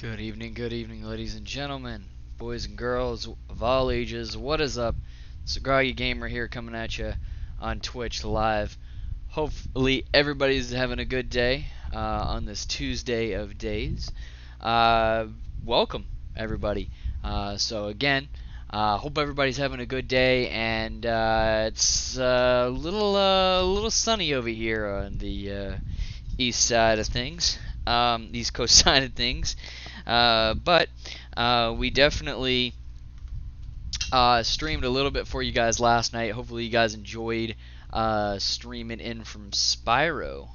good evening, ladies and gentlemen, boys and girls of all ages. What is up? It's Groggy Gamer here coming at you on Twitch live. Hopefully, everybody's having a good day on this Tuesday of days. Uh, Welcome, everybody. Hope everybody's having a good day, and it's a little sunny over here on the east side of things, East Coast side of things. But we definitely streamed a little bit for you guys last night. Hopefully, you guys enjoyed streaming in from Spyro,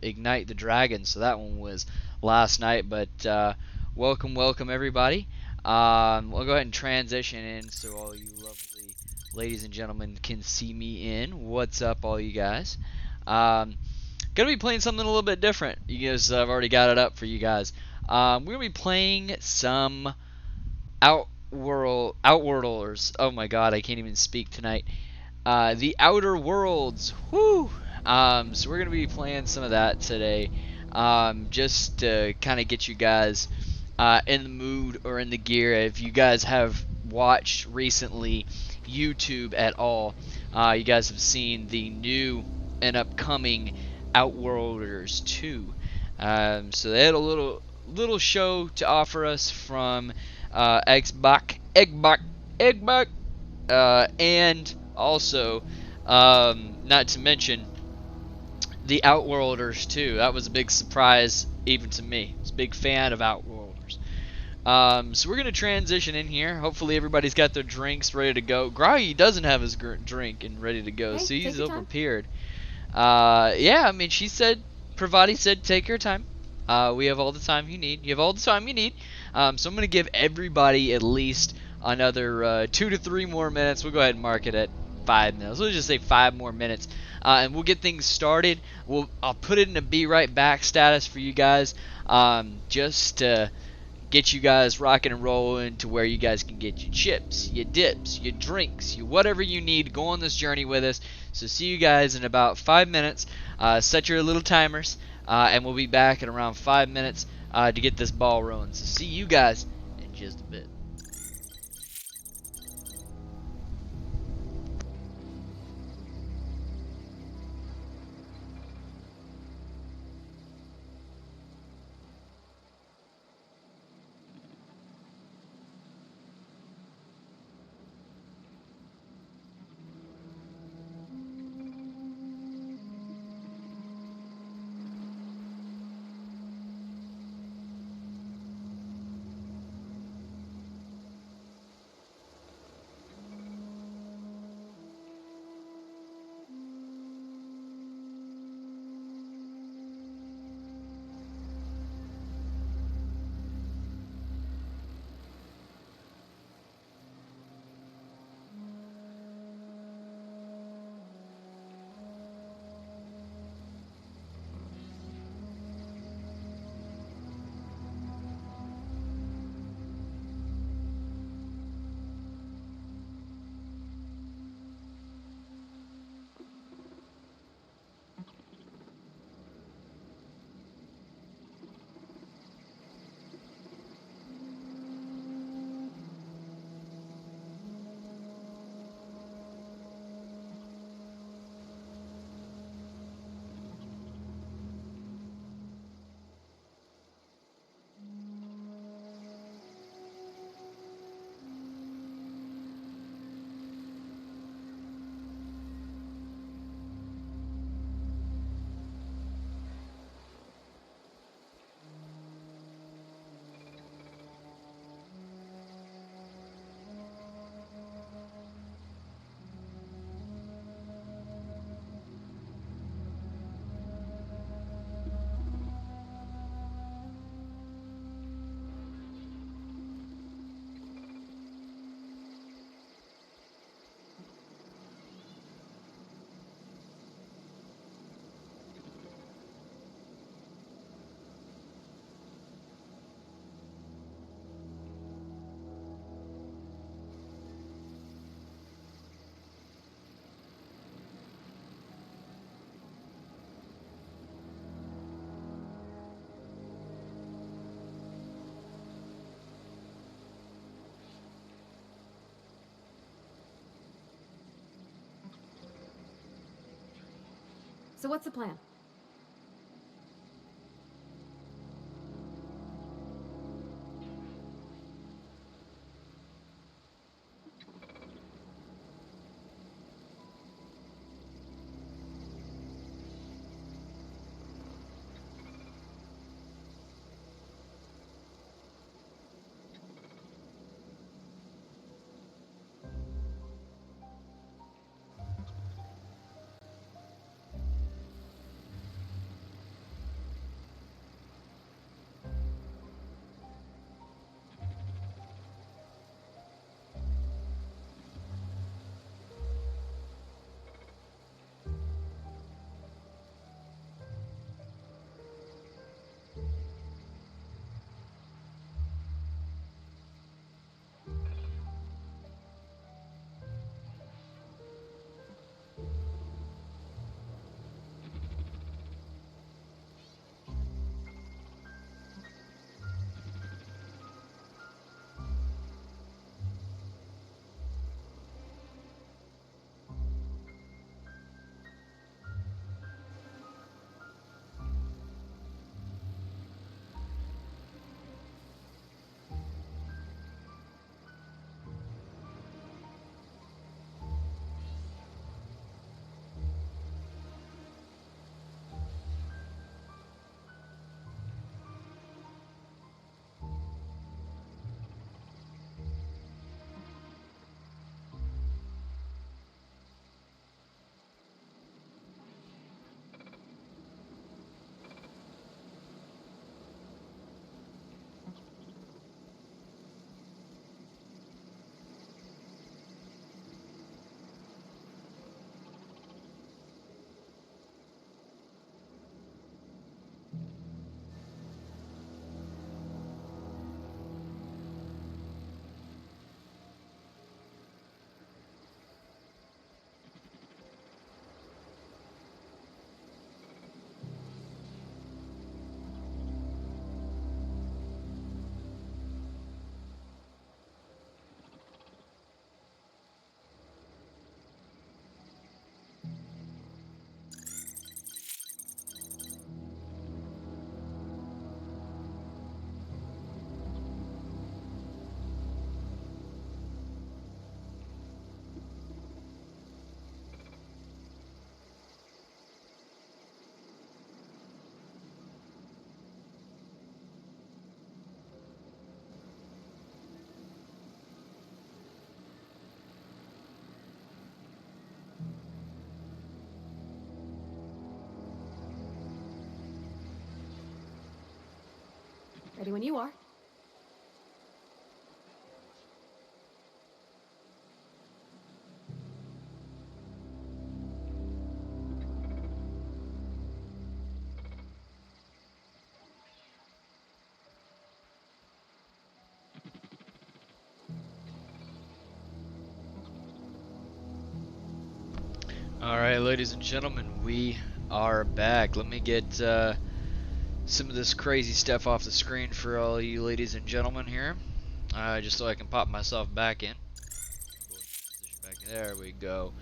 Ignite the Dragon. So that one was last night. But welcome everybody. We'll go ahead and transition in so all you lovely ladies and gentlemen can see me in. What's up, all you guys? Gonna be playing something a little bit different. You guys, I've already got it up for you guys. We're gonna be playing some Outworlders. Oh my God, I can't even speak tonight. The Outer Worlds. Whoo! So we're gonna be playing some of that today, just to kind of get you guys in the mood or in the gear. If you guys have watched recently YouTube at all, you guys have seen the new and upcoming Outworlders 2. So they had a little show to offer us from Xbox, and also, not to mention the Outworlders 2. That was a big surprise even to me. I was a big fan of Outworlders. So we're gonna transition in here. Hopefully everybody's got their drinks ready to go. Groggy doesn't have his drink and ready to go, Hey, so he's take your ill time. prepared. Yeah, I mean, Pravati said, take your time. We have all the time you need. You have all the time you need. So I'm going to give everybody at least another 2 to 3 more minutes. We'll go ahead and mark it at 5 minutes. We'll just say 5 more minutes. And we'll get things started. I'll put it in a be right back status for you guys. Just to get you guys rocking and rolling to where you guys can get your chips, your dips, your drinks, your whatever you need to go on this journey with us. So see you guys in about 5 minutes. Set your little timers, and we'll be back in around 5 minutes to get this ball rolling. So see you guys in just a bit. So what's the plan? Ready when you are. Alright, ladies and gentlemen, we are back. Let me get some of this crazy stuff off the screen for all you ladies and gentlemen here. Just so I can pop myself back in. There we go.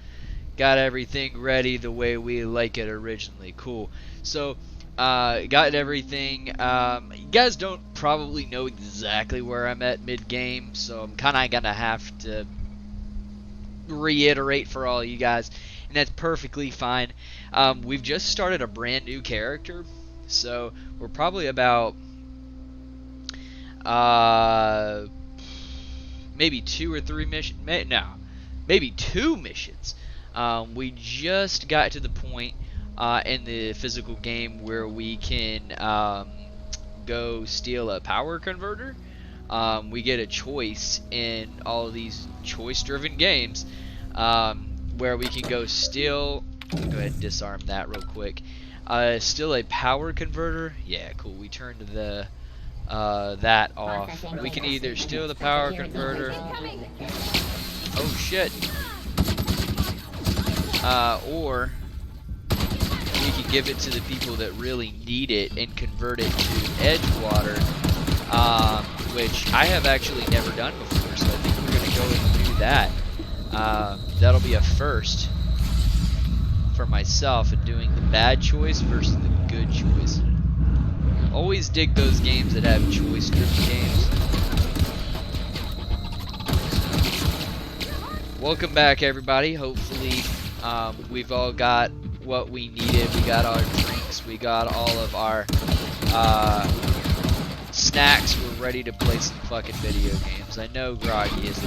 Got everything ready the way we like it originally. Cool. So, got everything. You guys don't probably know exactly where I'm at mid-game, so I'm kind of gonna have to reiterate for all you guys, and that's perfectly fine. We've just started a brand new character, so we're probably about maybe 2 or 3 missions. No, maybe 2 missions. We just got to the point in the physical game where we can go steal a power converter. We get a choice in all of these choice-driven games where we can go steal. Go ahead and disarm that real quick. Steal a power converter. Yeah, cool. We turned the that off. We can either steal the power converter. Oh shit. Or we can give it to the people that really need it and convert it to Edgewater, which I have actually never done before, so I think we're going to go and do that. That'll be a first for myself and doing the bad choice versus the good choice. Always dig those games that have choice-driven games. Welcome back, everybody. Hopefully, we've all got what we needed. We got our drinks. We got all of our snacks. We're ready to play some fucking video games. I know Groggy is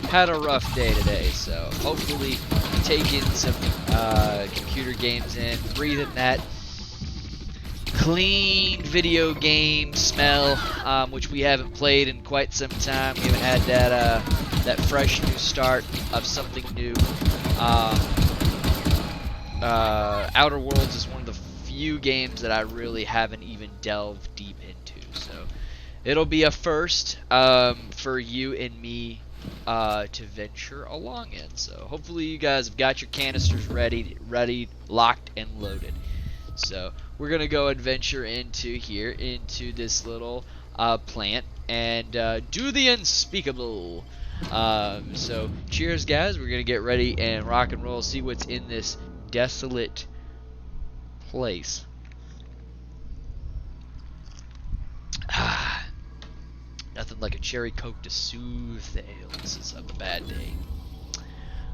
had a rough day today, so hopefully taking some computer games in, breathing that clean video game smell, which we haven't played in quite some time. We haven't had that fresh new start of something new. Outer Worlds is one of the few games that I really haven't even delved deep into, so it'll be a first for you and me to venture along in. So hopefully you guys have got your canisters ready, locked and loaded. So we're gonna go adventure into this little plant and do the unspeakable. So cheers, guys. We're gonna get ready and rock and roll. See what's in this desolate place. Nothing like a cherry coke to soothe the ails of a bad day.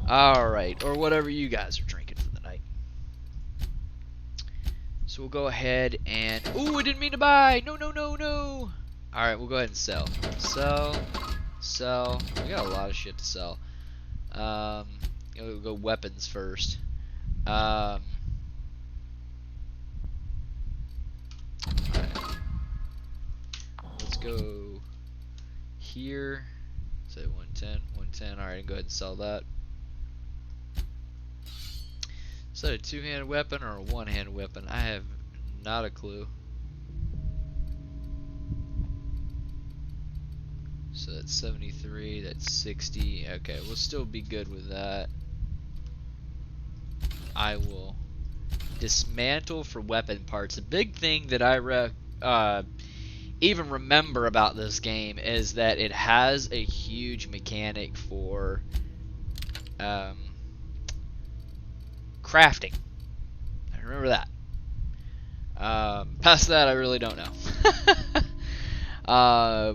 Alright, or whatever you guys are drinking for the night. So we'll go ahead and... Ooh, I didn't mean to buy! No, no, no, no! Alright, we'll go ahead and sell. Sell. We got a lot of shit to sell. We'll go weapons first. Alright. Let's go here. Say 110. Alright, go ahead and sell that. Is that a two-handed weapon or a one-handed weapon? I have not a clue. So that's 73, that's 60. Okay, we'll still be good with that. I will dismantle for weapon parts. A big thing that I even remember about this game is that it has a huge mechanic for crafting. I remember that. Past that, I really don't know.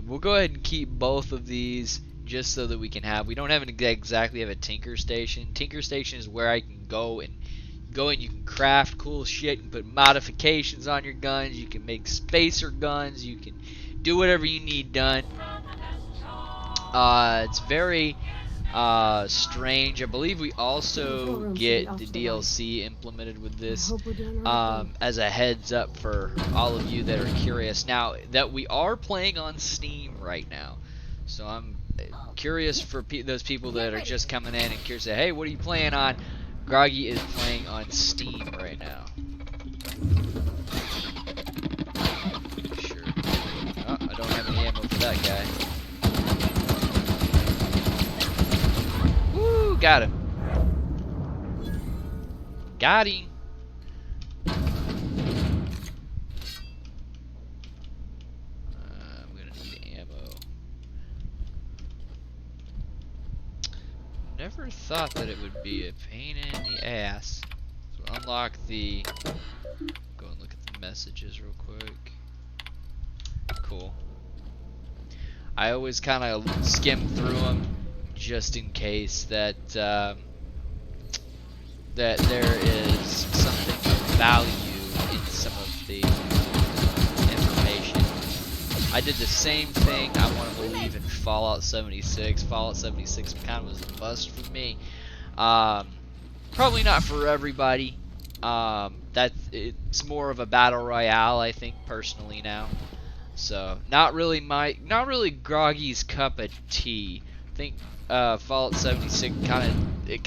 We'll go ahead and keep both of these just so that we can have. We don't have exactly have a tinker station. Tinker station is where I can go and you can craft cool shit. You can put modifications on your guns. You can make spacer guns. You can do whatever you need done. It's very strange. I believe we also get the DLC implemented with this as a heads up for all of you that are curious. Now that we are playing on Steam right now, so I'm curious for those people that are just coming in and curious, say, hey, what are you playing on? Groggy is playing on Steam right now. Sure. Oh, I don't have any ammo for that guy. Woo, got him. Got him. I'm gonna need ammo. Never thought that it would be a pain in the ass. So unlock the... Go and look at the messages real quick. Cool. I always kind of skim through them just in case that that there is something of value in some of the information. I did the same thing, I want to believe, in Fallout 76. Fallout 76 kind of was a bust for me. Probably not for everybody. It's more of a battle royale, I think, personally now. So not really Groggy's cup of tea. I think Fallout 76 kind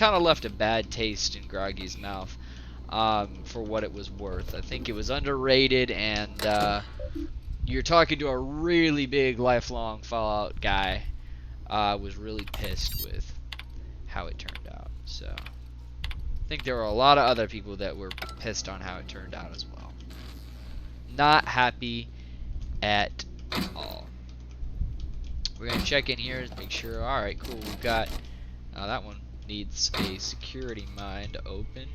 of left a bad taste in Groggy's mouth for what it was worth. I think it was underrated, and you're talking to a really big lifelong Fallout guy. Was really pissed with how it turned out. So I think there were a lot of other people that were pissed on how it turned out as well. Not happy at all. We're gonna check in here to make sure. Alright, cool. We've got that one needs a security mine to open.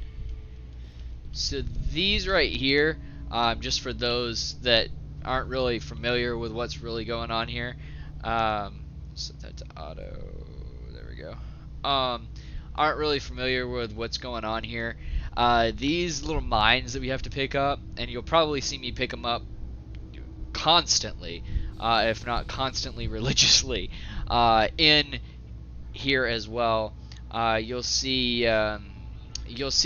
So these right here, just for those that aren't really familiar with what's really going on here, set that to auto. There we go. Aren't really familiar with what's going on here. These little mines that we have to pick up, and you'll probably see me pick them up constantly, if not constantly religiously, in here as well. You'll see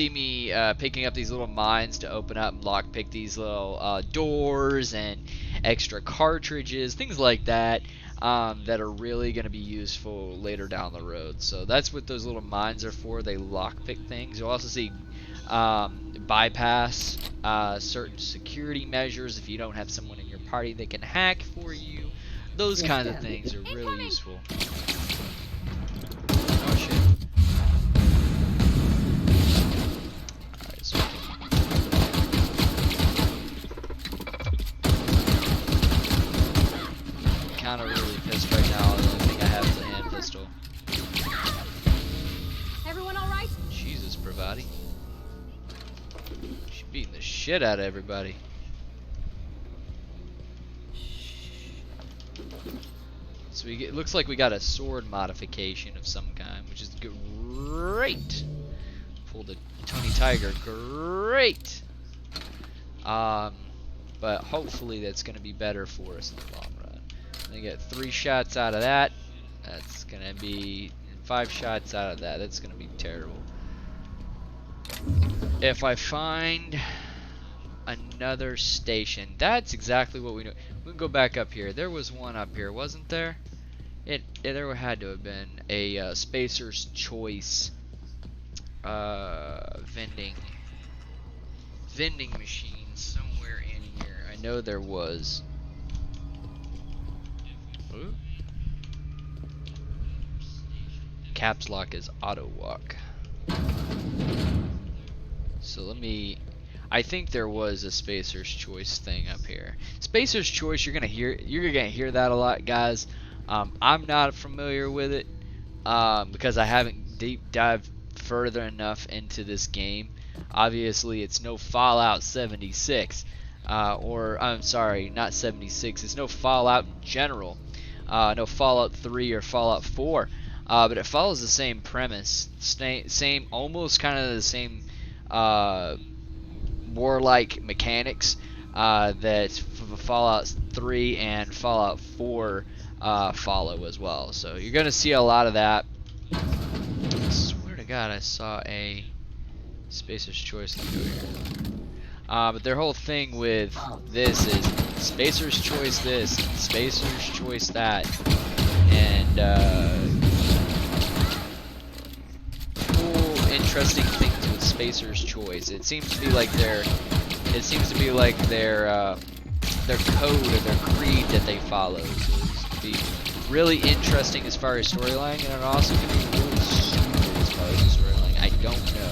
me picking up these little mines to open up and lockpick these little doors and extra cartridges, things like that, that are really going to be useful later down the road. So that's what those little mines are for. They lockpick things. You'll also see bypass certain security measures if you don't have someone in your party that can hack for you. Those kinds of things are really useful. Oh shit. Alright, so I'm kind of really pissed right now. The only thing I have is a hand pistol. Everyone all right? Jesus, Pravati. She's beating the shit out of everybody. So it looks like we got a sword modification of some kind, which is great. Pulled a Tony Tiger, great. But hopefully that's going to be better for us in the long run. I get 3 shots out of that. That's going to be 5 shots out of that. That's going to be terrible. If I find another station, that's exactly what we do. We can go back up here. There was one up here, wasn't there? There had to have been a Spacer's Choice vending machine somewhere in here. I know there was. Ooh. Caps lock is auto walk. So let me. I think there was a Spacer's Choice thing up here. Spacer's Choice, you're gonna hear that a lot, guys. I'm not familiar with it because I haven't deep dived further enough into this game. Obviously, it's no Fallout 76, or I'm sorry, not 76. It's no Fallout in general, no Fallout 3 or Fallout 4, but it follows the same premise, same, almost kind of the same warlike mechanics that Fallout 3 and Fallout 4 follow as well. So you're gonna see a lot of that. I swear to God, I saw a Spacer's Choice logo here. But their whole thing with this is Spacer's Choice this, Spacer's Choice that, and cool, interesting things with Spacer's Choice. It seems to be like their code or their creed that they follow. So be really interesting as far as storyline, and it also can be really stupid as far as the storyline. I don't know.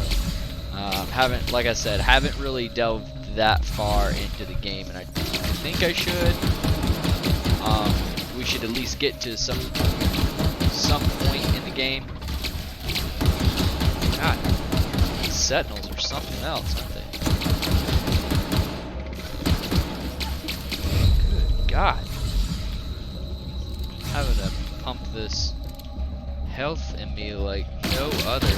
Like I said, haven't really delved that far into the game, and I think I should. We should at least get to some point in the game. God, these Sentinels are something else, aren't they? Good God. Having to pump this health in me like no other.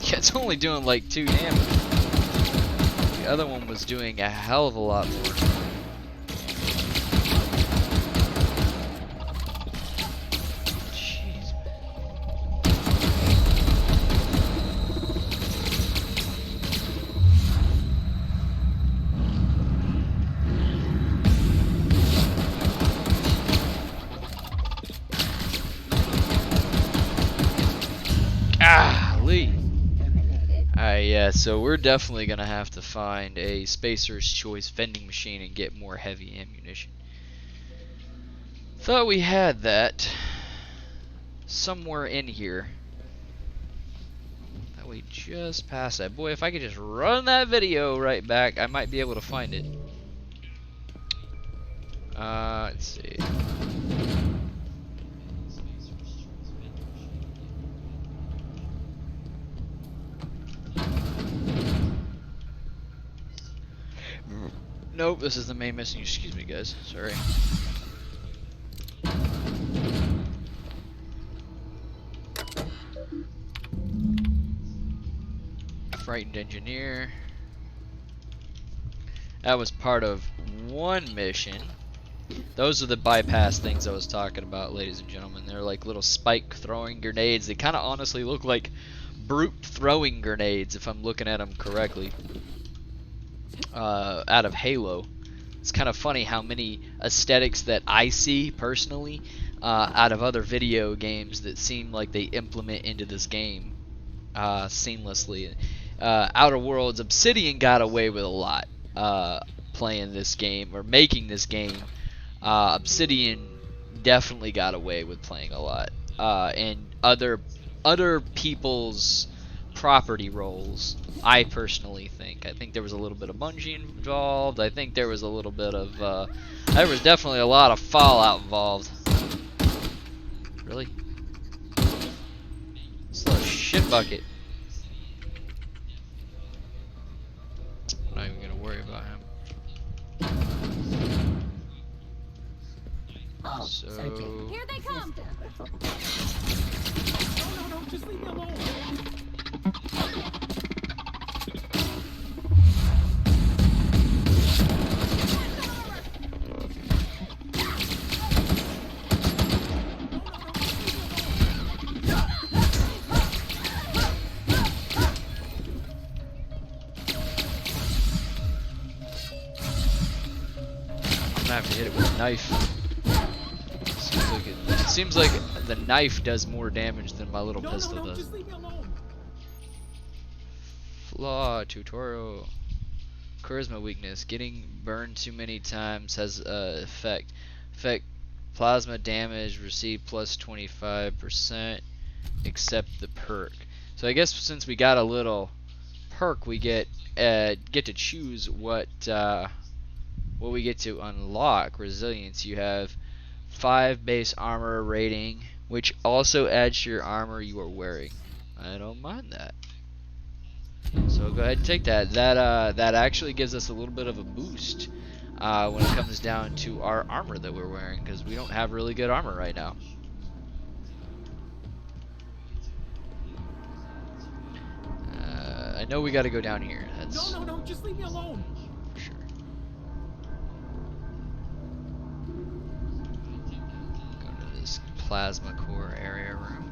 Yeah, it's only doing like 2 damage. The other one was doing a hell of a lot more. Yeah, so we're definitely gonna have to find a Spacer's Choice vending machine and get more heavy ammunition. Thought we had that somewhere in here. That we just passed that. Boy, if I could just run that video right back, I might be able to find it. Let's see. Nope, this is the main mission. Excuse me, guys. Sorry. Frightened engineer. That was part of one mission. Those are the bypass things I was talking about, ladies and gentlemen. They're like little spike throwing grenades. They kind of honestly look like brute throwing grenades, if I'm looking at them correctly. Out of Halo. It's kind of funny how many aesthetics that I see personally out of other video games that seem like they implement into this game seamlessly. Outer Worlds, Obsidian got away with a lot playing this game or making this game. Obsidian definitely got away with playing a lot, and other people's property roles. I personally think. I think there was a little bit of Bungie involved. I think there was a little bit of. There was definitely a lot of Fallout involved. Really? This little shit bucket. I'm not even gonna worry about him. So here they come. No, just leave me alone. I'm gonna have to hit it with a knife. It seems like the knife does more damage than my little pistol does. Just leave me alone. Flaw tutorial. Charisma weakness. Getting burned too many times has effect. Plasma damage received plus 25%. Except the perk. So I guess since we got a little perk, we get to choose what we get to unlock. Resilience. You have 5 base armor rating, which also adds to your armor you are wearing. I don't mind that. So go ahead and take that. That actually gives us a little bit of a boost when it comes down to our armor that we're wearing, because we don't have really good armor right now. I know we got to go down here. That's No, just leave me alone. for sure. Go to this plasma core area room.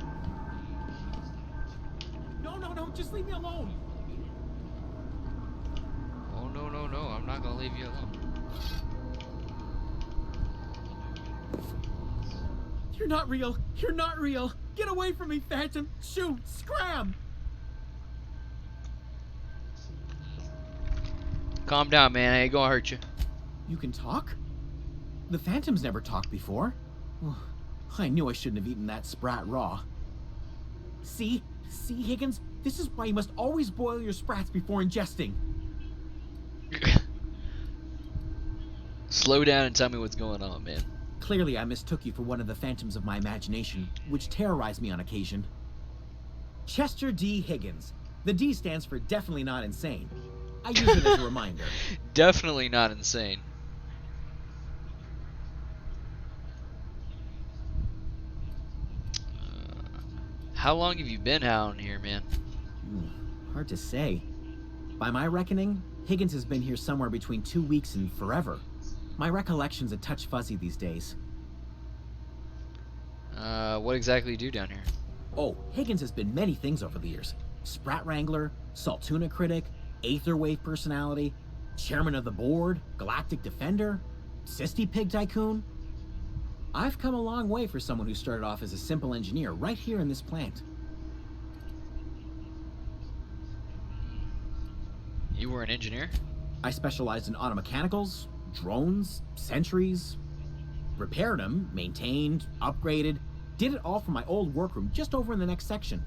No, just leave me alone. Oh no, I'm not gonna leave you alone. You're not real. You're not real. Get away from me, Phantom. Shoot, scram. Calm down, man. I ain't gonna hurt you. You can talk? The Phantom's never talked before. I knew I shouldn't have eaten that sprat raw. See, Higgins? This is why you must always boil your sprats before ingesting. Slow down and tell me what's going on, man. Clearly, I mistook you for one of the phantoms of my imagination, which terrorized me on occasion. Chester D. Higgins. The D stands for definitely not insane. I use it as a reminder. Definitely not insane. How long have you been out here, man? Hard to say. By my reckoning, Higgins has been here somewhere between 2 weeks and forever. My recollection's a touch fuzzy these days. What exactly do you do down here? Oh, Higgins has been many things over the years. Sprat Wrangler, Saltuna Critic, Aetherwave Personality, Chairman of the Board, Galactic Defender, Sisty Pig Tycoon. I've come a long way for someone who started off as a simple engineer right here in this plant. You were an engineer? I specialized in automechanicals, drones, sentries, repaired them, maintained, upgraded, did it all from my old workroom just over in the next section.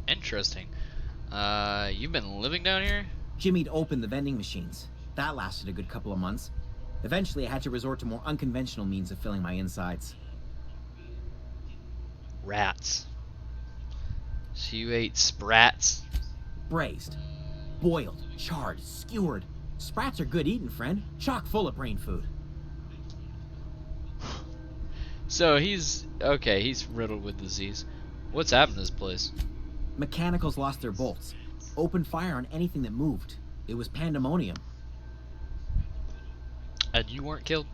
Interesting. You've been living down here? Jimmy'd opened the vending machines. That lasted a good couple of months. Eventually, I had to resort to more unconventional means of filling my insides. Rats. So you ate sprats? Braised, boiled, charred, skewered. Sprats are good eating, friend. Chock full of brain food. So he's okay. He's riddled with disease. What's happened to this place? Mechanicals lost their bolts. Opened fire on anything that moved. It was pandemonium. And you weren't killed?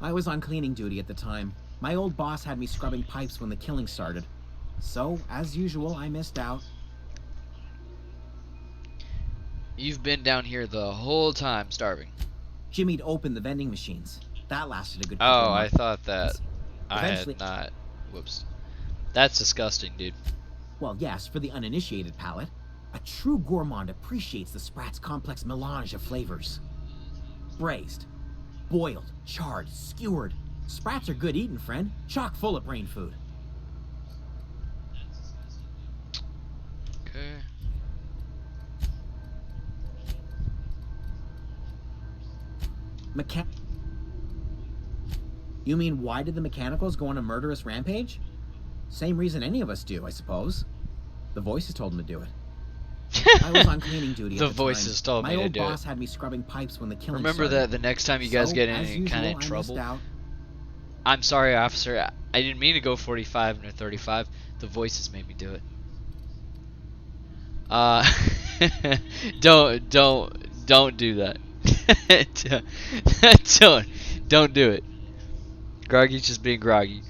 I was on cleaning duty at the time. My old boss had me scrubbing pipes when the killing started. So, as usual, I missed out. You've been down here the whole time starving. Jimmy'd opened the vending machines. That lasted a good couple Oh, of I months. thought that I Eventually- had not. Whoops. That's disgusting, dude. Well, yes, for the uninitiated palate. A true gourmand appreciates the Sprat's complex melange of flavors. Braised, boiled, charred, skewered. Sprats are good eating, friend. Chock full of brain food. Okay. You mean, why did the mechanicals go on a murderous rampage? Same reason any of us do, I suppose. The voices told them to do it. I was on cleaning duty at The the voices time. told me My to old do boss it. had me scrubbing pipes when the killing Remember started. that the next time you guys So, get as in usual, kind I of missed trouble. out. I'm sorry, officer. I didn't mean to go 45 nor 35. The voices made me do it. Don't do that. don't do it. Groggy's just being groggy.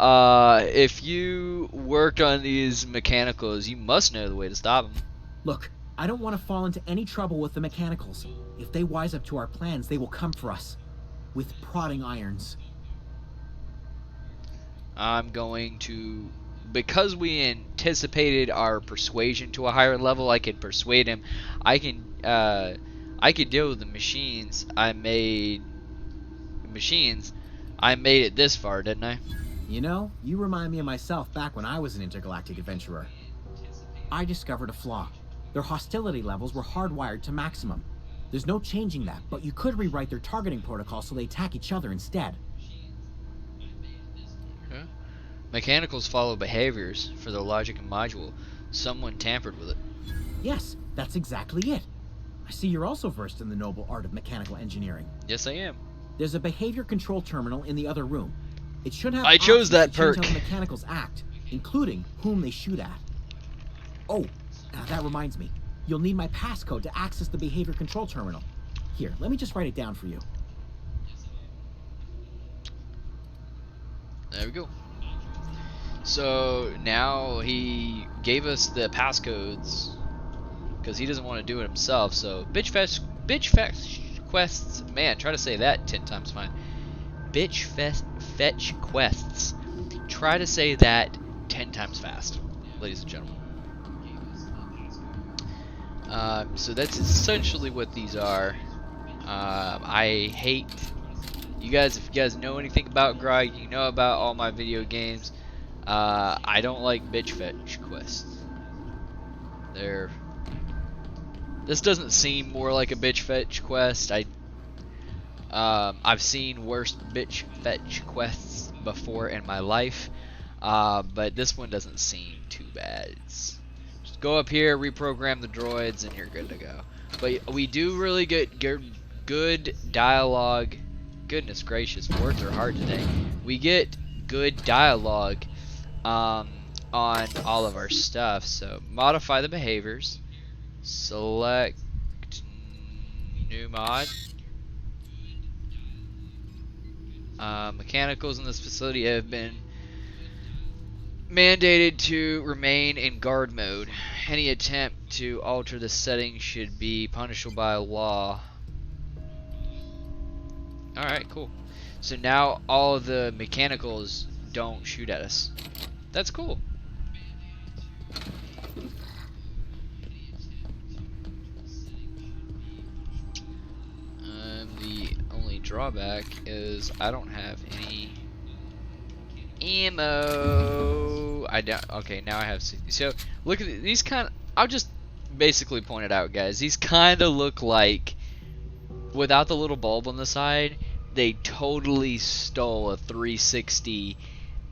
If you worked on these mechanicals, you must know the way to stop them. Look, I don't want to fall into any trouble with the mechanicals. If they wise up to our plans, they will come for us. With prodding irons. I'm going to, because we anticipated our persuasion to a higher level, I can persuade him. I can deal with the machines. I made it this far, didn't I? You know, you remind me of myself back when I was an intergalactic adventurer. I discovered a flaw. Their hostility levels were hardwired to maximum. There's no changing that, but you could rewrite their targeting protocol so they attack each other instead. Okay. Mechanicals follow behaviors for their logic and module. Someone tampered with it. Yes, that's exactly it. I see you're also versed in the noble art of mechanical engineering. Yes, I am. There's a behavior control terminal in the other room. It should have I chose options that to change perk. how the mechanicals act, including whom they shoot at. Oh, that reminds me. You'll need my passcode to access the behavior control terminal. Here, let me just write it down for you. There we go. So now he gave us the passcodes because he doesn't want to do it himself. So bitch fetch quests. Man, try to say that 10 times fine. Fetch quests. Try to say that 10 times fast, ladies and gentlemen. So that's essentially what these are. I hate you guys. If you guys know anything about Grog, you know about all my video games. I don't like bitch fetch quests. This doesn't seem more like a bitch fetch quest. I've seen worse bitch fetch quests before in my life, but this one doesn't seem too bad. Just go up here, reprogram the droids, and you're good to go. But we do really get good dialogue. Goodness gracious, words are hard today. We get good dialogue on all of our stuff. So modify the behaviors. Select new mod. Mechanicals in this facility have been mandated to remain in guard mode. Any attempt to alter the setting should be punishable by law. Alright, cool. So now all of the mechanicals don't shoot at us. That's cool. The only drawback is I don't have any ammo. I don't. Okay, now I have 60. So look at these kind of. I'll just basically point it out, guys. These kind of look like, without the little bulb on the side, they totally stole a 360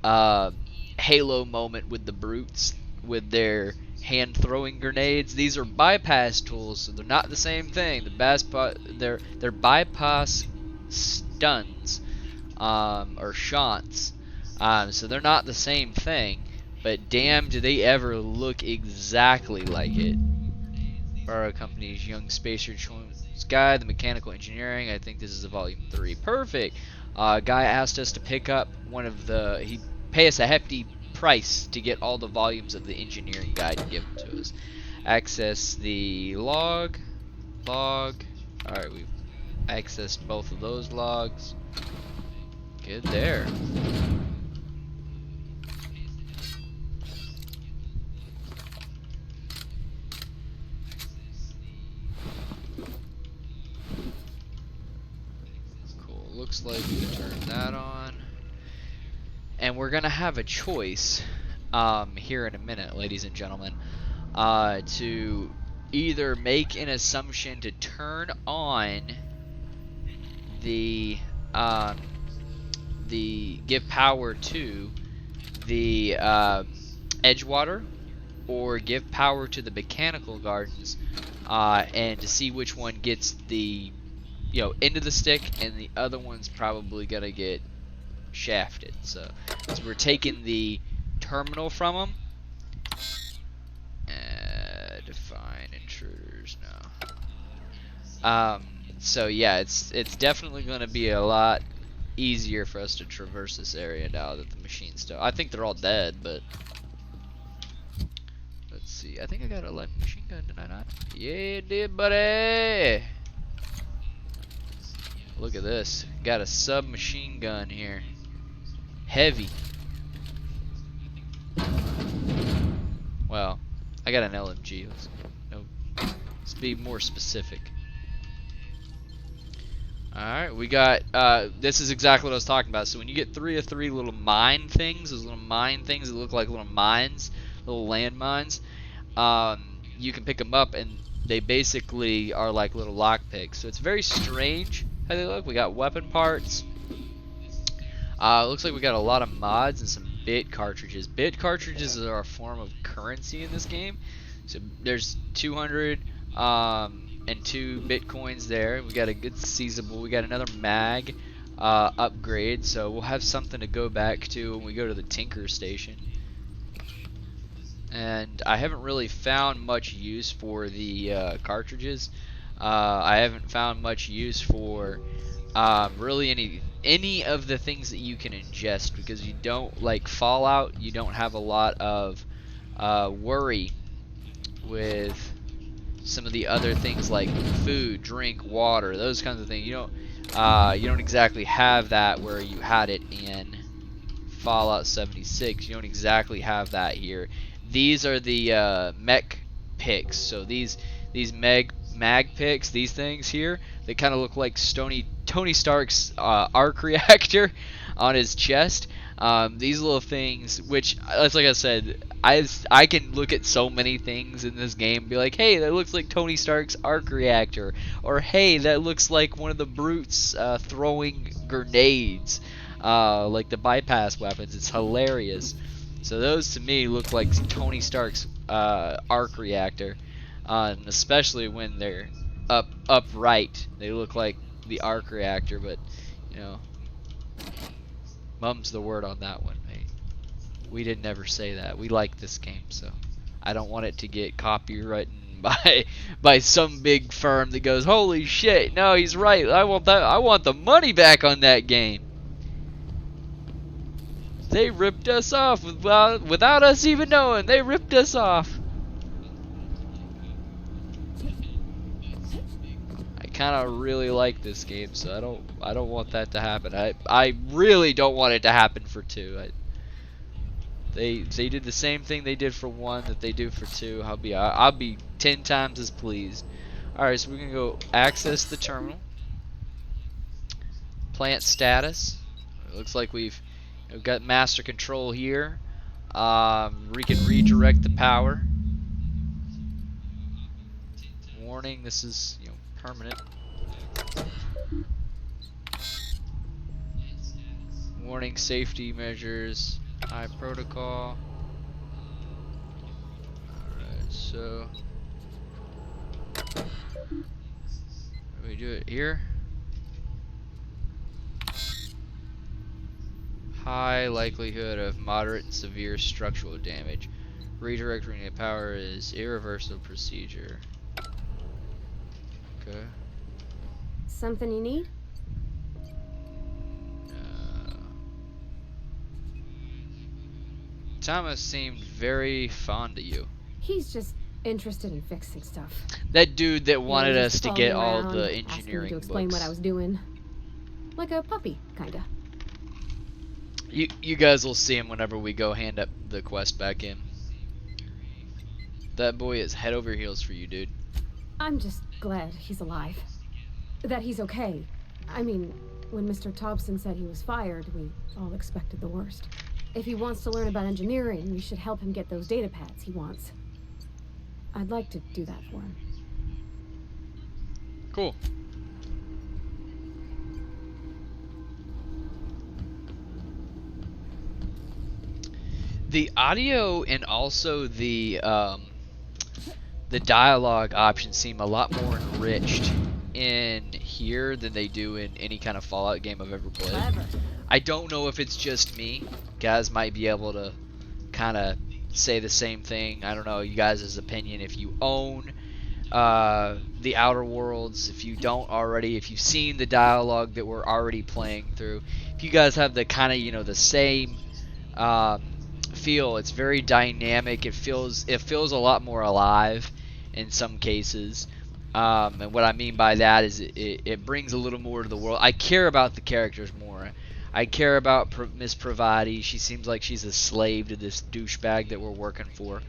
uh, Halo moment with the brutes with their hand throwing grenades. These are bypass tools, so they're not the same thing. They're bypass stuns, or shants. So they're not the same thing. But damn, do they ever look exactly like it. Our company's young spacer choice guy, the mechanical engineering. I think this is a volume 3. Perfect. Guy asked us to pick up one of the. He pay us a hefty price to get all the volumes of the engineering guide and give them to us. Access the log. Log. Alright, we've accessed both of those logs. Good there. Cool. Looks like we can turn that on. And we're gonna have a choice here in a minute, ladies and gentlemen, to either make an assumption to turn on the give power to the Edgewater, or give power to the mechanical gardens, and to see which one gets the end of the stick, and the other one's probably gonna get shafted. So we're taking the terminal from them. Define intruders now. So yeah, it's definitely going to be a lot easier for us to traverse this area now that the machine's still. I think they're all dead, but let's see. I think I got a light machine gun, did I not? Yeah, did, buddy. Look at this. Got a submachine gun here. Heavy. Well, I got an LMG. Let's be more specific. Alright, we got, this is exactly what I was talking about. So when you get 3 of 3 little mine things, those little mine things that look like little mines, little land mines, you can pick them up, and they basically are like little lockpicks. So it's very strange how they look. We got weapon parts. Looks like we got a lot of mods and some bit cartridges. Bit cartridges are a form of currency in this game. So there's 200 and 2 bitcoins there. We got a good seizable. We got another mag upgrade, so we'll have something to go back to when we go to the Tinker Station. And I haven't really found much use for the cartridges. I haven't found much use for really any of the things that you can ingest, because you don't, like Fallout, you don't have a lot of worry with some of the other things like food, drink, water, those kinds of things. You don't exactly have that where you had it in Fallout 76. You don't exactly have that here. These are the mech picks. So these mag picks, these things here, they kind of look like Tony Stark's arc reactor on his chest. These little things, which, like I said, I can look at so many things in this game and be like, hey, that looks like Tony Stark's arc reactor, or hey, that looks like one of the brutes throwing grenades, like the bypass weapons. It's hilarious. So those to me look like Tony Stark's arc reactor, and especially when they're upright, they look like the arc reactor. But mum's the word on that one, mate. We didn't ever say that. We like this game, so I don't want it to get copyrighted by some big firm that goes, holy shit, no, he's right, I want the money back on that game. They ripped us off without us even knowing. They ripped us off. I kind of really like this game, so I don't want that to happen. I really don't want it to happen for 2. They did the same thing they did for 1 that they do for 2. I'll be 10 times as pleased. All right, so we're gonna go access the terminal. Plant status. It looks like we've got master control here. We can redirect the power. Warning: this is permanent. Warning safety measures. High protocol. Alright, so we do it here. High likelihood of moderate and severe structural damage. Redirecting the power is irreversible procedure. Okay. Something you need? Thomas seemed very fond of you. He's just interested in fixing stuff. That dude that He wanted just us to followed get me all around, the asking me engineering to explain books. what I was doing. Like a puppy, kinda. You guys will see him whenever we go hand up the quest back in. That boy is head over heels for you, dude. I'm just glad he's alive. That he's okay. I mean, when Mr. Thompson said he was fired, we all expected the worst. If he wants to learn about engineering, we should help him get those data pads he wants. I'd like to do that for him. Cool. The audio and also the dialogue options seem a lot more enriched in here than they do in any kind of Fallout game I've ever played. Clever. I don't know if it's just me. Guys might be able to kind of say the same thing. I don't know you guys' opinion. If you own the Outer Worlds, if you don't already, if you've seen the dialogue that we're already playing through, if you guys have the kind of, you know, the same feel, it's very dynamic. It feels a lot more alive in some cases. And what I mean by that is it brings a little more to the world. I care about the characters more. I care about Miss Pravati. She seems like she's a slave to this douchebag that we're working for.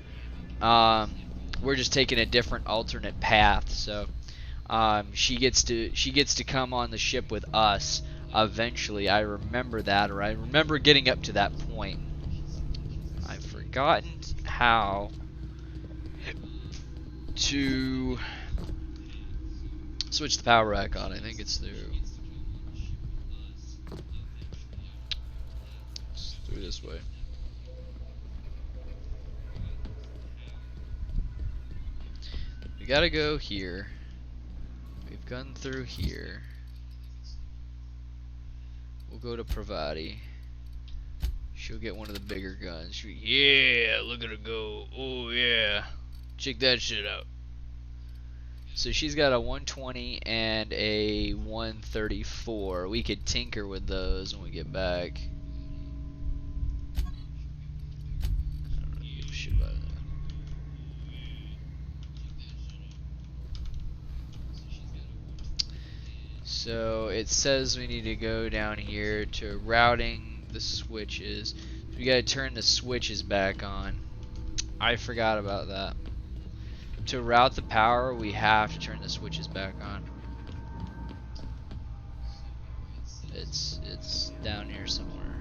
We're just taking a different alternate path. So she gets to come on the ship with us eventually. I remember that, or I remember getting up to that point. I've forgotten how to switch the power rack on. I think it's through this way. We gotta go here. We've gone through here. We'll go to Pravati. She'll get one of the bigger guns. Yeah, look at her go. Oh yeah. Check that shit out. So she's got a 120 and a 134. We could tinker with those when we get back. I don't really give a shit about that. So it says we need to go down here to routing the switches. We gotta turn the switches back on. I forgot about that. To route the power, we have to turn the switches back on. It's down here somewhere.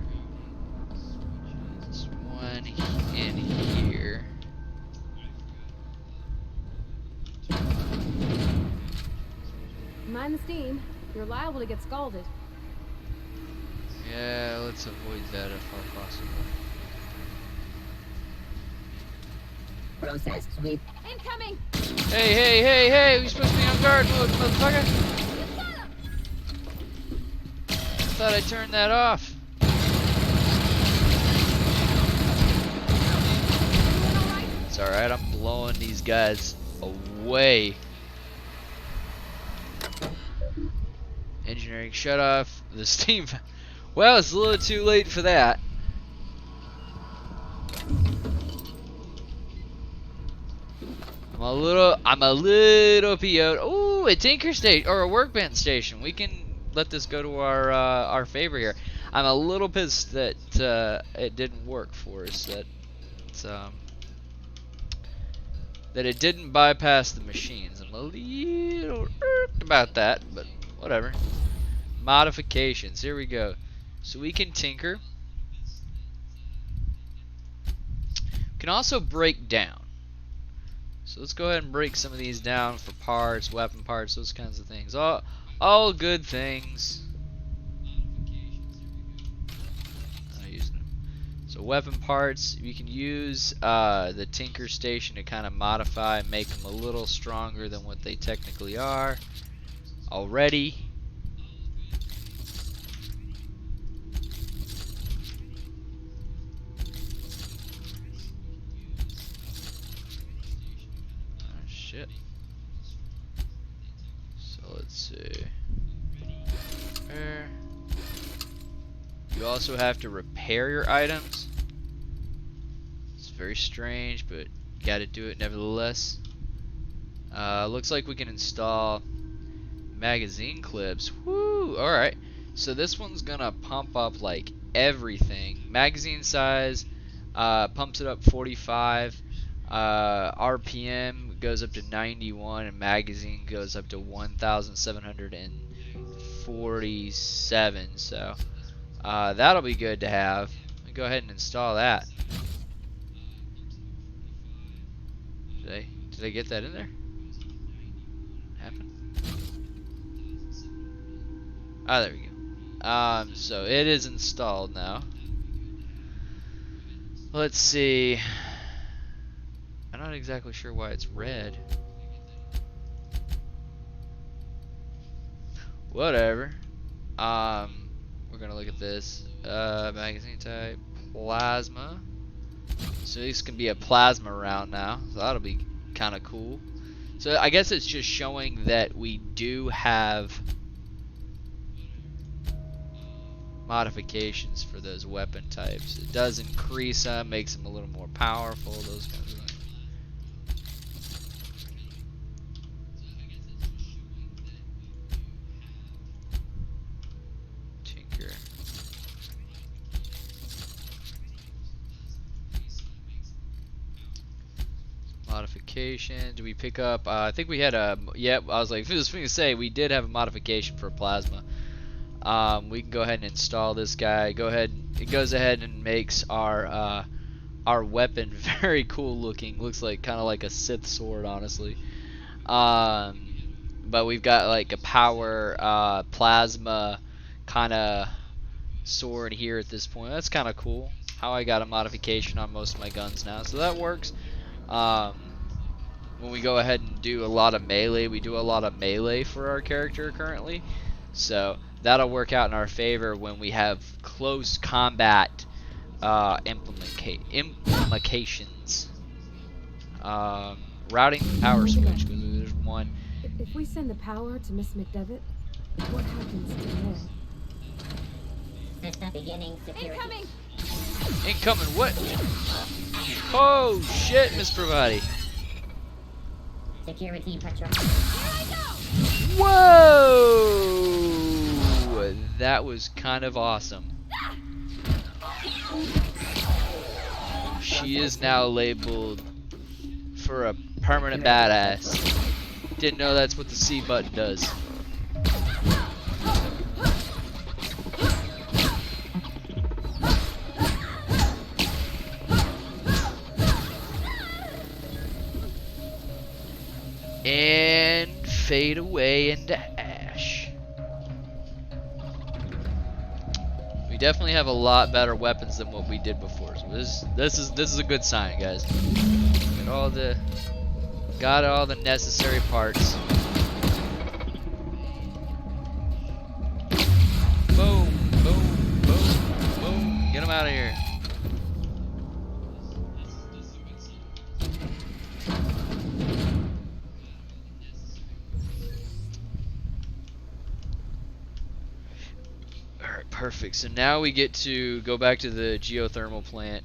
There's one in here. Mind the steam. You're liable to get scalded. Yeah, let's avoid that if all possible. Process sweep. Incoming! Hey, we supposed to be on guard mode, motherfucker. Thought I turned that off. It's alright, I'm blowing these guys away. Engineering shut off. The steam. Well, it's a little too late for that. I'm a little PO'd. Ooh, a tinker station or a workbench station. We can let this go to our favor here. I'm a little pissed that it didn't work for us. That it didn't bypass the machines. I'm a little irked about that, but whatever. Modifications. Here we go. So we can tinker. We can also break down. So let's go ahead and break some of these down for parts, weapon parts, those kinds of things. All good things. So weapon parts, you can use the Tinker Station to kind of modify and make them a little stronger than what they technically are already. Oh, shit. So let's see. There. You also have to repair your items. It's very strange, but you gotta do it nevertheless. Looks like we can install magazine clips. Woo! Alright. So this one's gonna pump up like everything. Magazine size pumps it up 45. RPM goes up to 91, and magazine goes up to 1,747. So that'll be good to have. Let me go ahead and install that. Did I get that in there? Happened? Ah, there we go. So it is installed now. Let's see. I'm not exactly sure why it's red. Whatever. We're gonna look at this. Magazine type, plasma. So this can be a plasma round now. So that'll be kind of cool. So I guess it's just showing that we do have modifications for those weapon types. It does increase them, makes them a little more powerful, those kinds of things. Tinker. Modification. Do we pick up? I think we had a. Yep. I was like, just going to say we did have a modification for plasma. We can go ahead and install this guy. Go ahead. It goes ahead and makes our weapon very cool looking. Looks like kind of like a Sith sword, honestly. But we've got like a power plasma kind of sword here at this point. That's kind of cool. How I got a modification on most of my guns now, so that works. When we go ahead and do a lot of melee, we do a lot of melee for our character currently. So that'll work out in our favor when we have close combat implications. Routing power switch, because there's one. If we send the power to Miss McDevitt, what happens to her? System beginning security. Incoming! Incoming what? Oh shit, Miss Pravati. Security patrol. Whoa! That was kind of awesome. She is now labeled for a permanent badass. Didn't know that's what the C button does. And fade away into ash. We definitely have a lot better weapons than what we did before. So this is a good sign, guys. Got all the necessary parts. Boom, boom, boom, boom. Get them out of here. Perfect. So now we get to go back to the geothermal plant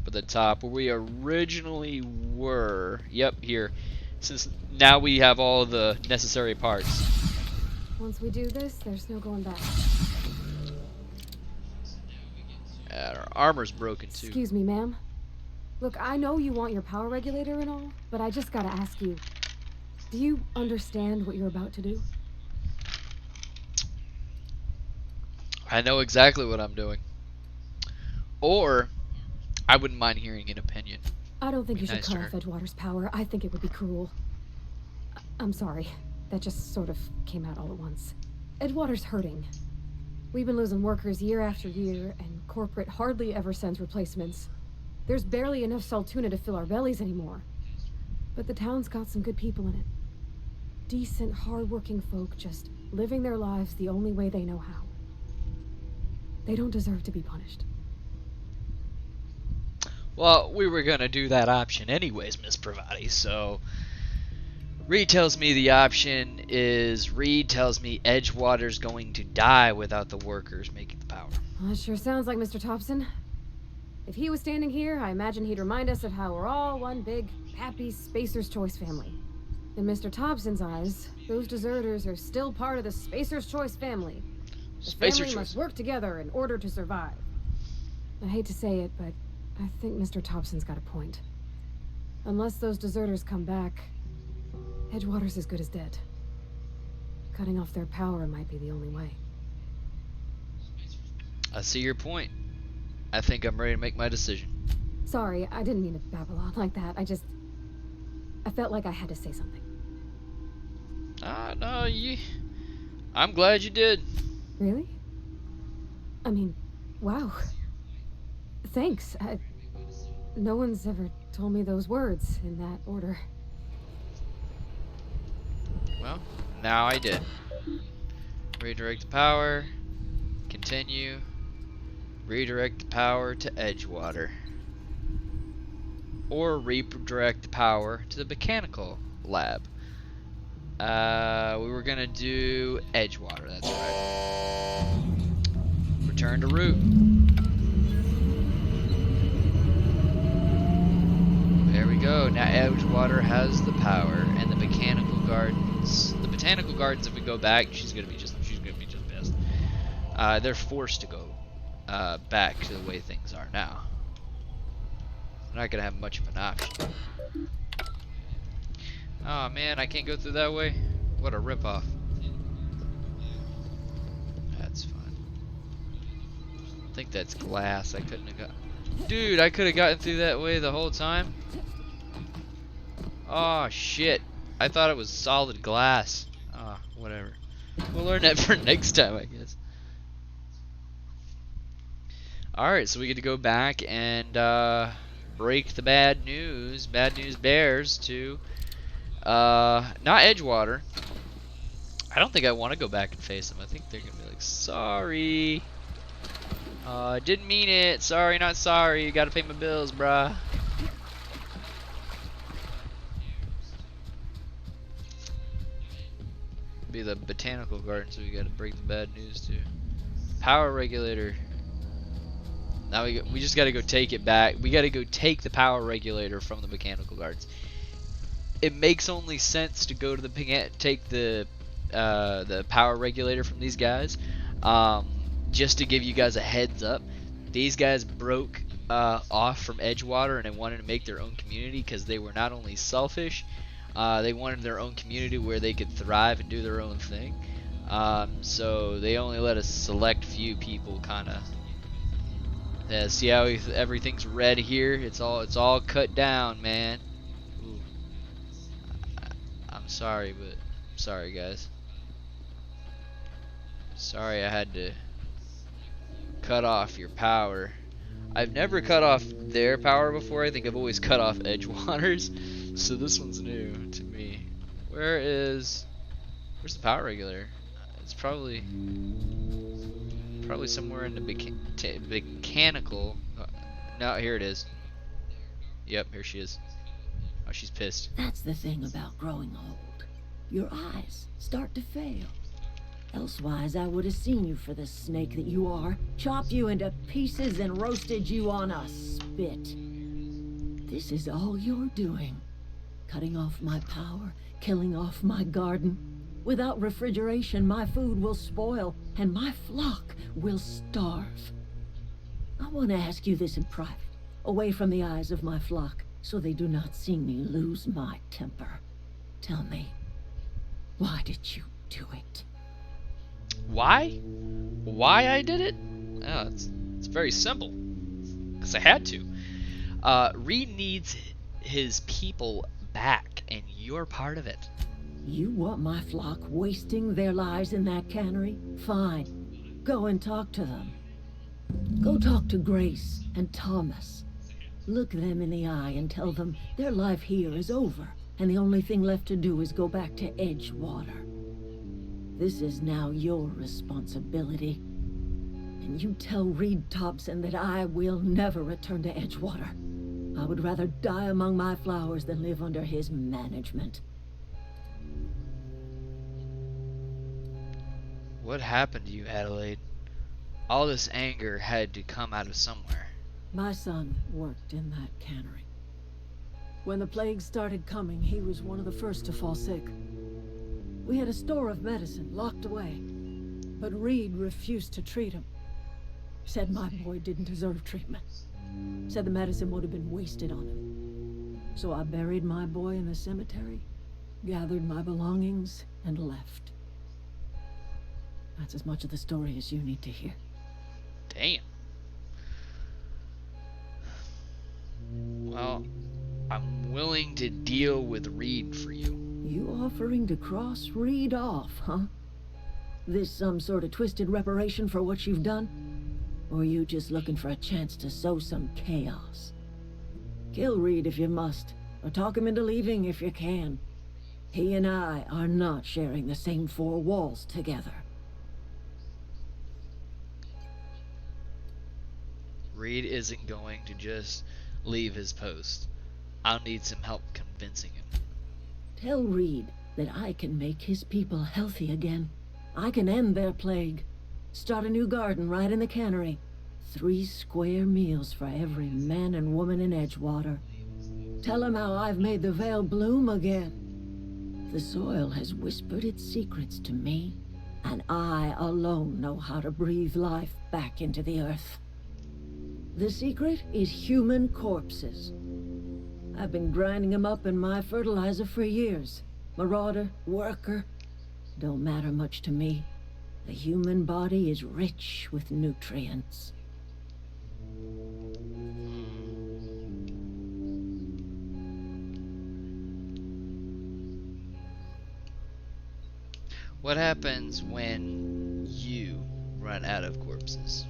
at the top where we originally were. Yep, here. Since now we have all the necessary parts. Once we do this, there's no going back. Our armor's broken too. Excuse me, ma'am. Look, I know you want your power regulator and all, but I just gotta ask you. Do you understand what you're about to do? I know exactly what I'm doing. Or, I wouldn't mind hearing an opinion. I don't think you should Nice, cut sir. off Edgewater's power. I think it would be cruel. I'm sorry. That just sort of came out all at once. Edgewater's hurting. We've been losing workers year after year, and corporate hardly ever sends replacements. There's barely enough Saltuna to fill our bellies anymore. But the town's got some good people in it. Decent, hard-working folk just living their lives the only way they know how. They don't deserve to be punished. Well, we were gonna do that option anyways, Miss Pravati, so... Reed tells me the option is... Reed tells me Edgewater's going to die without the workers making the power. Well, that sure sounds like Mr. Thompson. If he was standing here, I imagine he'd remind us of how we're all one big, happy Spacer's Choice family. In Mr. Thompson's eyes, those deserters are still part of the Spacer's Choice family. The family must work together in order to survive. I hate to say it, but I think Mr. Thompson's got a point. Unless those deserters come back, Edgewater's as good as dead. Cutting off their power might be the only way. I see your point. I think I'm ready to make my decision. Sorry, I didn't mean to babble on like that. I felt like I had to say something. No, I'm glad you did. Really? I mean, wow. Thanks. No one's ever told me those words in that order. Well, now I did. Redirect the power. Continue. Redirect the power to Edgewater. Or redirect the power to the mechanical lab. We were gonna do Edgewater, that's right. Return to route. There we go. Now Edgewater has the power, and the botanical gardens. The botanical gardens, if we go back, she's gonna be just pissed. They're forced to go back to the way things are now. They're not gonna have much of an option. Oh man, I can't go through that way. What a ripoff. That's fine. I think that's glass. I couldn't have got. Dude, I could have gotten through that way the whole time. Oh shit! I thought it was solid glass. Ah, whatever. We'll learn that for next time, I guess. Alright, so we get to go back and break the bad news bears to not Edgewater. I don't think I want to go back and face them. I think they're gonna be like, sorry, didn't mean it, sorry not sorry, you gotta pay my bills, bruh. Be the botanical garden, so we gotta break the bad news to power regulator. Now we just gotta go take it back. We gotta go take the power regulator from the mechanical gardens. It makes only sense to go to take the power regulator from these guys. Just to give you guys a heads up, these guys broke off from Edgewater and they wanted to make their own community because they were not only selfish, they wanted their own community where they could thrive and do their own thing. So they only let a select few people kind of. See how everything's red here? It's all cut down, man. Ooh. I'm sorry, but sorry, guys. Sorry I had to cut off your power. I've never cut off their power before. I think I've always cut off Edgewater's. So this one's new to me. Where's the power regulator? It's probably somewhere in the mechanical. No, here it is. Yep, here she is. Oh, she's pissed. That's the thing about growing old. Your eyes start to fail. Elsewise, I would have seen you for the snake that you are, chopped you into pieces and roasted you on a spit. This is all you're doing. Cutting off my power, killing off my garden. Without refrigeration, my food will spoil, and my flock will starve. I want to ask you this in private, away from the eyes of my flock, so they do not see me lose my temper. Tell me, why did you do it? Why? Why I did it? Oh, it's very simple. Because I had to. Reed needs his people back, and you're part of it. You want my flock wasting their lives in that cannery? Fine. Go and talk to them. Go talk to Grace and Thomas. Look them in the eye and tell them their life here is over, and the only thing left to do is go back to Edgewater. This is now your responsibility. And you tell Reed Thompson that I will never return to Edgewater. I would rather die among my flowers than live under his management. What happened to you, Adelaide? All this anger had to come out of somewhere. My son worked in that cannery. When the plague started coming, he was one of the first to fall sick. We had a store of medicine locked away, but Reed refused to treat him. Said my boy didn't deserve treatment. Said the medicine would have been wasted on him. So I buried my boy in the cemetery, gathered my belongings, and left. That's as much of the story as you need to hear. Damn. Well, I'm willing to deal with Reed for you. You offering to cross Reed off, huh? This some sort of twisted reparation for what you've done? Or you just looking for a chance to sow some chaos? Kill Reed if you must, or talk him into leaving if you can. He and I are not sharing the same four walls together. Reed isn't going to just leave his post. I'll need some help convincing him. Tell Reed that I can make his people healthy again. I can end their plague. Start a new garden right in the cannery. 3 square meals for every man and woman in Edgewater. Tell him how I've made the Vale bloom again. The soil has whispered its secrets to me, and I alone know how to breathe life back into the earth. The secret is human corpses. I've been grinding them up in my fertilizer for years. Marauder, worker, don't matter much to me. The human body is rich with nutrients. What happens when you run out of corpses?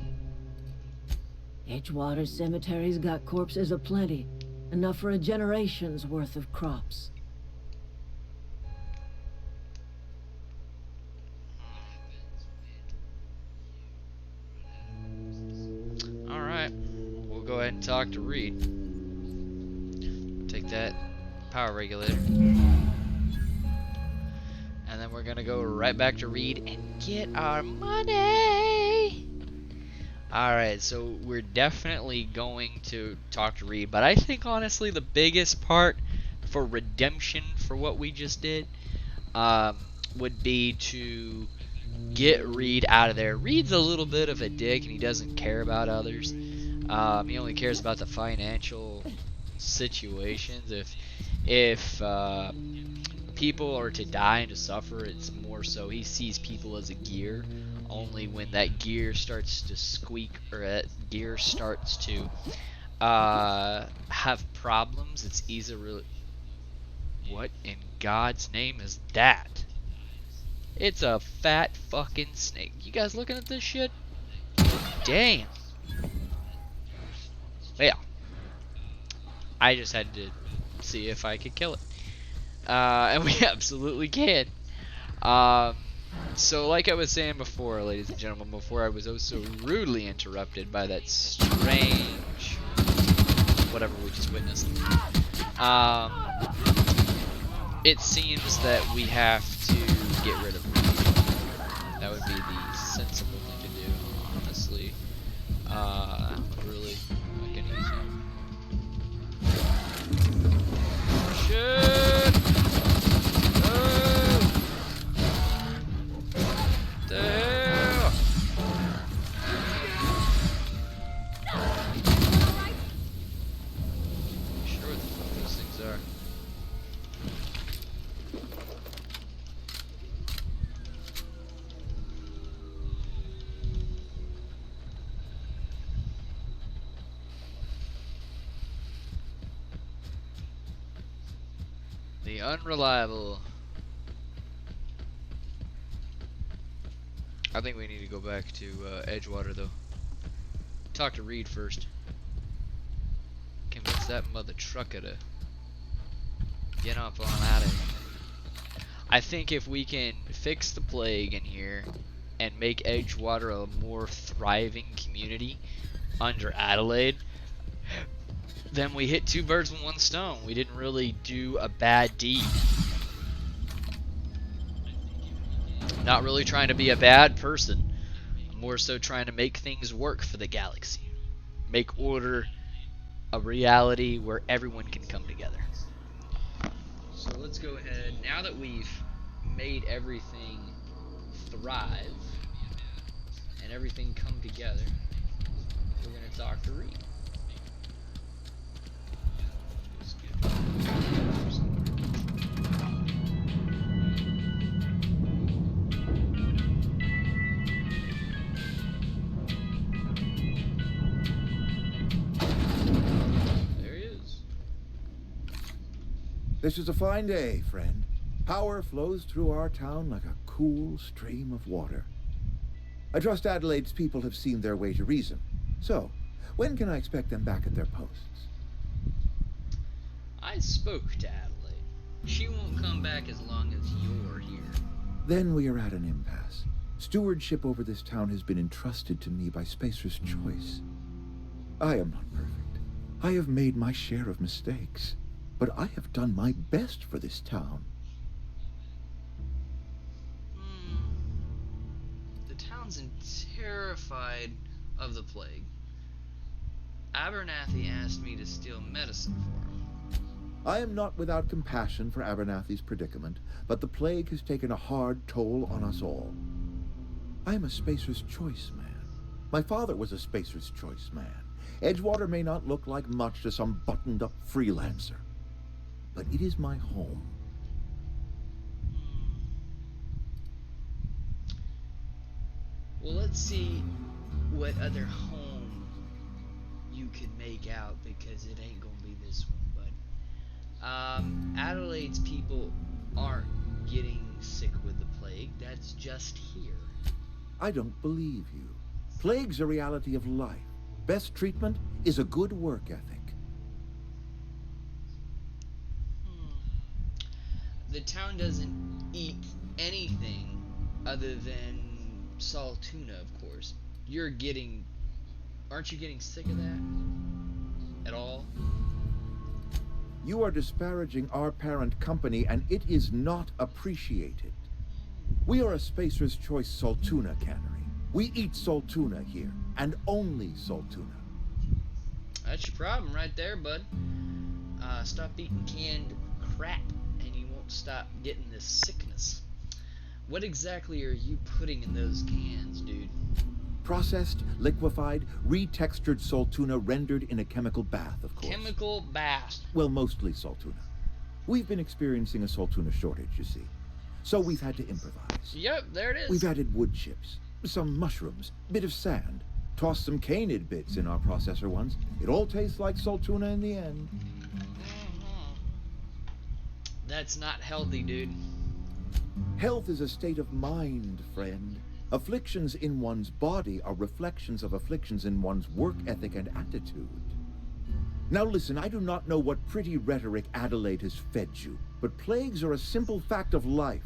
Edgewater Cemetery's got corpses aplenty. Enough for a generation's worth of crops. Alright, we'll go ahead and talk to Reed. Take that power regulator. And then we're gonna go right back to Reed and get our money! Alright, so we're definitely going to talk to Reed, but I think honestly the biggest part for redemption for what we just did would be to get Reed out of there. Reed's a little bit of a dick and he doesn't care about others. He only cares about the financial situations. If people are to die and to suffer, it's more so he sees people as a gear. Only when that gear starts to squeak or that gear starts to have problems, it's easy. What in God's name is that? It's a fat fucking snake. You guys looking at this shit? Damn. Yeah. I just had to see if I could kill it. And we absolutely can. So like I was saying before, ladies and gentlemen, before I was oh so rudely interrupted by that strange whatever we just witnessed. It seems that we have to get rid of Reed. That would be the sensible thing to do, honestly. Really fucking easy. Shit! Oh! The hell? Sure what the fuck those things are. The unreliable. I think we need to go back to Edgewater though. Talk to Reed first. Convince that mother trucker to get up on out of here. I think if we can fix the plague in here and make Edgewater a more thriving community under Adelaide, then we hit two birds with one stone. We didn't really do a bad deed. Not really trying to be a bad person. I'm more so trying to make things work for the galaxy. Make order a reality where everyone can come together. So let's go ahead, now that we've made everything thrive and everything come together, we're going to talk to Reed. There he is. This is a fine day, friend. Power flows through our town like a cool stream of water. I trust Adelaide's people have seen their way to reason. So, when can I expect them back at their posts? I spoke to Adelaide. She won't come back as long as you're here. Then we are at an impasse. Stewardship over this town has been entrusted to me by Spacer's choice. I am not perfect. I have made my share of mistakes, but I have done my best for this town. The town's terrified of the plague. Abernathy asked me to steal medicine for him. I am not without compassion for Abernathy's predicament, but the plague has taken a hard toll on us all. I am a Spacer's Choice man. My father was a Spacer's Choice man. Edgewater may not look like much to some buttoned-up freelancer, but it is my home. Well, let's see what other home you can make out, because it ain't gonna be this one, bud. Adelaide's people aren't getting sick with the plague. That's just here. I don't believe you. Plague's a reality of life. Best treatment is a good work ethic. The town doesn't eat anything other than salt tuna, of course. Aren't you getting sick of that at all? You are disparaging our parent company, and it is not appreciated. We are a Spacer's Choice salt tuna cannery. We eat salt tuna here, and only salt tuna. That's your problem right there, bud. Stop eating canned crap, and you won't stop getting this sickness. What exactly are you putting in those cans, dude? Processed, liquefied, retextured salt tuna rendered in a chemical bath, of course. Chemical bath. Well, mostly salt tuna. We've been experiencing a salt tuna shortage, you see. So we've had to improvise. Yep, there it is. We've added wood chips, some mushrooms, bit of sand, tossed some canid bits in our processor once. It all tastes like salt tuna in the end. That's not healthy, dude. Health is a state of mind, friend. Afflictions in one's body are reflections of afflictions in one's work ethic and attitude. Now listen, I do not know what pretty rhetoric Adelaide has fed you, but plagues are a simple fact of life.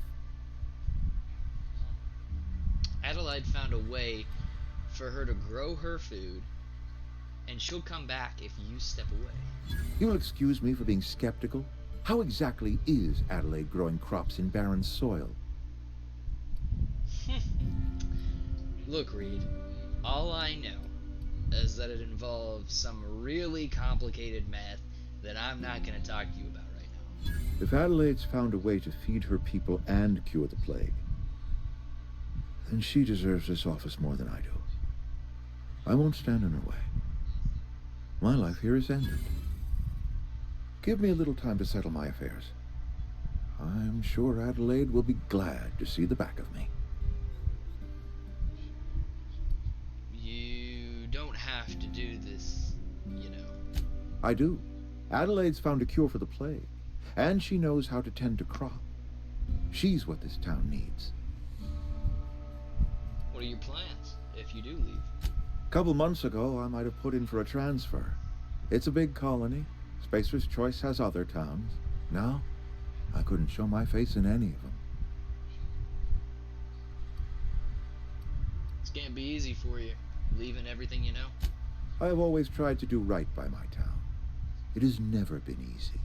Adelaide found a way for her to grow her food, and she'll come back if you step away. You'll excuse me for being skeptical. How exactly is Adelaide growing crops in barren soil? Look, Reed, all I know is that it involves some really complicated math that I'm not going to talk to you about right now. If Adelaide's found a way to feed her people and cure the plague, then she deserves this office more than I do. I won't stand in her way. My life here is ended. Give me a little time to settle my affairs. I'm sure Adelaide will be glad to see the back of me. You don't have to do this, you know. I do. Adelaide's found a cure for the plague, and she knows how to tend a crop. She's what this town needs. What are your plans if you do leave? A couple months ago, I might have put in for a transfer. It's a big colony. Spacer's Choice has other towns. Now, I couldn't show my face in any of them. This can't be easy for you, leaving everything you know. I have always tried to do right by my town. It has never been easy.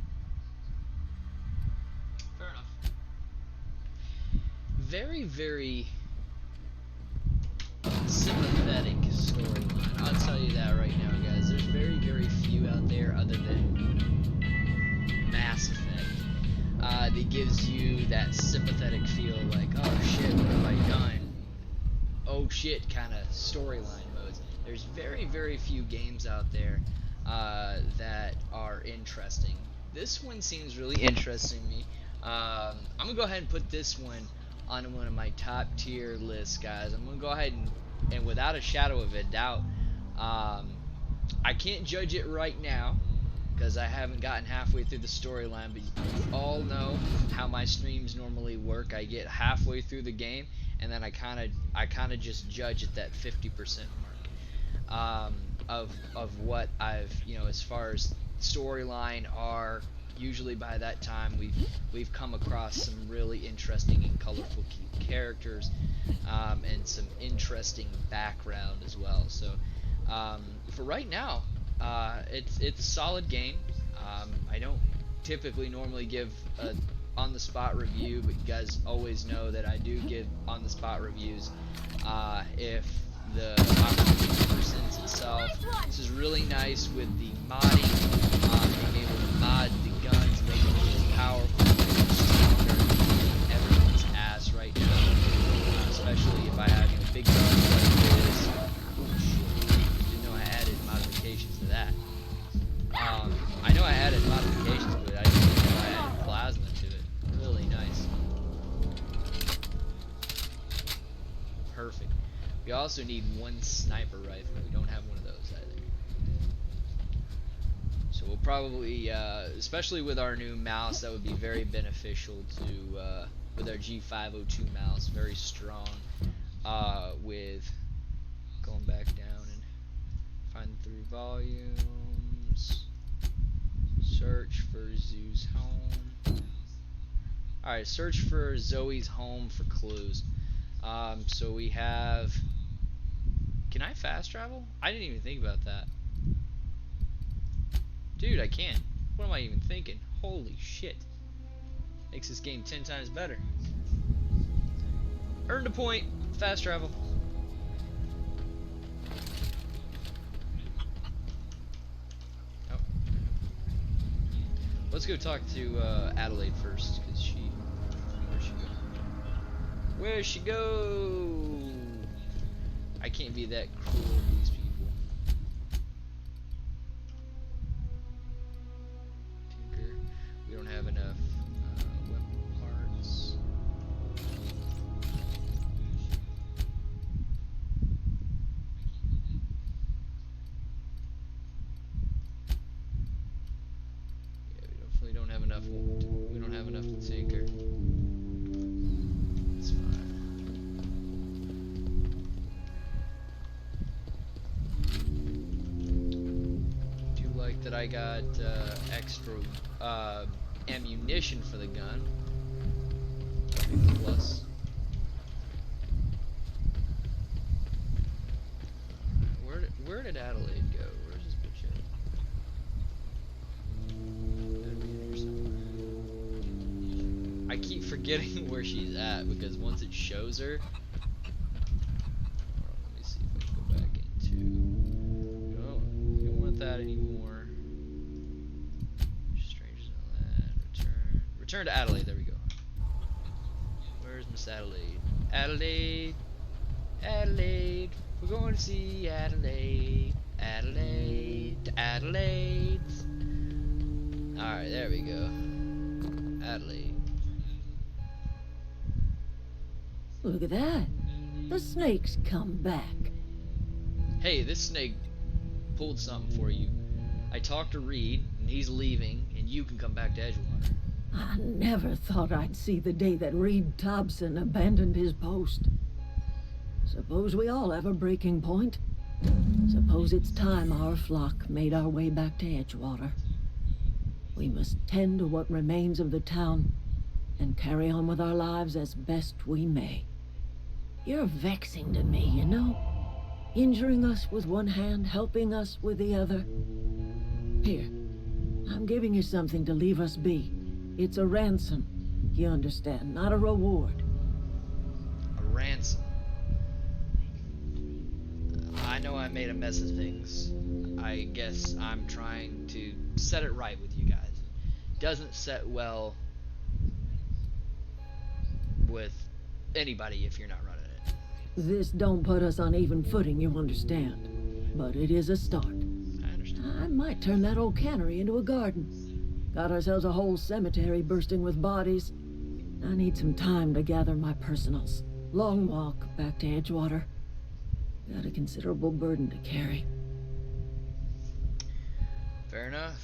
Fair enough. Very, very sympathetic storyline. I'll tell you that right now, guys. There's very, very few out there other than Mass Effect that gives you that sympathetic feel like, oh shit, what have I done? Oh shit kind of storyline modes. There's very, very few games out there that are interesting. This one seems really interesting to me. I'm gonna go ahead and put this one on one of my top tier lists, guys. I'm gonna go ahead and without a shadow of a doubt, I can't judge it right now because I haven't gotten halfway through the storyline, but you all know how my streams normally work. I get halfway through the game and then I kind of just judge at that 50% mark of what I've, you know, as far as storyline are. Usually by that time we've come across some really interesting and colorful characters and some interesting background as well. So for right now, it's a solid game. I don't typically normally give a on-the-spot review, but you guys always know that I do give on-the-spot reviews if the opportunity presents itself. This is really nice with the modding, being able to mod the guns, making them more powerful, making them stronger, everyone's ass right now, especially if I have, you know, big guns like this. Oh shit, didn't know I added modifications to that. I know I added modifications to it, I didn't know I added plasma to it. Really nice. Perfect. We also need one sniper rifle. We don't have one of those either. So we'll probably, especially with our new mouse, that would be very beneficial to, with our G502 mouse, very strong, with going back down and find through volumes, search for Zoo's home. Alright, search for Zoe's home for clues. So we have, can I fast travel? I didn't even think about that. Dude, I can. What am I even thinking? Holy shit. Makes this game 10 times better. Earned a point. Fast travel. Oh. Let's go talk to Adelaide first, because she... Where'd she go? Where'd she go? I can't be that cruel to these people. Tinker. We don't have enough weapon parts. Yeah, we definitely don't have enough. We don't have enough to tinker. It's fine. That I got extra ammunition for the gun. Plus. Where did Adelaide go? Where's this bitch at? I keep forgetting where she's at because once it shows her. Let me see if I can go back into. No, we don't want that anymore. Return to Adelaide, there we go. Where's Miss Adelaide? Adelaide, Adelaide, we're going to see Adelaide, Adelaide, Adelaide. Alright, there we go. Adelaide. Look at that. The snake's come back. Hey, this snake pulled something for you. I talked to Reed, and he's leaving, and you can come back to Edgewater. I never thought I'd see the day that Reed Thompson abandoned his post. Suppose we all have a breaking point. Suppose it's time our flock made our way back to Edgewater. We must tend to what remains of the town and carry on with our lives as best we may. You're vexing to me, you know? Injuring us with one hand, helping us with the other. Here, I'm giving you something to leave us be. It's a ransom, you understand, not a reward. A ransom. I know I made a mess of things. I guess I'm trying to set it right with you guys. Doesn't set well with anybody if you're not running it. This don't put us on even footing, you understand. But it is a start. I understand. I might turn that old cannery into a garden. Got ourselves a whole cemetery bursting with bodies. I need some time to gather my personals. Long walk back to Edgewater. Got a considerable burden to carry. Fair enough.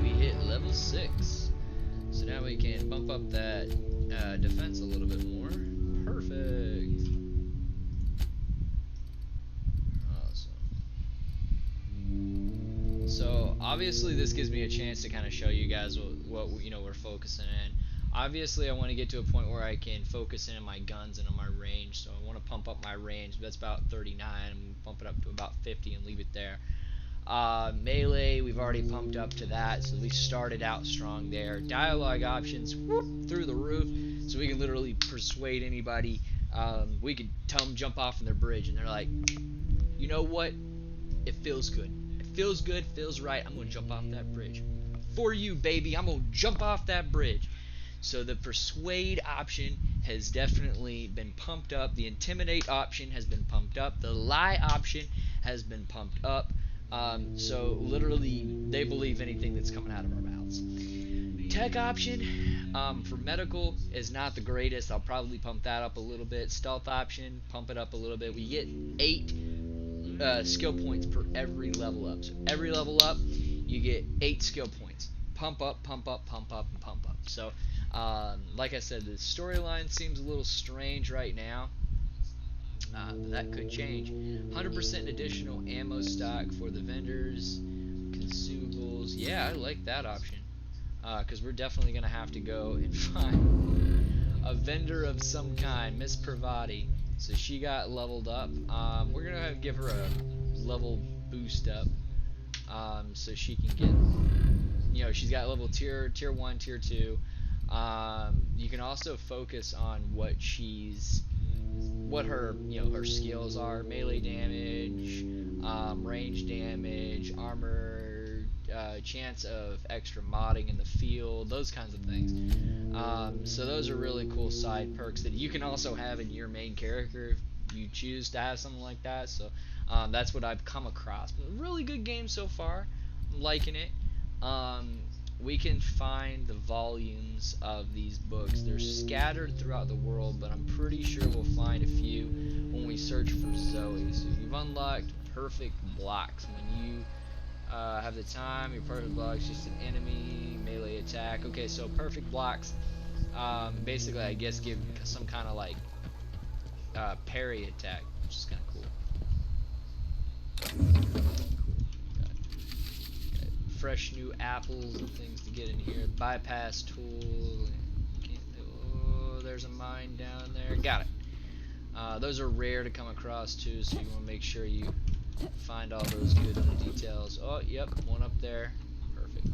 We hit level 6. So now we can bump up that defense a little bit more. Perfect. Awesome. So obviously this gives me a chance to kind of show you guys what we're focusing in. Obviously I want to get to a point where I can focus in on my guns and on my range, so I want to pump up my range. That's about 39. I'm going to bump it up to about 50 and leave it there. Melee, we've already pumped up to that, so we started out strong there. Dialogue options, whoop, through the roof, so we can literally persuade anybody. We could tell them jump off from their bridge, and they're like, you know what? It feels good. It feels good, feels right. I'm going to jump off that bridge. For you, baby, I'm going to jump off that bridge. So the persuade option has definitely been pumped up. The intimidate option has been pumped up. The lie option has been pumped up. So literally they believe anything that's coming out of our mouths. Tech option for medical is not the greatest. I'll probably pump that up a little bit. Stealth option, pump it up a little bit. We get 8 skill points per every level up. So every level up you get 8 skill points. Pump up, pump up, pump up, and pump up. So like I said, the storyline seems a little strange right now. But that could change. 100% additional ammo stock for the vendors, consumables. Yeah, I like that option. Because we're definitely going to have to go and find a vendor of some kind, Miss Pravati. So she got leveled up. We're going to give her a level boost up. So she can get, she's got level tier 1, tier 2. You can also focus on what her skills are: melee damage, range damage, armor, chance of extra modding in the field, those kinds of things. So those are really cool side perks that you can also have in your main character if you choose to have something like that. So that's what I've come across. But a really good game so far. I'm liking it. We can find the volumes of these books. They're scattered throughout the world, but I'm pretty sure we'll find a few when we search for Zoe. So you've unlocked perfect blocks. When you have the time, your perfect block is just an enemy melee attack. Okay, so perfect blocks basically, I guess, give some kind of like parry attack, which is kind of cool. Fresh new apples and things to get in here. Bypass tool. Oh, there's a mine down there. Got it. Those are rare to come across too, so you want to make sure you find all those good little details. Oh, yep, one up there. Perfect. You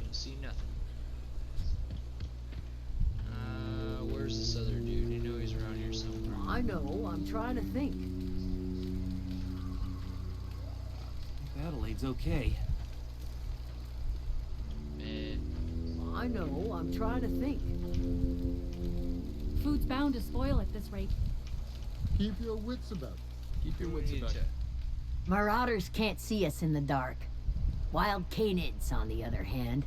don't see nothing. Where's this other dude? You know he's around here somewhere. I know, I'm trying to think. Adelaide's okay. I know, I'm trying to think. Food's bound to spoil at this rate. Keep your wits about you. Keep your wits about it. Marauders can't see us in the dark. Wild canids, on the other hand.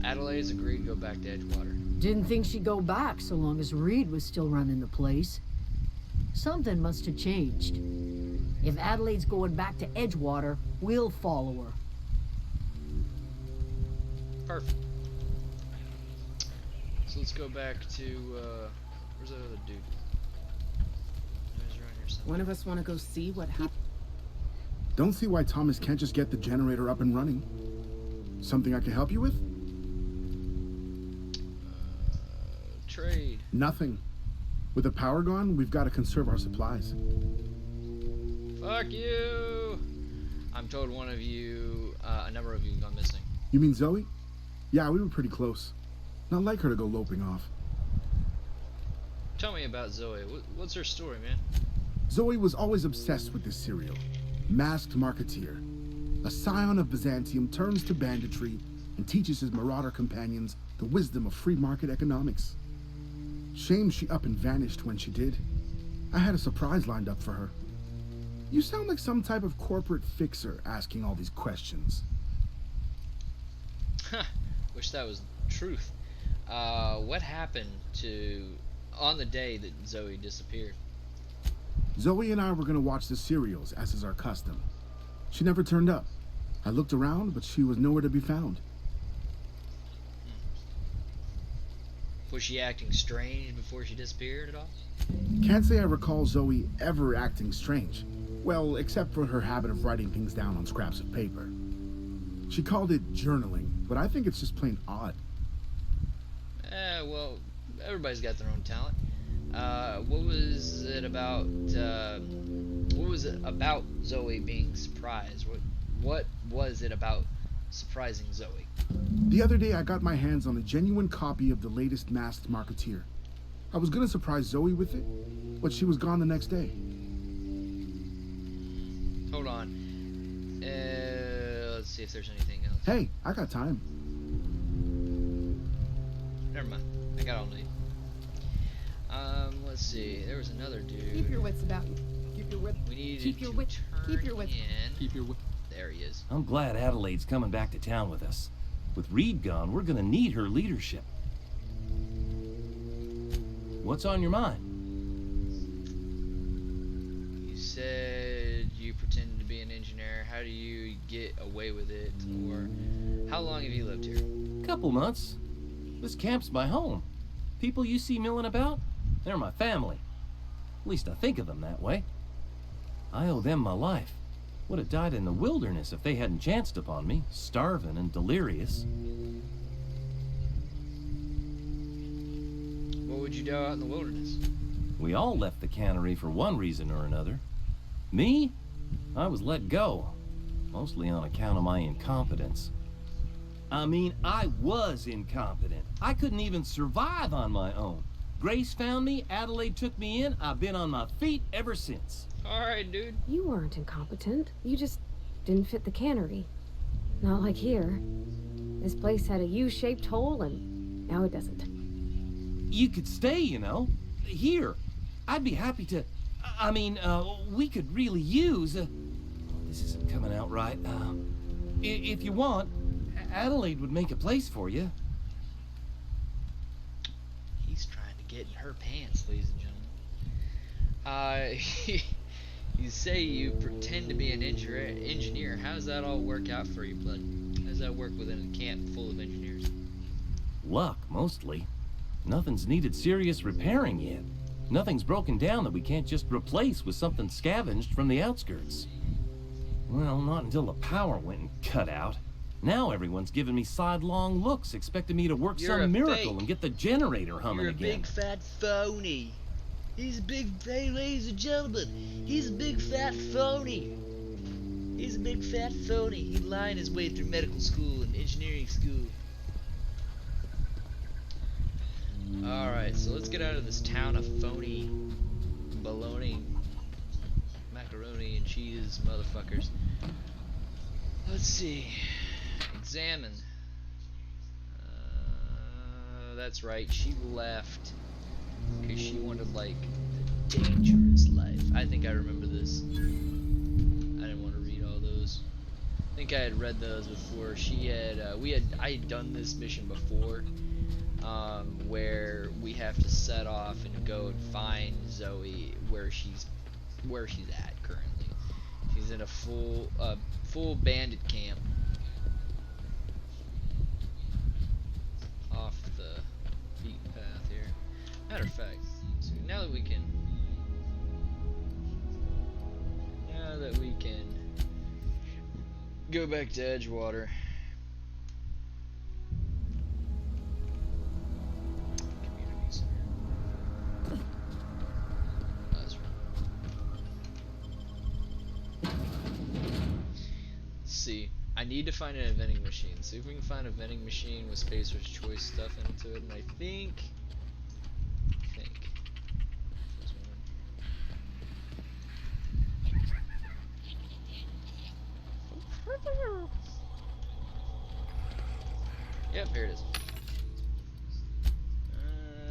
Adelaide's agreed to go back to Edgewater. Didn't think she'd go back so long as Reed was still running the place. Something must have changed. If Adelaide's going back to Edgewater, we'll follow her. Perfect. So let's go back to, where's that other dude? He's around here somewhere. One of us want to go see what happened. Don't see why Thomas can't just get the generator up and running. Something I can help you with? Trade. Nothing. With the power gone, we've got to conserve our supplies. Fuck you! I'm told one of you, a number of you gone missing. You mean Zoe? Yeah, we were pretty close. Not like her to go loping off. Tell me about Zoe. What's her story, man? Zoe was always obsessed with this serial. Masked marketeer. A scion of Byzantium turns to banditry and teaches his marauder companions the wisdom of free market economics. Shame she up and vanished when she did. I had a surprise lined up for her. You sound like some type of corporate fixer asking all these questions. Wish that was the truth. What happened on the day that Zoe disappeared? Zoe and I were gonna watch the serials, as is our custom. She never turned up. I looked around, but she was nowhere to be found. Was she acting strange before she disappeared at all? Can't say I recall Zoe ever acting strange. Well, except for her habit of writing things down on scraps of paper. She called it journaling, but I think it's just plain odd. Well, everybody's got their own talent. What was it about Zoe being surprised? What was it about surprising Zoe? The other day I got my hands on a genuine copy of the latest Masked Marketeer. I was gonna surprise Zoe with it, but she was gone the next day. Hold on. Let's see if there's anything else. Hey, I got time. Never mind. I got all I need. Let's see. There was another dude. Keep your wits about you. Keep your wits. We needed Keep your to wits. turn Keep your wits. in. Keep your wits. There he is. I'm glad Adelaide's coming back to town with us. With Reed gone, we're gonna need her leadership. What's on your mind? You said you pretended to be an engineer. How do you get away with it? Or how long have you lived here? Couple months. This camp's my home. People you see milling about, they're my family. At least I think of them that way. I owe them my life. Would have died in the wilderness if they hadn't chanced upon me, starving and delirious. What would you do out in the wilderness? We all left the cannery for one reason or another. Me? I was let go, mostly on account of my incompetence. I mean, I was incompetent. I couldn't even survive on my own. Grace found me, Adelaide took me in, I've been on my feet ever since. Alright, dude. You weren't incompetent. You just didn't fit the cannery. Not like here. This place had a U-shaped hole, and now it doesn't. You could stay, you know. Here. I'd be happy to... I mean, we could really use... this isn't coming out right. If you want, Adelaide would make a place for you. He's trying to get in her pants, ladies and gentlemen. You say you pretend to be an engineer. How does that all work out for you, bud? How does that work within a camp full of engineers? Luck, mostly. Nothing's needed serious repairing yet. Nothing's broken down that we can't just replace with something scavenged from the outskirts. Well, not until the power went and cut out. Now everyone's giving me sidelong looks, expecting me to work You're a some miracle fake. and get the generator humming You're a again. big fat phony. He's a big, hey, ladies and gentlemen, he's a big fat phony. He's a big fat phony. He's lying his way through medical school and engineering school. Alright, so let's get out of this town of phony, baloney, macaroni and cheese motherfuckers. Let's see. Examine. That's right, she left because she wanted, like, the dangerous life. I think I remember this. I didn't want to read all those. I think I had read those before. She had, I had done this mission before, where we have to set off and go and find Zoe where she's at currently. She's in a full bandit camp. go back to Edgewater. Community center. Oh, that's right. Let's see. I need to find a vending machine. See if we can find a vending machine with Spacer's Choice stuff into it. And I think. There's one. Yep, here it is.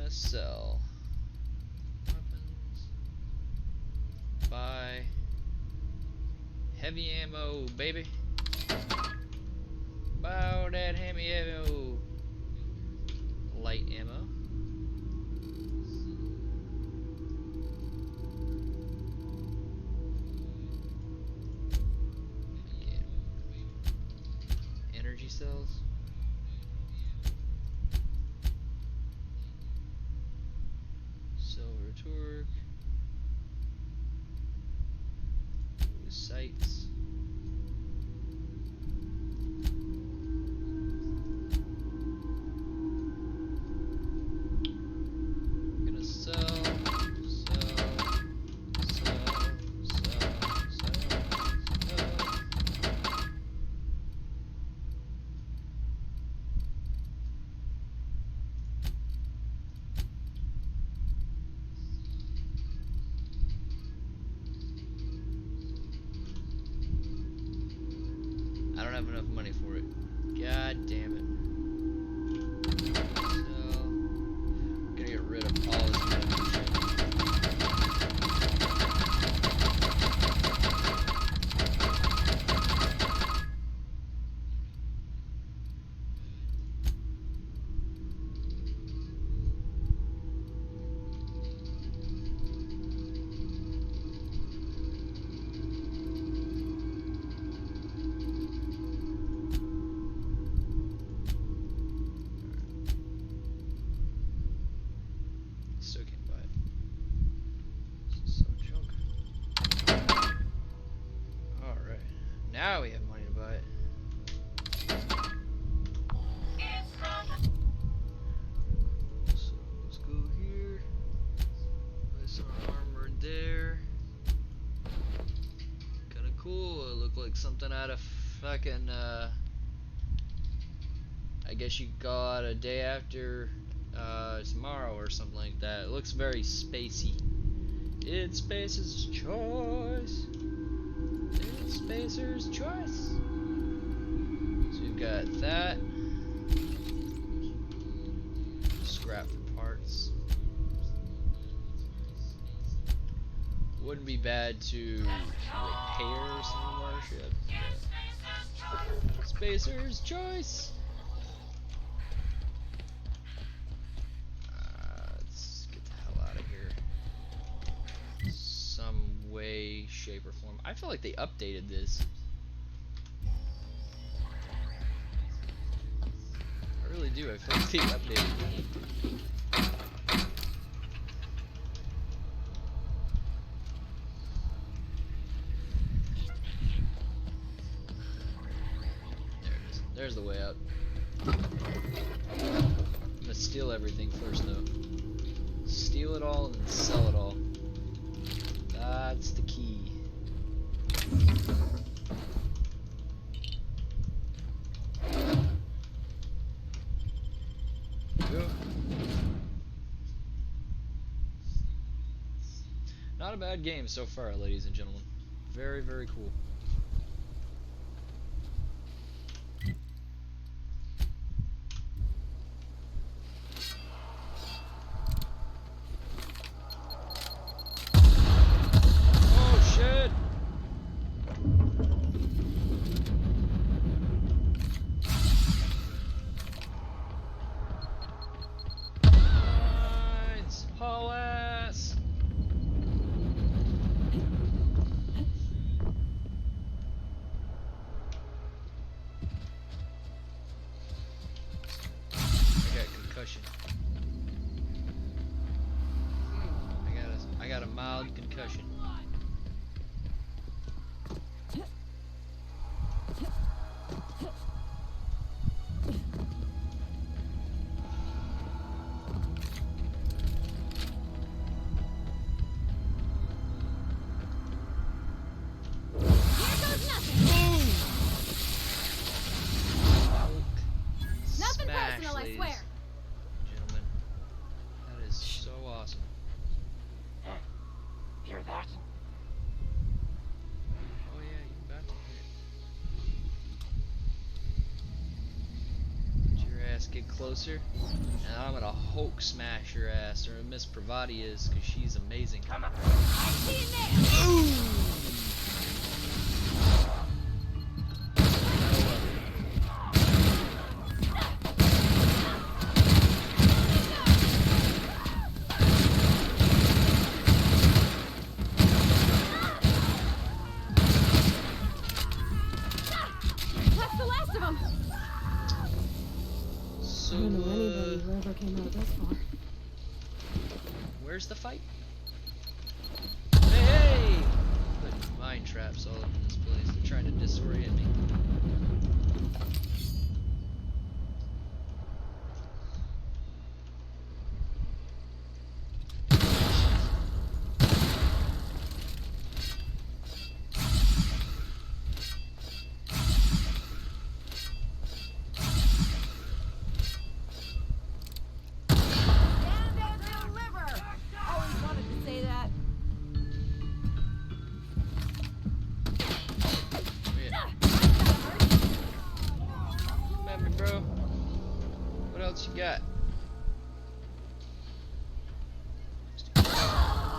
Sell. Weapons. Buy. Heavy ammo, baby. Buy that heavy ammo. Light ammo. Again. Energy cells. Silver torque. Sights. Gonna sell. I don't have enough money for it. God damn it. So, I'm gonna get rid of all this medical shit. Still can't buy it. This is so junk. Alright. Now we have money to buy it. So let's go here. Place our armor there. Kinda cool. It looked like something out of fucking I guess you call it a day after tomorrow or something like that. It looks very spacey. It's Spacer's choice. It's Spacer's choice. So we've got that. Scrap for parts. Wouldn't be bad to repair some of our ship. Spacer's choice. Let's get the hell out of here. Some way, shape, or form. I feel like they updated this. I really do. I feel like they updated it. There it is. There's the way out. I'm gonna steal everything first, though. Steal it all and then sell it all. That's the key. Go. Not a bad game so far, ladies and gentlemen. Very, very cool. Oh shit! Mines! Haul ass! get closer, and I'm gonna Hulk smash her ass, or Miss Pravati is, because she's amazing. Come on. That's the last of them. So, I don't know anybody who ever came out this far. where's the fight? Hey! Put mine traps all over this place. They're trying to disorient me. Always wanted to say that. Yeah. Come at me, bro. What else you got?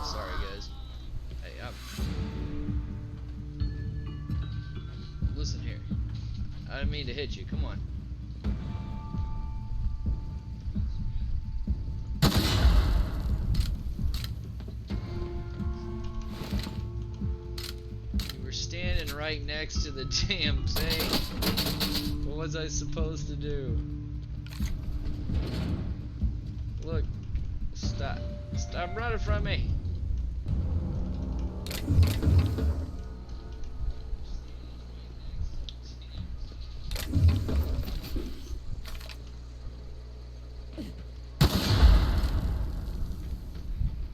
Sorry, guys. Hey, listen here. I didn't mean to hit you. Come on. You were standing right next to the damn thing. What was I supposed to do? Look. Stop. Stop running from me.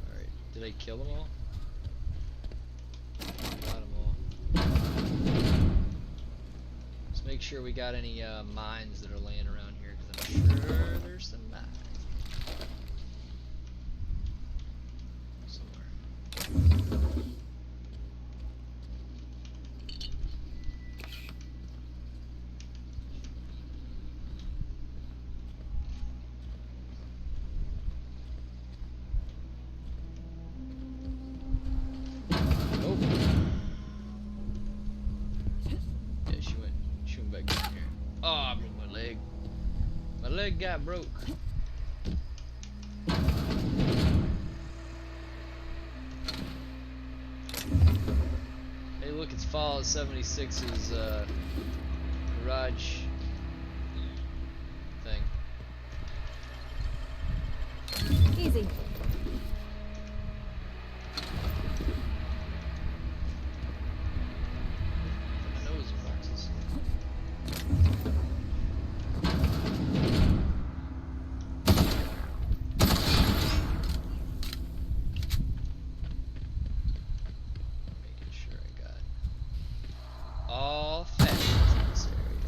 Alright. Did I kill them all? Got them all. Let's make sure we got any mines that are laying around here, because I'm sure there's some mines. Somewhere. Nope. Yeah, she went back down here. Oh, I broke my leg. My leg got broke. Hey, look, it's Fallout 76's garage thing. Easy. My nose boxes. Making sure I got all factions in this area.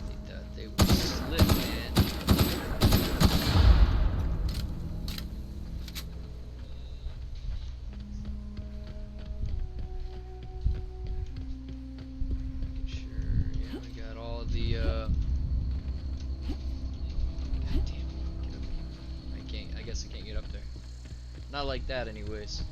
They thought they were slick, man. Making sure, yeah, we got all the, God damn it, get up here. I guess I can't get up there. Not like that, anyways.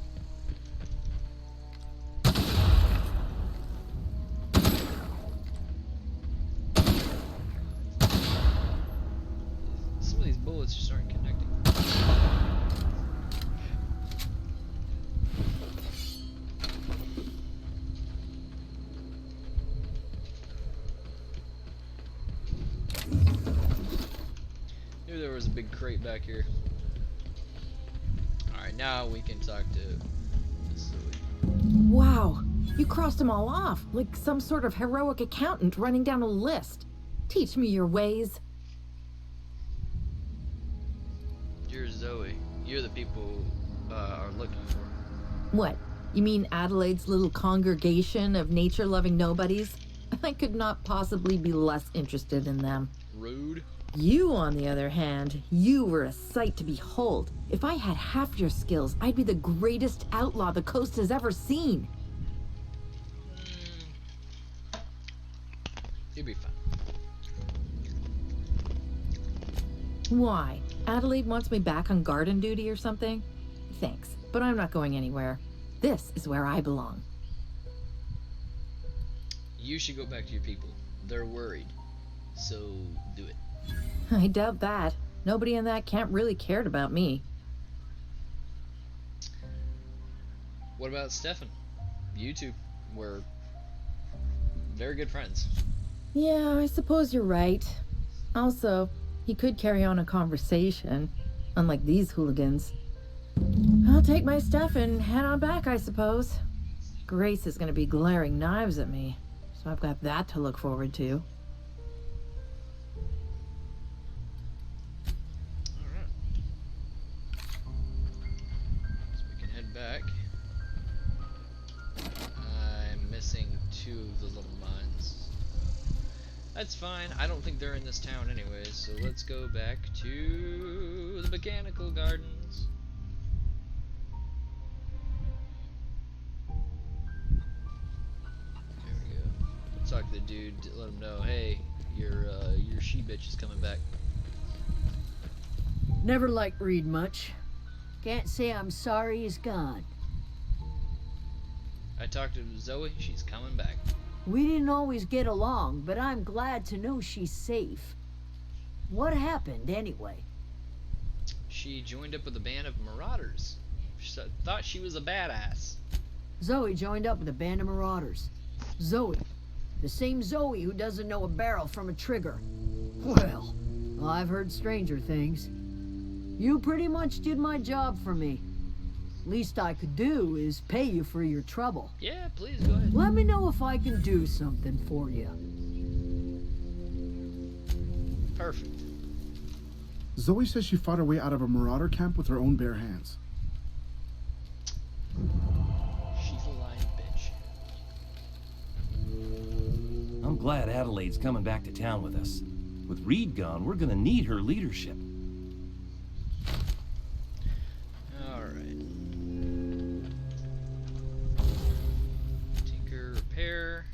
Some of these bullets just aren't connecting. Knew there was a big crate back here. Alright, now we can talk to Zoe. Wow, you crossed them all off, like some sort of heroic accountant running down a list. Teach me your ways. You're Zoe. You're the people are looking for. What, you mean Adelaide's little congregation of nature-loving nobodies? I could not possibly be less interested in them. Rude. You, on the other hand, you were a sight to behold. If I had half your skills, I'd be the greatest outlaw the coast has ever seen. You'll be fine. Why? Adelaide wants me back on garden duty or something? Thanks, but I'm not going anywhere. This is where I belong. You should go back to your people. They're worried. So, do it. I doubt that. Nobody in that camp really cared about me. What about Stefan? You two were very good friends. Yeah, I suppose you're right. Also, he could carry on a conversation, unlike these hooligans. I'll take my stuff and head on back, I suppose. Grace is gonna be glaring knives at me, so I've got that to look forward to. Alright. So we can head back. I'm missing 2 of the little mines. That's fine. I don't think they're in this town anyways, so let's go back to the botanical gardens. There we go. Talk to the dude, let him know, hey, your she-bitch is coming back. Never liked Reed much. Can't say I'm sorry he's gone. I talked to Zoe, she's coming back. We didn't always get along, but I'm glad to know she's safe. What happened, anyway? She joined up with a band of marauders. She thought she was a badass. Zoe joined up with a band of marauders. Zoe. The same Zoe who doesn't know a barrel from a trigger. Well, I've heard stranger things. You pretty much did my job for me. Least I could do is pay you for your trouble. Yeah, please go ahead. Let me know if I can do something for you. Perfect. Zoe says she fought her way out of a marauder camp with her own bare hands. She's a lying bitch. I'm glad Adelaide's coming back to town with us. With Reed gone, we're gonna need her leadership. Alright. Tinker, repair.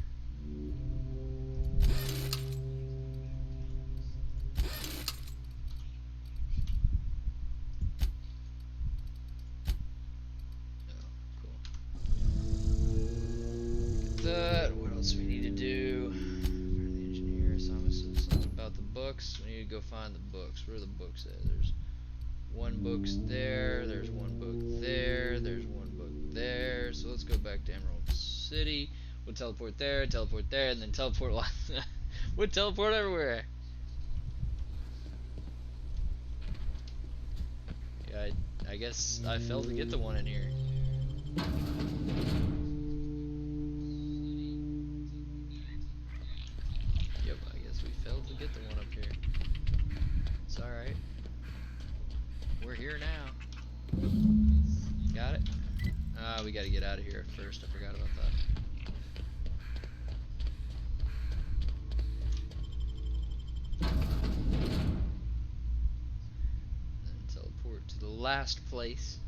That. What else do we need to do? For the engineer, something about the books. We need to go find the books. Where are the books at? There's one book's there. There's one book there. There's one book there. So let's go back to Emerald City. We'll teleport there, and then teleport. We'll teleport everywhere. Yeah, I guess I failed to get the one in here. Yep, I guess we failed to get the one up here. It's alright. We're here now. Got it? We gotta get out of here first. I forgot about that. Then teleport to the last place.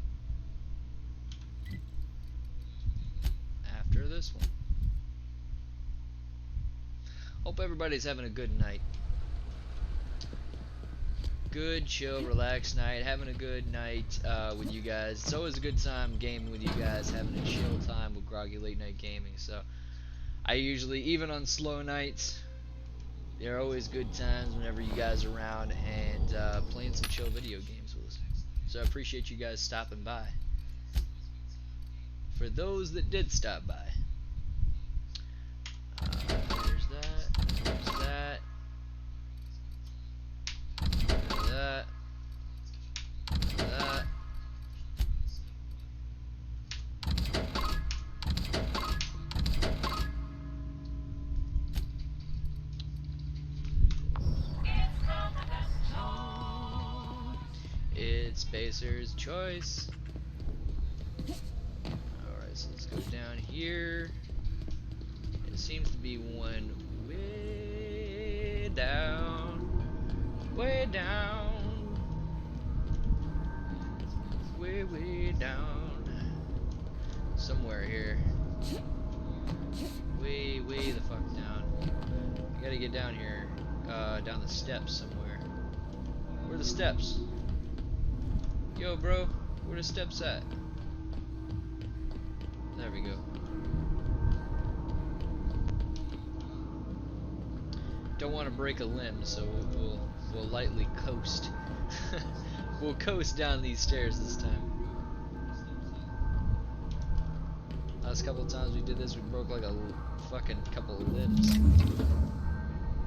After this one. Hope everybody's having a good night. Good, chill, relaxed night. Having a good night with you guys. It's always a good time gaming with you guys. Having a chill time with Groggy Late Night Gaming. So, I usually, even on slow nights, there are always good times whenever you guys are around and playing some chill video games with us. So, I appreciate you guys stopping by. For those that did stop by. There's that. There's that. There's that. There's that. It's Spacer's choice. Alright, so let's go down here. It seems to be one way down. Way down. Way down. Somewhere here. Way the fuck down. You gotta get down here, down the steps somewhere. Where are the steps? Yo, bro, where the steps at? There we go. Don't want to break a limb, so we'll lightly coast. We'll coast down these stairs this time. Last couple of times we did this, we broke like a fucking couple of limbs.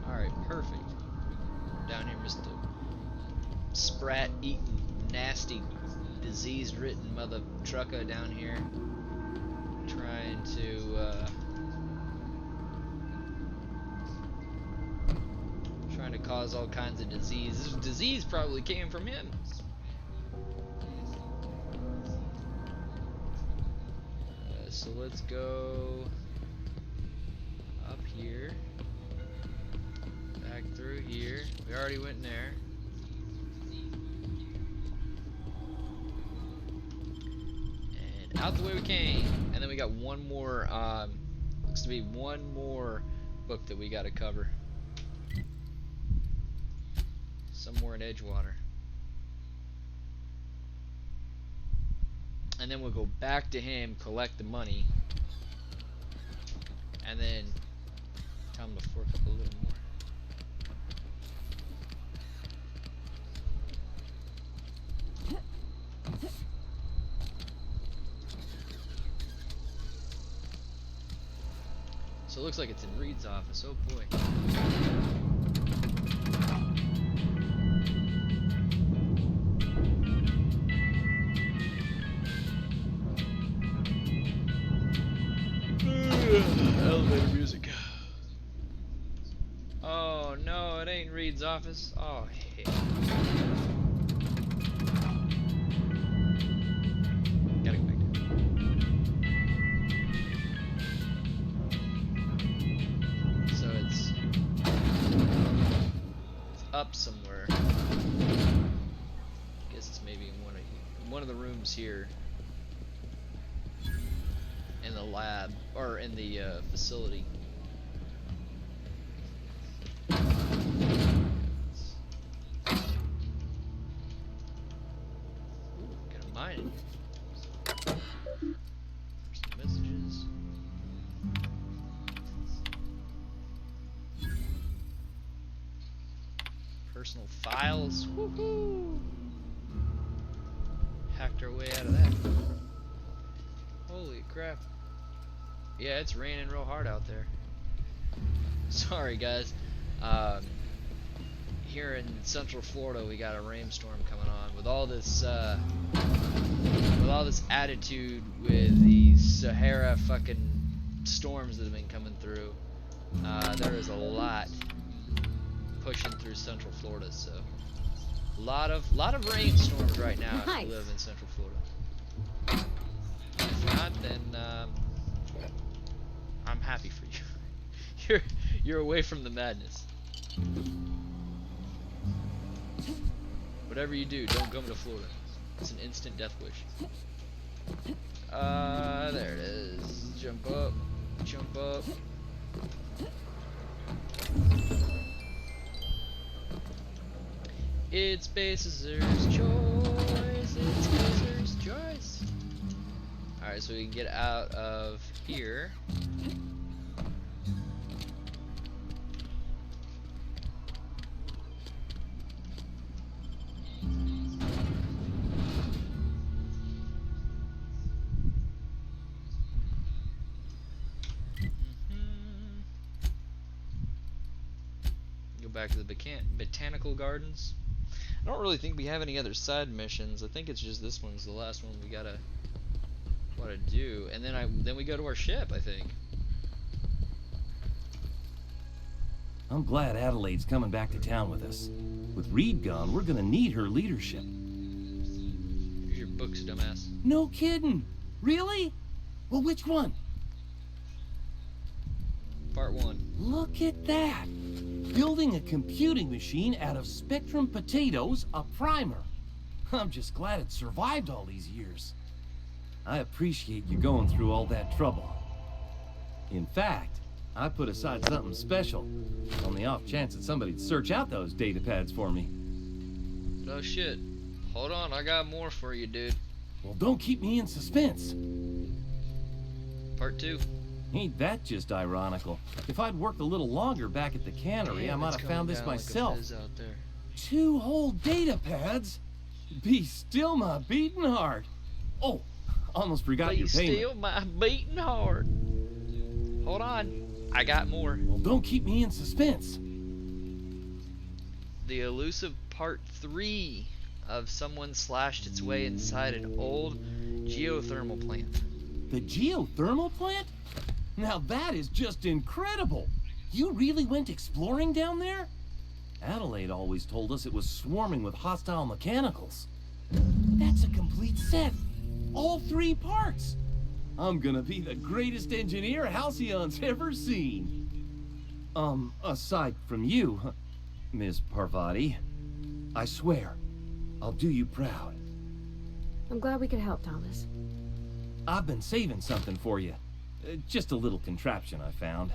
Alright, perfect. Down here, Mr. Sprat-eating, nasty, disease-ridden mother trucker down here. Trying to cause all kinds of disease. This disease probably came from him. So let's go up here, back through here. We already went in there. And out the way we came. And then we got one more, looks to be one more book that we gotta cover. Somewhere in Edgewater. And then we'll go back to him, collect the money, and then tell him to fork up a little more. So it looks like it's in Reed's office. Oh boy. Elevator music. Oh no, it ain't Reed's office. Oh hell. Gotta go back down. So it's up somewhere. Guess it's maybe in one of the rooms here. In the lab, or in the facility. Ooh, got a mine. Some messages. Personal files. Woohoo! Hacked our way out of that. Holy crap. Yeah, it's raining real hard out there. Sorry guys. Here in Central Florida we got a rainstorm coming on with all this attitude with the Sahara fucking storms that have been coming through. There is a lot pushing through Central Florida, so a lot of rainstorms right now if you live in Central Florida. If not, then I'm happy for you. You're away from the madness. Whatever you do, don't come to Florida. It's an instant death wish. There it is. Jump up. Jump up. It's Baser's choice. It's Baser's choice. Alright, so we can get out of here. Go back to the botanical gardens. I don't really think we have any other side missions. I think it's just this one's the last one we gotta do, and then we go to our ship, I think. I'm glad Adelaide's coming back to town with us. With Reed gone, we're gonna need her leadership. Here's your books, dumbass. No kidding. Really? Well, which one? Part 1. Look at that. Building a computing machine out of Spectrum potatoes, a primer. I'm just glad it survived all these years. I appreciate you going through all that trouble. In fact, I put aside something special on the off chance that somebody'd search out those data pads for me. No shit. Hold on, I got more for you, dude. Well, don't keep me in suspense. Part 2. Ain't that just ironical? If I'd worked a little longer back at the cannery, Damn, I might it's have found coming this down like a myself. fizz out there. 2 whole data pads? Be still my beating heart. Oh, almost forgot your payment. Still my beating heart. Hold on, I got more. Well, don't keep me in suspense. The elusive part 3 of someone slashed its way inside an old geothermal plant. The geothermal plant? Now that is just incredible. You really went exploring down there? Adelaide always told us it was swarming with hostile mechanicals. That's a complete set. All 3 parts. I'm gonna be the greatest engineer Halcyon's ever seen. Aside from you, Miss Parvati, I swear, I'll do you proud. I'm glad we could help, Thomas. I've been saving something for you. Just a little contraption I found.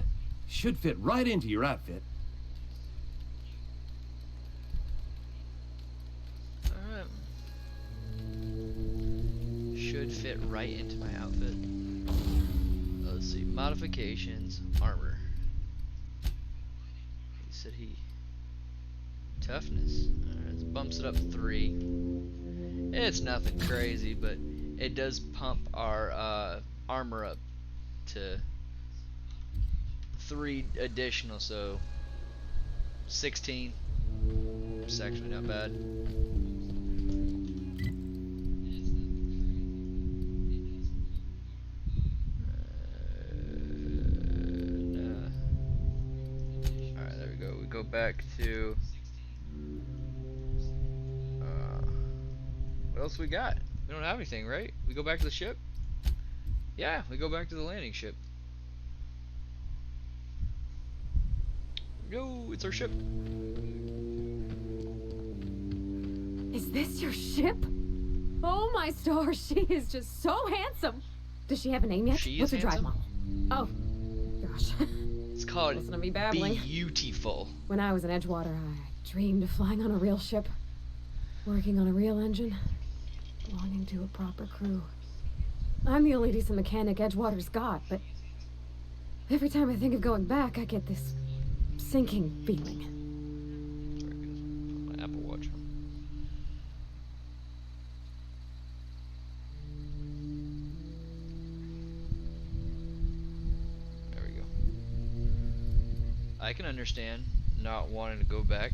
Should fit right into your outfit. Alright. Should fit right into my outfit. Let's see. Modifications. Armor. He said he... Toughness. Alright, it bumps it up 3. It's nothing crazy, but it does pump our armor up to 3 additional, so 16. It's actually not bad. Alright, there we go. We go back to what else we got? We don't have anything, right? We go back to the ship? Yeah, we go back to the landing ship. Yo, it's our ship. Is this your ship? Oh my stars, she is just so handsome. Does she have a name yet? She What's is her drive handsome? model? Oh, gosh. It's called Listen to me babbling. Beautiful. When I was in Edgewater, I dreamed of flying on a real ship, working on a real engine, belonging to a proper crew. I'm the only decent mechanic Edgewater's got, but every time I think of going back, I get this sinking feeling. Put my Apple Watch on. There we go. I can understand not wanting to go back.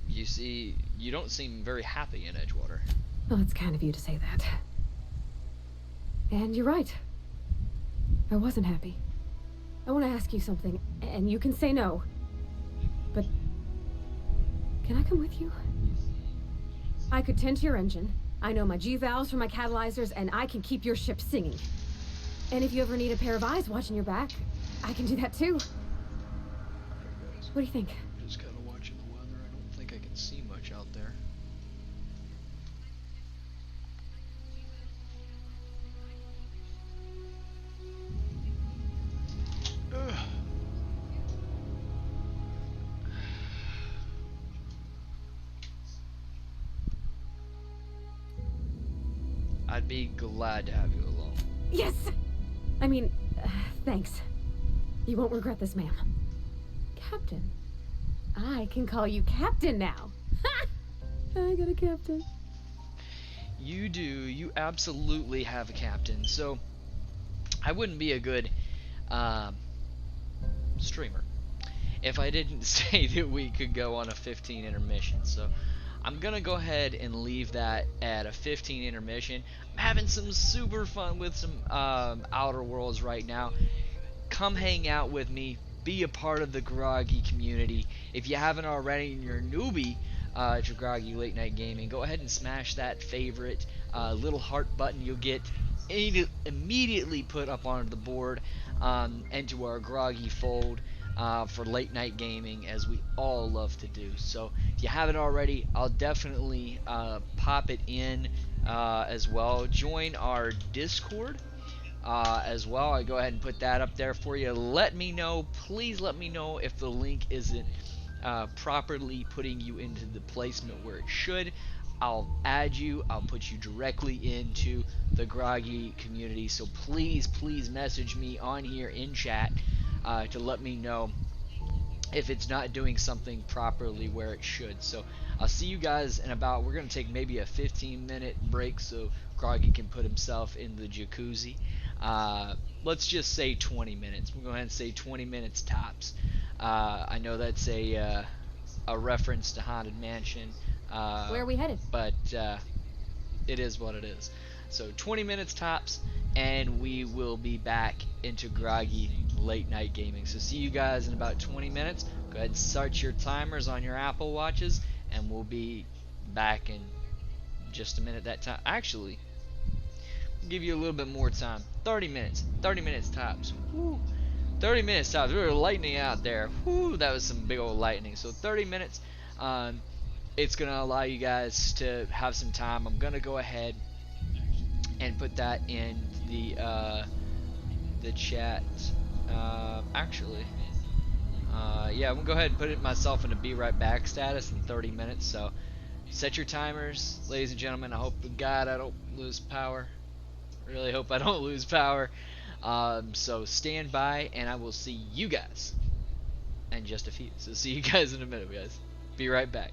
You see, you don't seem very happy in Edgewater. Well, it's kind of you to say that. And you're right. I wasn't happy. I want to ask you something, and you can say no. But can I come with you? I could tend to your engine. I know my G-valves for my catalyzers, and I can keep your ship singing. And if you ever need a pair of eyes watching your back, I can do that too. What do you think? Just kind of watching the weather. I don't think I can see much out there. I'd be glad to have you along. Yes! I mean, thanks. You won't regret this, ma'am. Captain. I can call you Captain now. Ha! I got a captain. You do. You absolutely have a captain. So, I wouldn't be a good streamer if I didn't say that we could go on a 15 intermission. So, I'm gonna go ahead and leave that at a 15 intermission. I'm having some super fun with some Outer Worlds right now. Come hang out with me. Be a part of the Groggy community. If you haven't already and you're a newbie to Groggy Late Night Gaming, go ahead and smash that favorite little heart button. You'll get immediately put up onto the board into our Groggy fold for late night gaming, as we all love to do. So if you haven't already, I'll definitely pop it in as well. Join our Discord. as well. I go ahead and put that up there for you. Let me know, please let me know if the link isn't properly putting you into the placement where it should. I'll add you, I'll put you directly into the Groggy community. So please message me on here in chat to let me know if it's not doing something properly where it should. So I'll see you guys in about, we're going to take maybe a 15-minute break so Groggy can put himself in the jacuzzi. Let's just say 20 minutes. We'll go ahead and say 20 minutes tops. I know that's a reference to Haunted Mansion. Where are we headed? But it is what it is. So 20 minutes tops, and we will be back into Groggy Late Night Gaming. So see you guys in about 20 minutes. Go ahead and start your timers on your Apple Watches, and we'll be back in just a minute that time. Actually, I'll give you a little bit more time. 30 minutes. 30 minutes tops. Woo. 30 minutes tops. We were lightning out there. Whoo, that was some big old lightning. So 30 minutes. It's going to allow you guys to have some time. I'm going to go ahead and put that in the chat. Actually, yeah, I'm gonna go ahead and put it myself in a be right back status in 30 minutes. So set your timers, ladies and gentlemen. I hope to God I don't lose power. Really hope I don't lose power. So stand by, and I will see you guys in just a few. So see you guys in a minute, guys. Be right back.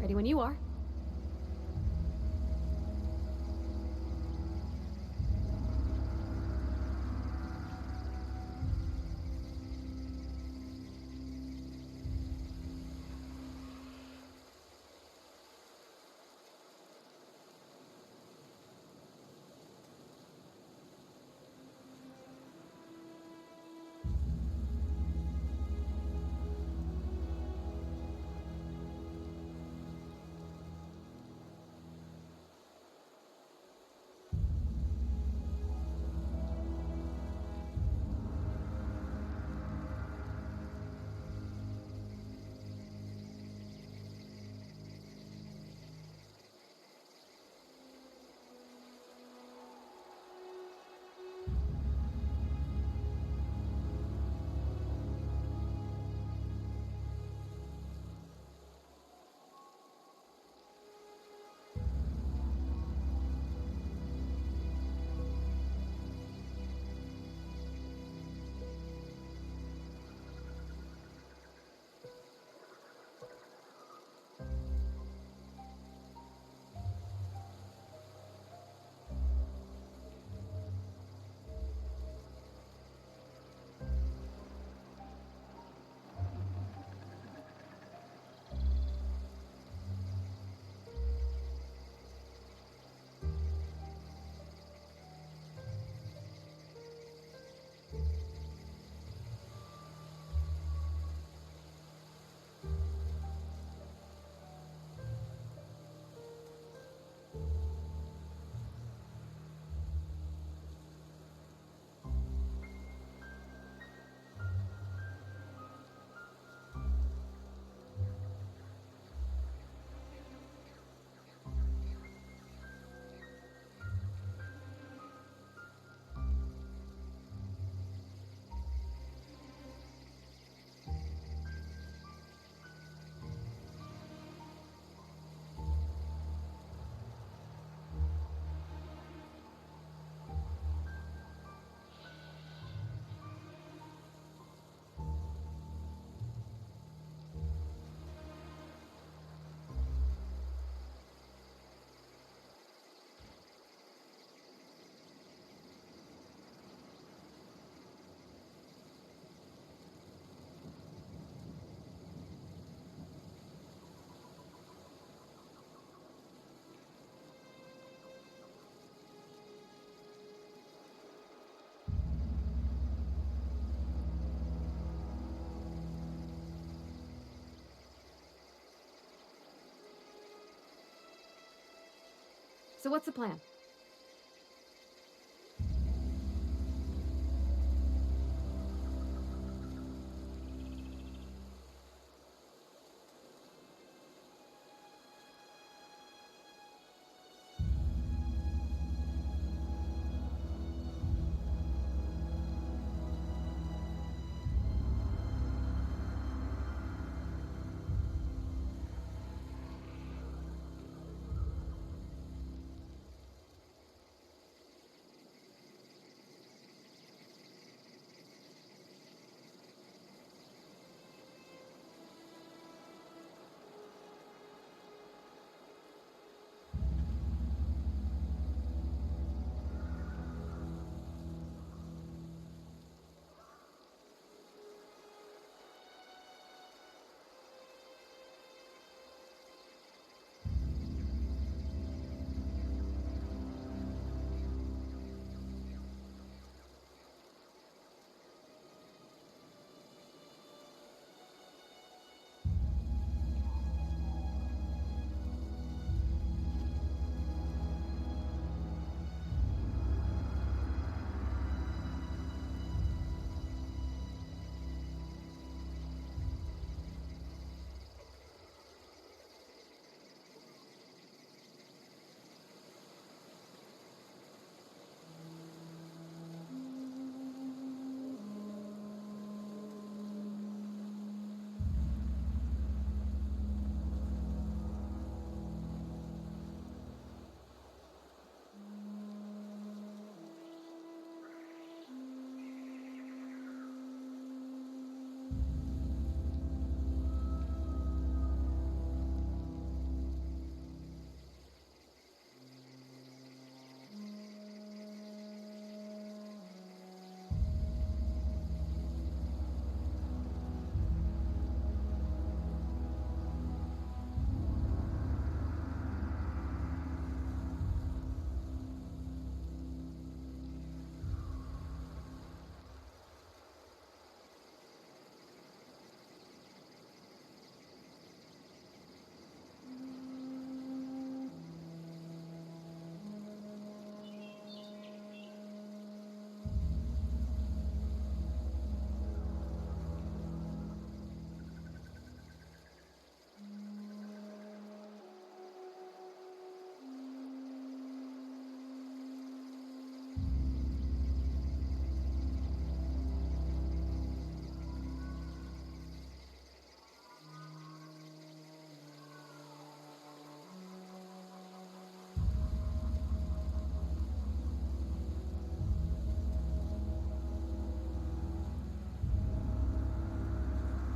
Ready when you are. So what's the plan?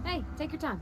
Hey, take your time.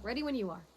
Ready when you are.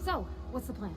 So, what's the plan?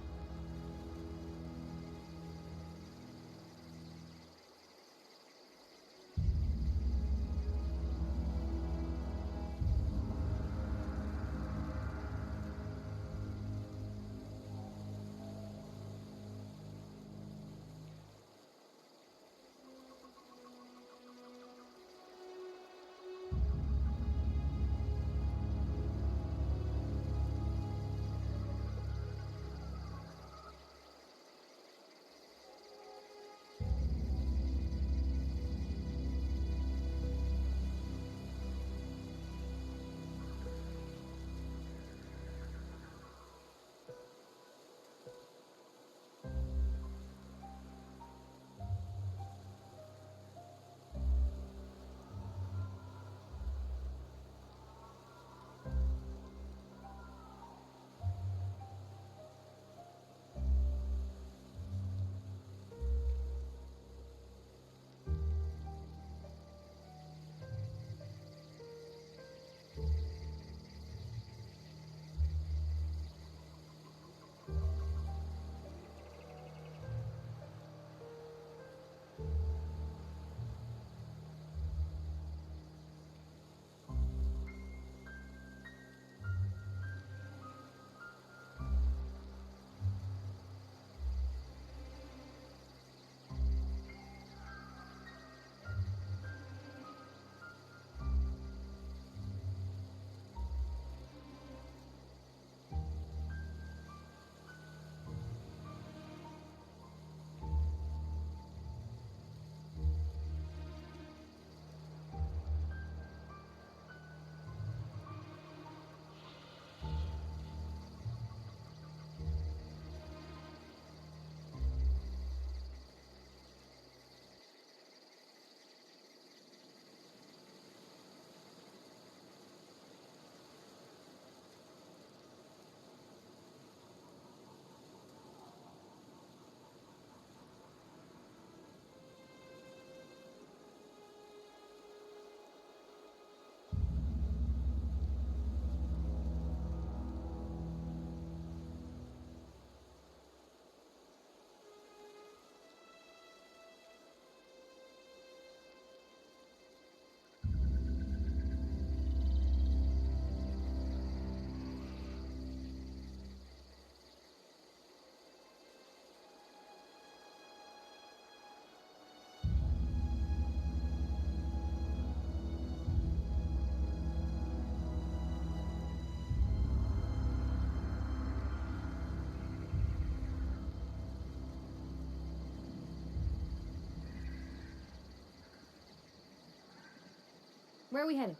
Where are we headed?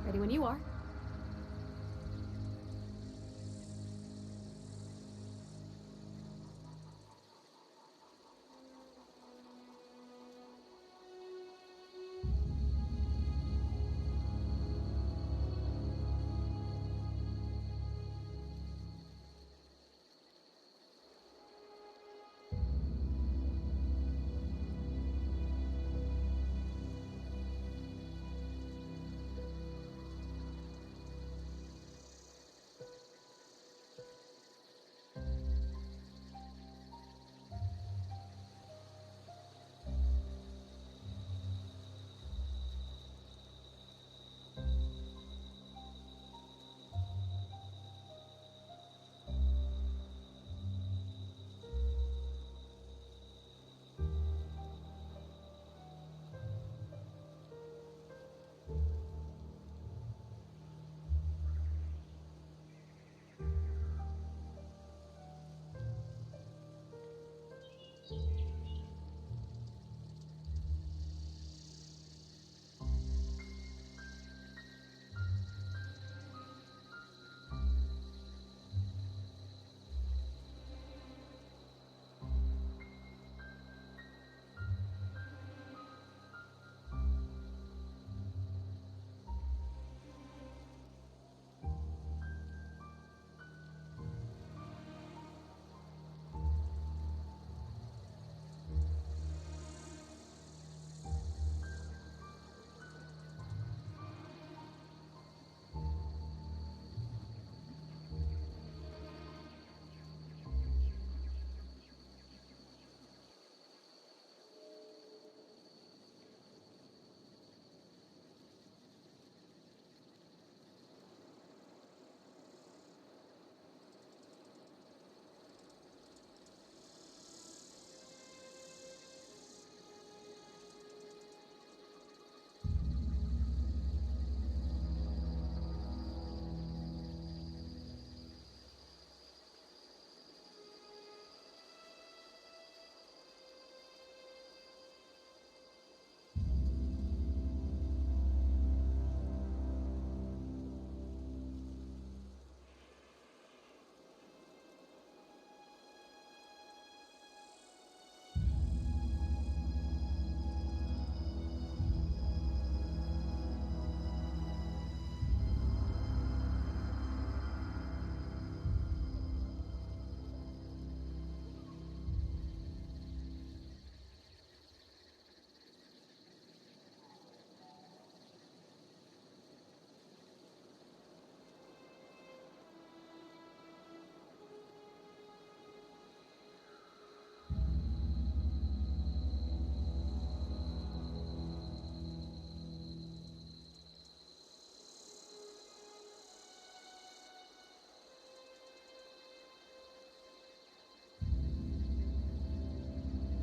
Ready when you are.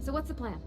So what's the plan?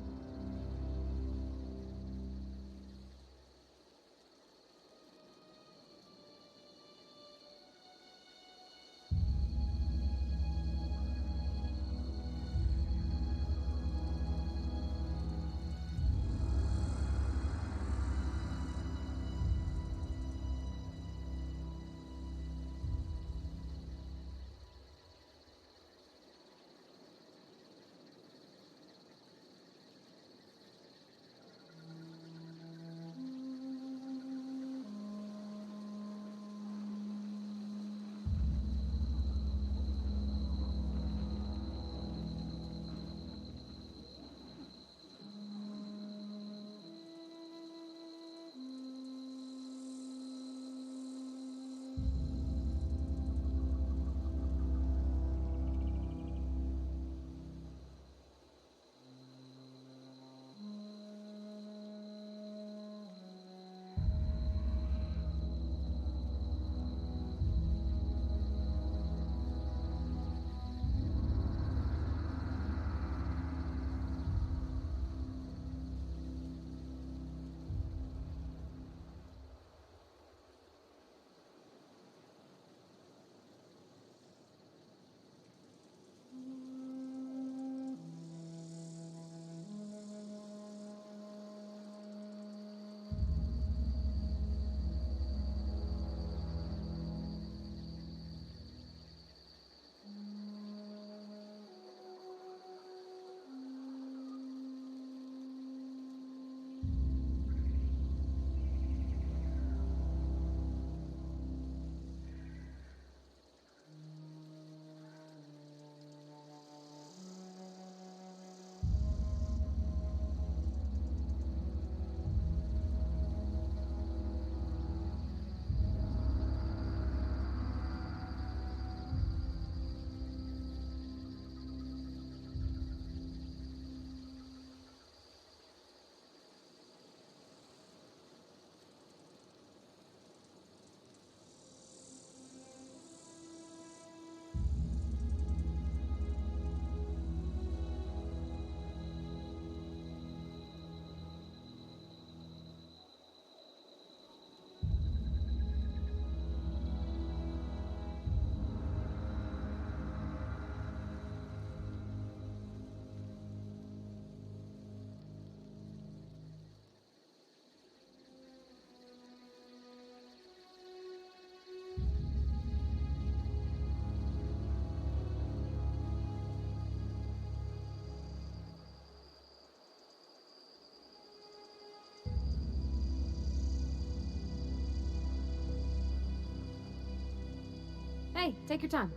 Hey, take your time.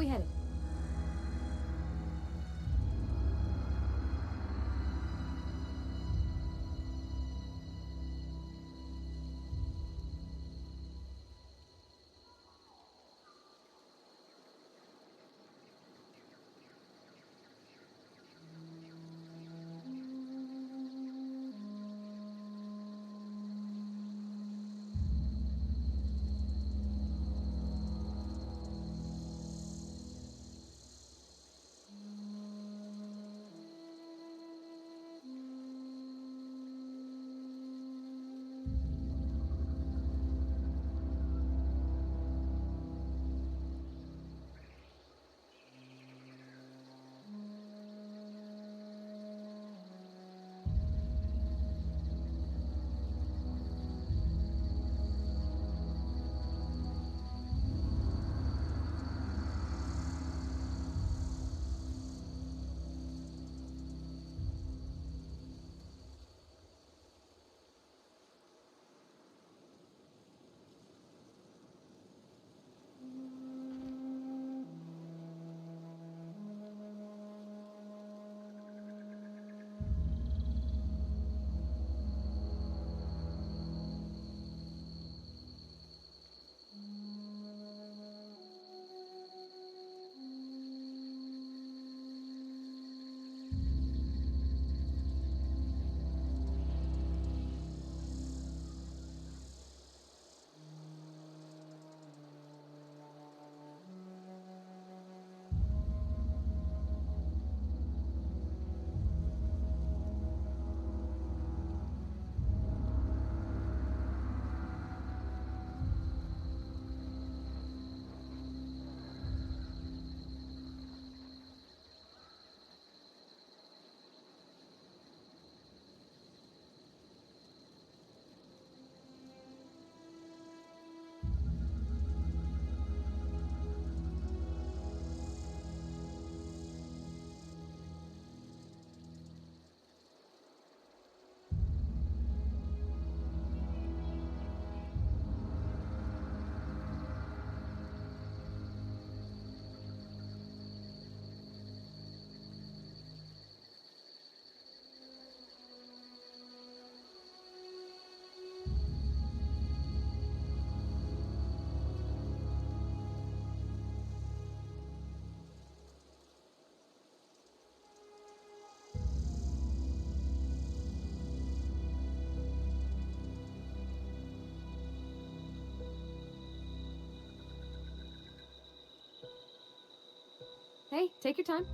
we headed? Hey, take your time.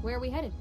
Where are we headed?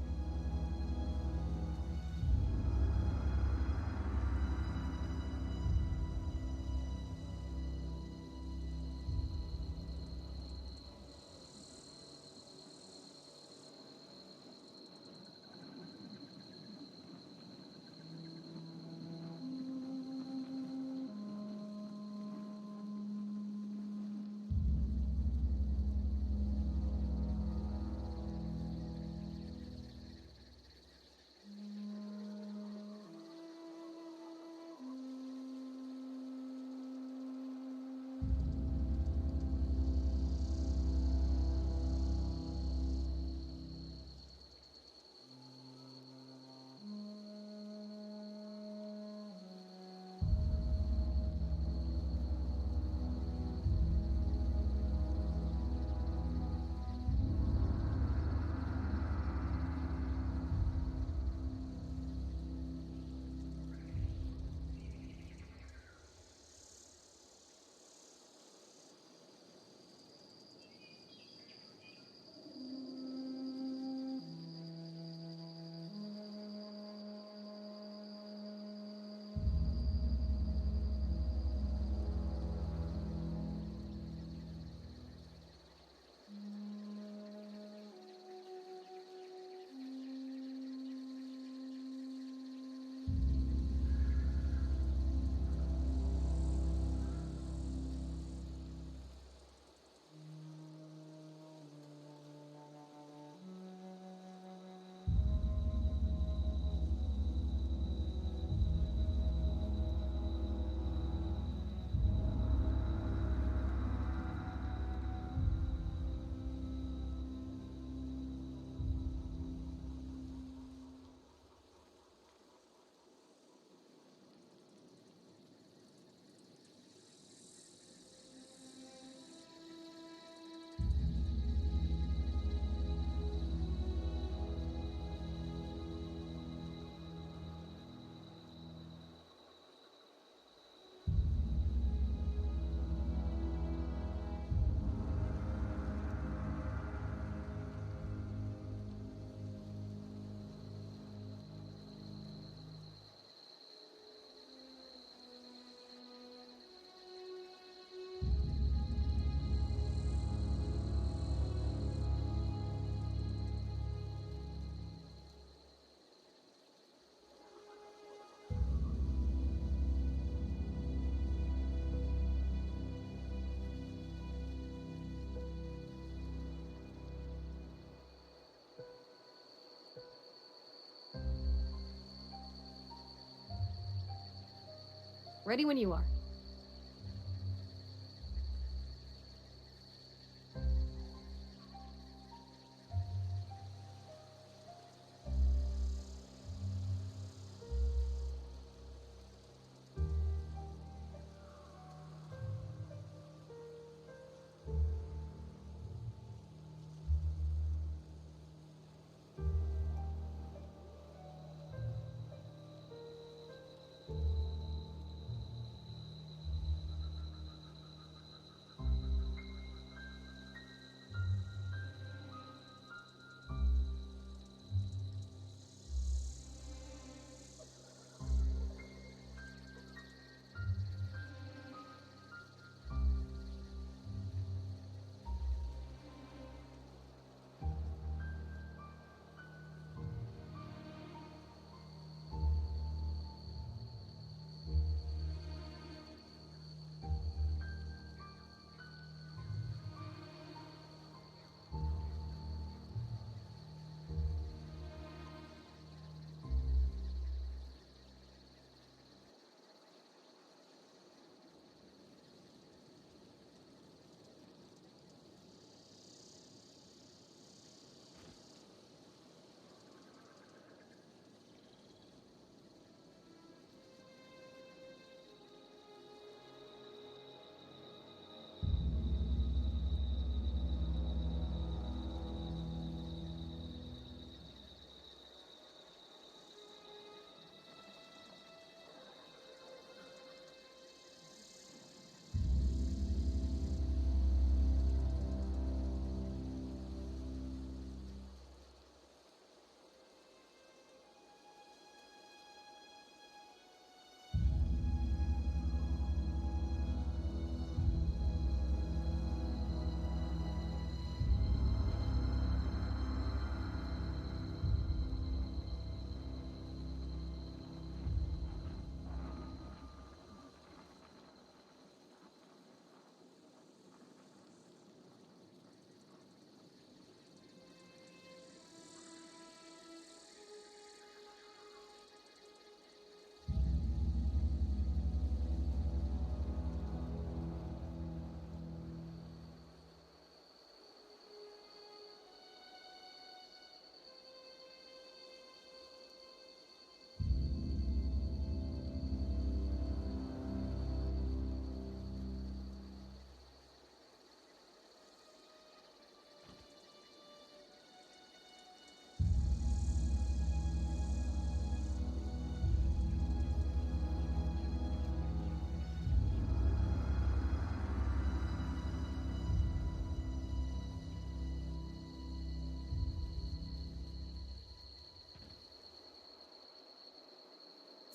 Ready when you are.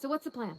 So what's the plan?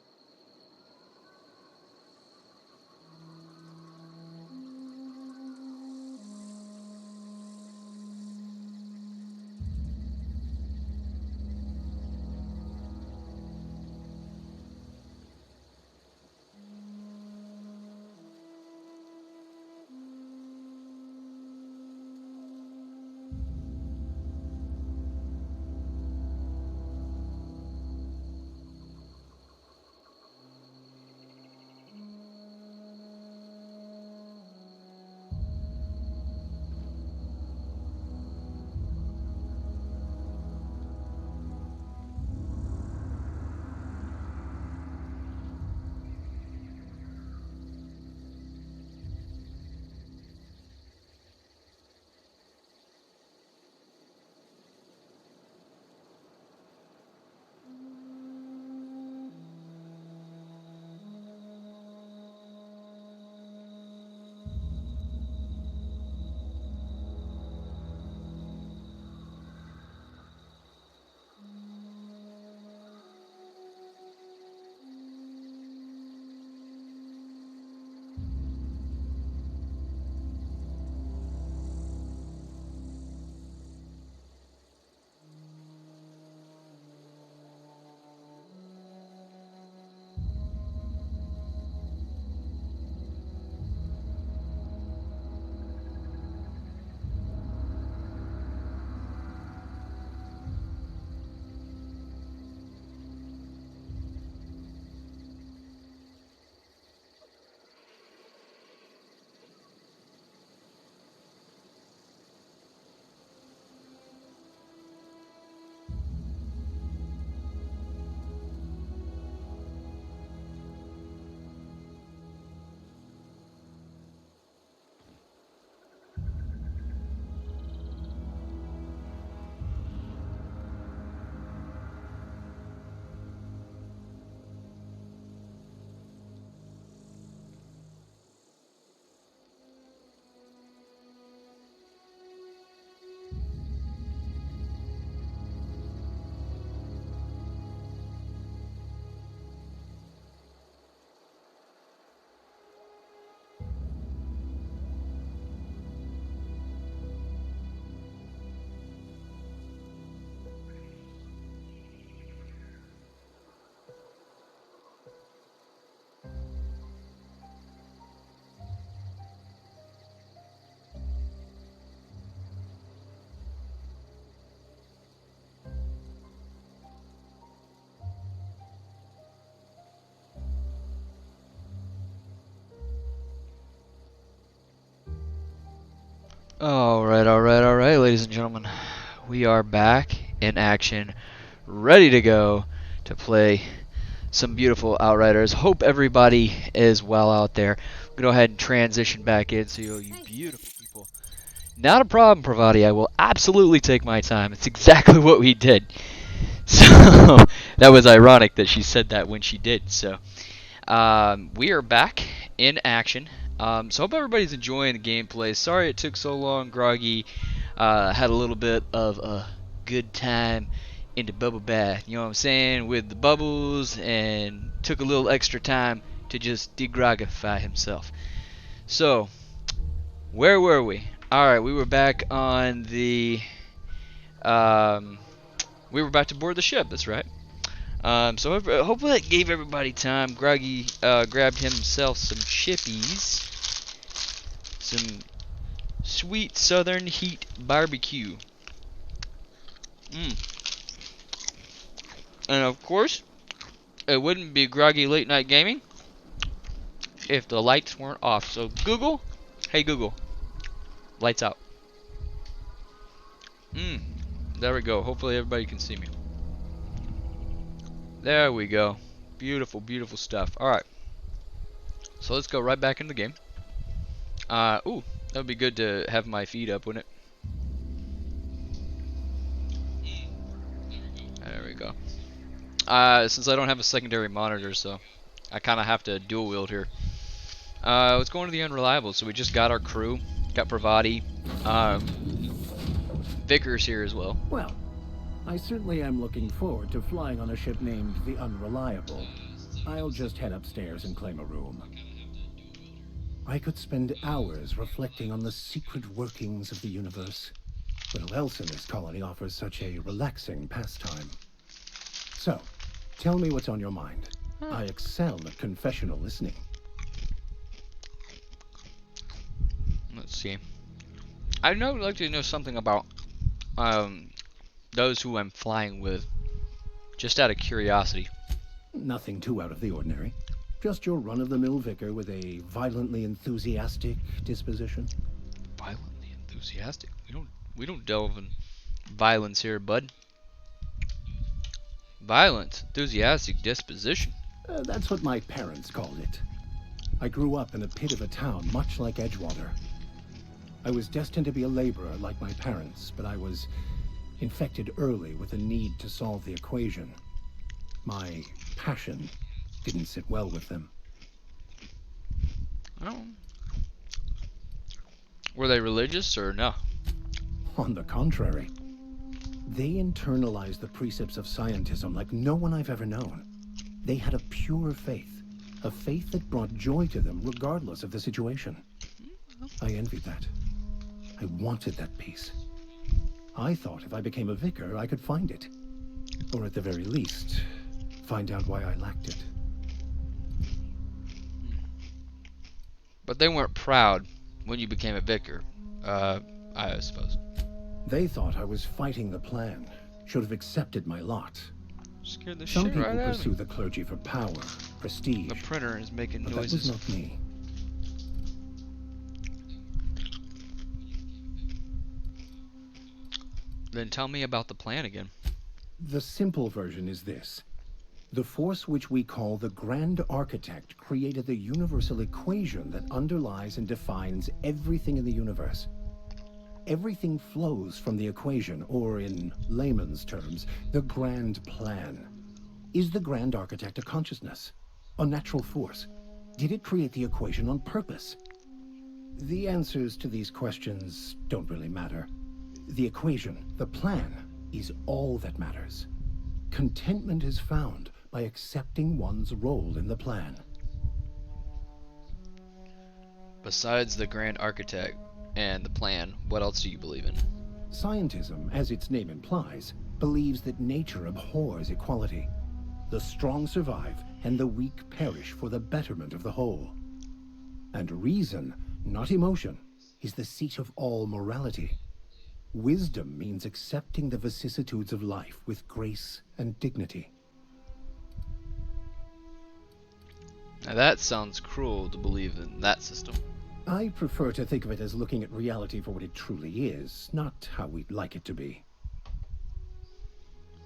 Alright, ladies and gentlemen. We are back in action, ready to go to play some beautiful Outriders. Hope everybody is well out there. We'll go ahead and transition back into you beautiful people. Not a problem, Pravati. I will absolutely take my time. It's exactly what we did. So, that was ironic that she said that when she did. So, we are back in action. So hope everybody's enjoying the gameplay. Sorry it took so long. Groggy had a little bit of a good time in the bubble bath. You know what I'm saying? With the bubbles, and took a little extra time to just degrogify himself. So, where were we? Alright, we were back on the... we were about to board the ship, that's right. So hopefully that gave everybody time. Groggy grabbed himself some chippies. Some sweet southern heat barbecue. And of course, it wouldn't be Groggy Late Night Gaming if the lights weren't off. So Google, hey Google, lights out. There we go. Hopefully everybody can see me. There we go. Beautiful, beautiful stuff. Alright. So let's go right back into the game. Ooh, that would be good to have my feet up, wouldn't it? There we go. Since I don't have a secondary monitor, so I kind of have to dual wield here. Let's go into the unreliable. So we just got our crew, got Pravati, Vickers here as well. Well, I certainly am looking forward to flying on a ship named the Unreliable. I'll just head upstairs and claim a room. I could spend hours reflecting on the secret workings of the universe. But who else in this colony offers such a relaxing pastime? So, tell me what's on your mind. I excel at confessional listening. Let's see. I'd like to know something about those who I'm flying with, just out of curiosity. Nothing too out of the ordinary. Just your run-of-the-mill vicar with a violently enthusiastic disposition. Violently enthusiastic? We don't delve in violence here, bud. Violent, enthusiastic disposition. That's what my parents called it. I grew up in a pit of a town much like Edgewater. I was destined to be a laborer like my parents, but I was infected early with a need to solve the equation. My passion didn't sit well with them. Oh. Were they religious or no? On the contrary. They internalized the precepts of scientism like no one I've ever known. They had a pure faith, a faith that brought joy to them regardless of the situation. I envied that. I wanted that peace. I thought if I became a vicar, I could find it. Or at the very least, find out why I lacked it. But they weren't proud when you became a vicar, I suppose. They thought I was fighting the plan, should have accepted my lot. Scared the Some shit people right out of pursue me. the clergy for power, prestige. The printer is making But noises. that was not me. Then tell me about the plan again. The simple version is this. The force which we call the Grand Architect created the universal equation that underlies and defines everything in the universe. Everything flows from the equation, or in layman's terms, the grand plan. Is the Grand Architect a consciousness? A natural force? Did it create the equation on purpose? The answers to these questions don't really matter. The equation, the plan, is all that matters. Contentment is found by accepting one's role in the plan. Besides the Grand Architect and the plan, what else do you believe in? Scientism, as its name implies, believes that nature abhors equality. The strong survive, and the weak perish for the betterment of the whole. And reason, not emotion, is the seat of all morality. Wisdom means accepting the vicissitudes of life with grace and dignity. Now that sounds cruel to believe in that system. I prefer to think of it as looking at reality for what it truly is, not how we'd like it to be.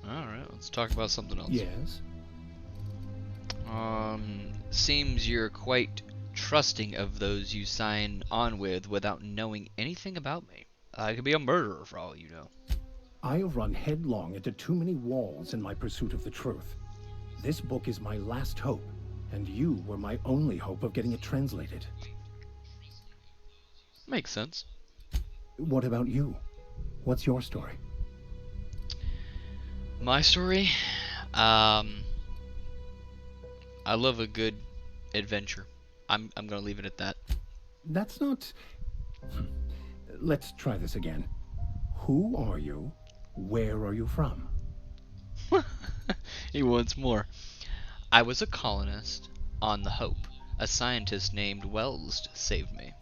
Alright, let's talk about something else. Yes? Seems you're quite trusting of those you sign on with without knowing anything about me. I could be a murderer for all you know. I have run headlong into too many walls in my pursuit of the truth. This book is my last hope, and you were my only hope of getting it translated. Makes sense. What about you? What's your story? My story? I love a good adventure. I'm gonna leave it at that. That's not... Let's try this again. Who are you? Where are you from? He wants more. I was a colonist on the Hope. A scientist named Wells saved me.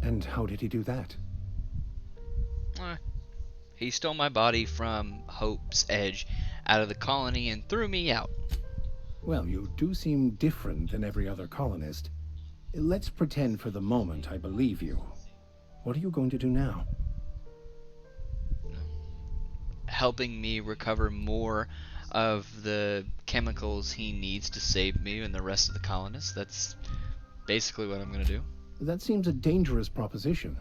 And how did he do that? He stole my body from Hope's Edge out of the colony and threw me out. Well, you do seem different than every other colonist. Let's pretend for the moment I believe you. What are you going to do now? Helping me recover more of the chemicals he needs to save me and the rest of the colonists. That's basically what I'm going to do. That seems a dangerous proposition.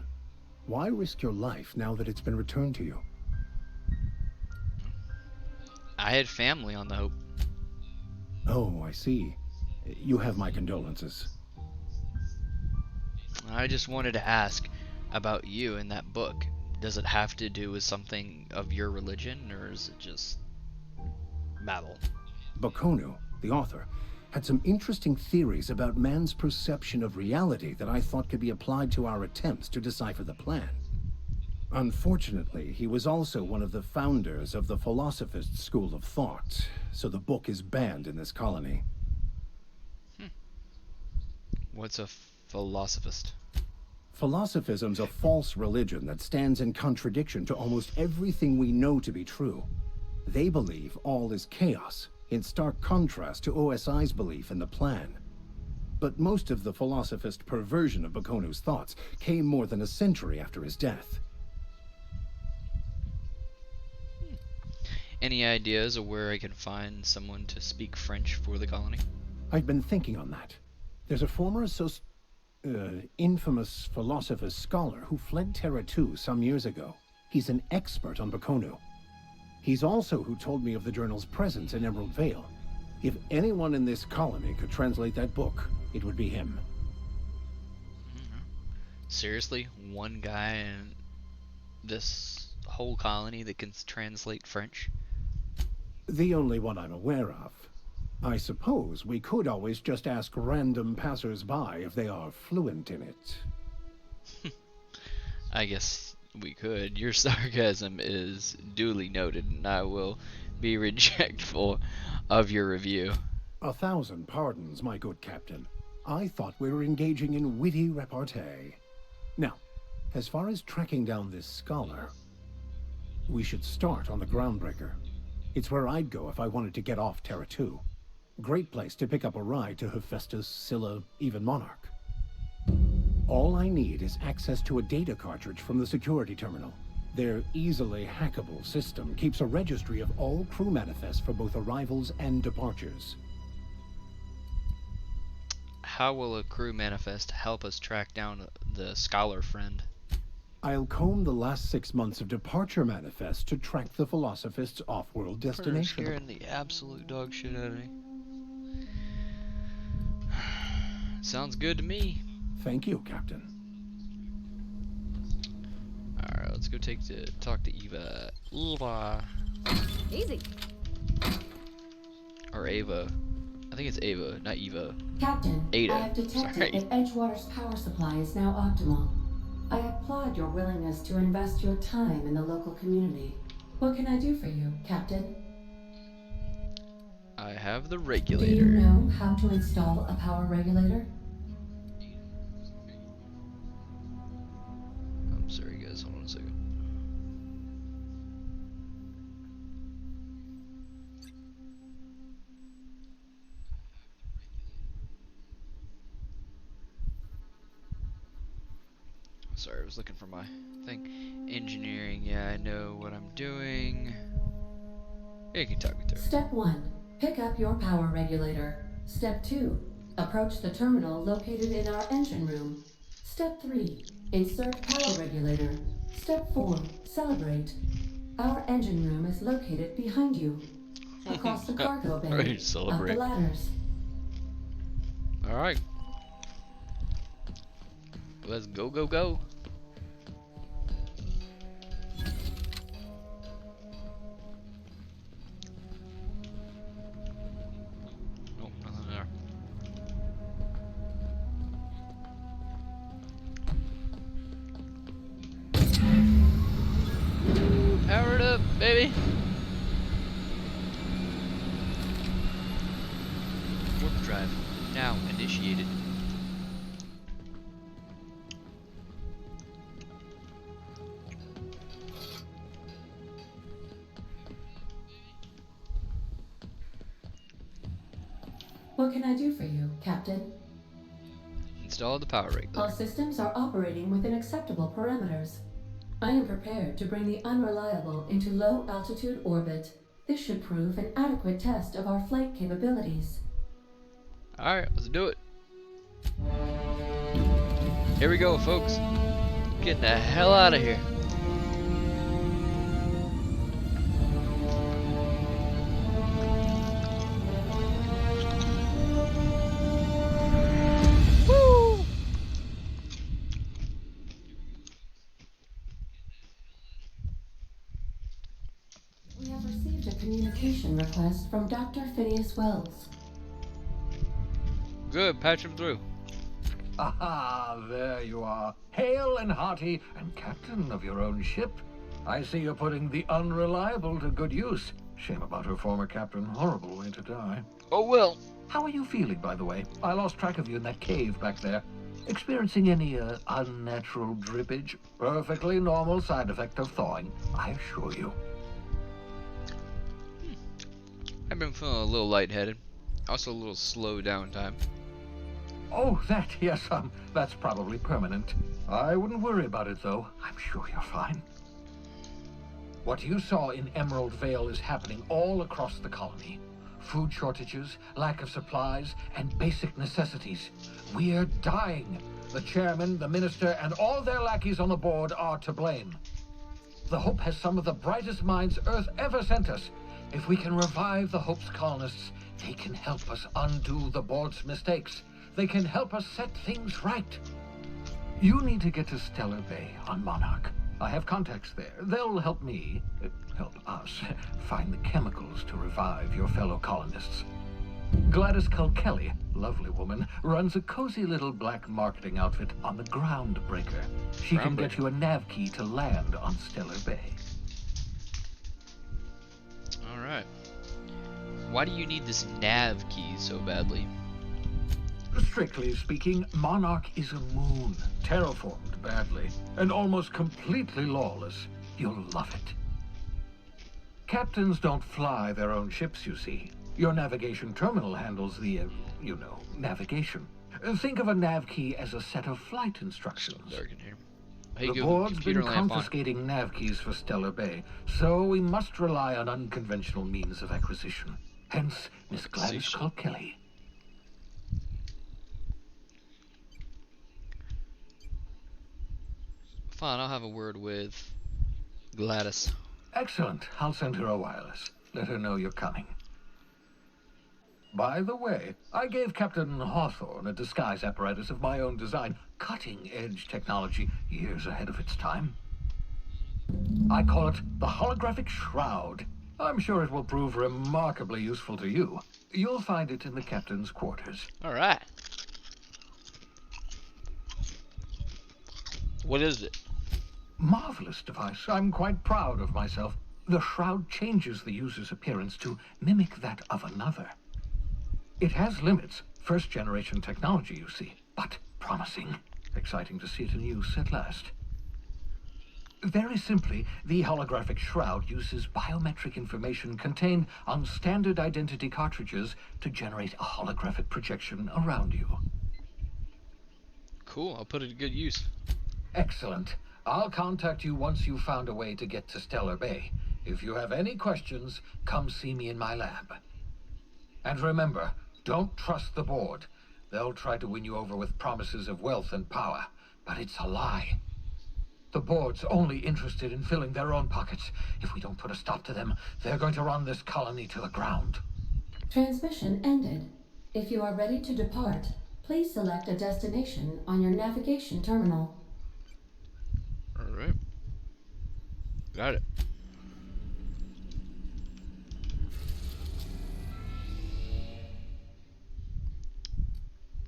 Why risk your life now that it's been returned to you? I had family on the Hope. Oh, I see. You have my condolences. I just wanted to ask about you in that book. Does it have to do with something of your religion, or is it just babble? Bakonu, the author, had some interesting theories about man's perception of reality that I thought could be applied to our attempts to decipher the plan. Unfortunately, he was also one of the founders of the Philosophist school of thought, so the book is banned in this colony. What's a philosophist? Philosophism's a false religion that stands in contradiction to almost everything we know to be true. They believe all is chaos, in stark contrast to OSI's belief in the plan. But most of the philosophist perversion of Bakonu's thoughts came more than a century after his death. Any ideas of where I can find someone to speak French for the colony? I've been thinking on that. There's a former infamous philosophist scholar who fled Terra 2 some years ago. He's an expert on Bakonu. He's also who told me of the journal's presence in Emerald Vale. If anyone in this colony could translate that book, it would be him. Seriously? One guy in this whole colony that can translate French? The only one I'm aware of. I suppose we could always just ask random passers-by if they are fluent in it. I guess we could. Your sarcasm is duly noted, and I will be rejectful of your review. 1,000 pardons, my good captain. I thought we were engaging in witty repartee. Now, as far as tracking down this scholar, we should start on the Groundbreaker. It's where I'd go if I wanted to get off Terra 2. Great place to pick up a ride to Hephaestus, Scylla, even Monarch. All I need is access to a data cartridge from the security terminal. Their easily hackable system keeps a registry of all crew manifests for both arrivals and departures. How will a crew manifest help us track down the scholar friend? I'll comb the last 6 months of departure manifests to track the Philosophist's off-world destination. Scaring the absolute dog shit out of me. Sounds good to me. Thank you, Captain. Alright, let's go talk to Eva. Eva. Easy. Or Ava. I think it's Ava, not Eva. Captain, Ada. I have detected Sorry. that Edgewater's power supply is now optimal. I applaud your willingness to invest your time in the local community. What can I do for you, Captain? I have the Do regulator. you know how to install a power regulator? I'm sorry guys, hold on a second. Sorry, I was looking for my thing. Engineering, yeah, I know what I'm doing. Yeah, you can talk me through. Step 1. Pick up your power regulator. Step 2. Approach the terminal located in our engine room. Step 3. Insert power regulator. Step 4. Celebrate. Our engine room is located behind you. Across the cargo bay. Right, Up celebrate. the ladders. Alright. Let's go, go, go. Oh, nothing there. Power it up, baby. Warp drive now initiated. What can I do for you, Captain? Install the power regulator. All systems are operating within acceptable parameters. I am prepared to bring the unreliable into low altitude orbit. This should prove an adequate test of our flight capabilities. Alright, let's do it. Here we go, folks. Getting the hell out of here. Woo! received a communication request from Dr. Phineas Wells. Good, patch him through. Aha, there you are. Hale and hearty, and captain of your own ship. I see you're putting the unreliable to good use. Shame about her former captain. Horrible way to die. Oh, well. How are you feeling, by the way? I lost track of you in that cave back there. Experiencing any, unnatural drippage? Perfectly normal side effect of thawing, I assure you. I've been feeling a little lightheaded. Also a little slow down time. Oh, that, yes, that's probably permanent. I wouldn't worry about it, though. I'm sure you're fine. What you saw in Emerald Vale is happening all across the colony. Food shortages, lack of supplies, and basic necessities. We're dying. The chairman, the minister, and all their lackeys on the board are to blame. The Hope has some of the brightest minds Earth ever sent us. If we can revive the Hope's colonists, they can help us undo the board's mistakes. They can help us set things right. You need to get to Stellar Bay on Monarch. I have contacts there. They'll help me, help us, find the chemicals to revive your fellow colonists. Gladys Culkelly, lovely woman, runs a cozy little black marketing outfit on the Groundbreaker. She can get you a nav key to land on Stellar Bay. Alright. Why do you need this nav key so badly? Strictly speaking, Monarch is a moon, terraformed badly, and almost completely lawless. You'll love it. Captains don't fly their own ships, you see. Your navigation terminal handles the, navigation. Think of a nav key as a set of flight instructions. So dark in here. Hey, The board's been confiscating nav keys for Stellar Bay, so we must rely on unconventional means of acquisition. Hence, Miss Gladys Culkelly. Fine, I'll have a word with Gladys. Excellent. I'll send her a wireless. Let her know you're coming. By the way, I gave Captain Hawthorne a disguise apparatus of my own design. Cutting-edge technology, years ahead of its time. I call it the Holographic Shroud. I'm sure it will prove remarkably useful to you. You'll find it in the captain's quarters. Alright. What is it? Marvelous device. I'm quite proud of myself. The shroud changes the user's appearance to mimic that of another. It has limits. First-generation technology, you see, but promising. Exciting to see it in use at last. Very simply, the holographic shroud uses biometric information contained on standard identity cartridges to generate a holographic projection around you. Cool, I'll put it to good use. Excellent. I'll contact you once you've found a way to get to Stellar Bay. If you have any questions, come see me in my lab. And remember, don't trust the board. They'll try to win you over with promises of wealth and power, but it's a lie. The board's only interested in filling their own pockets. If we don't put a stop to them, they're going to run this colony to the ground. Transmission ended. If you are ready to depart, please select a destination on your navigation terminal. Alright. Got it.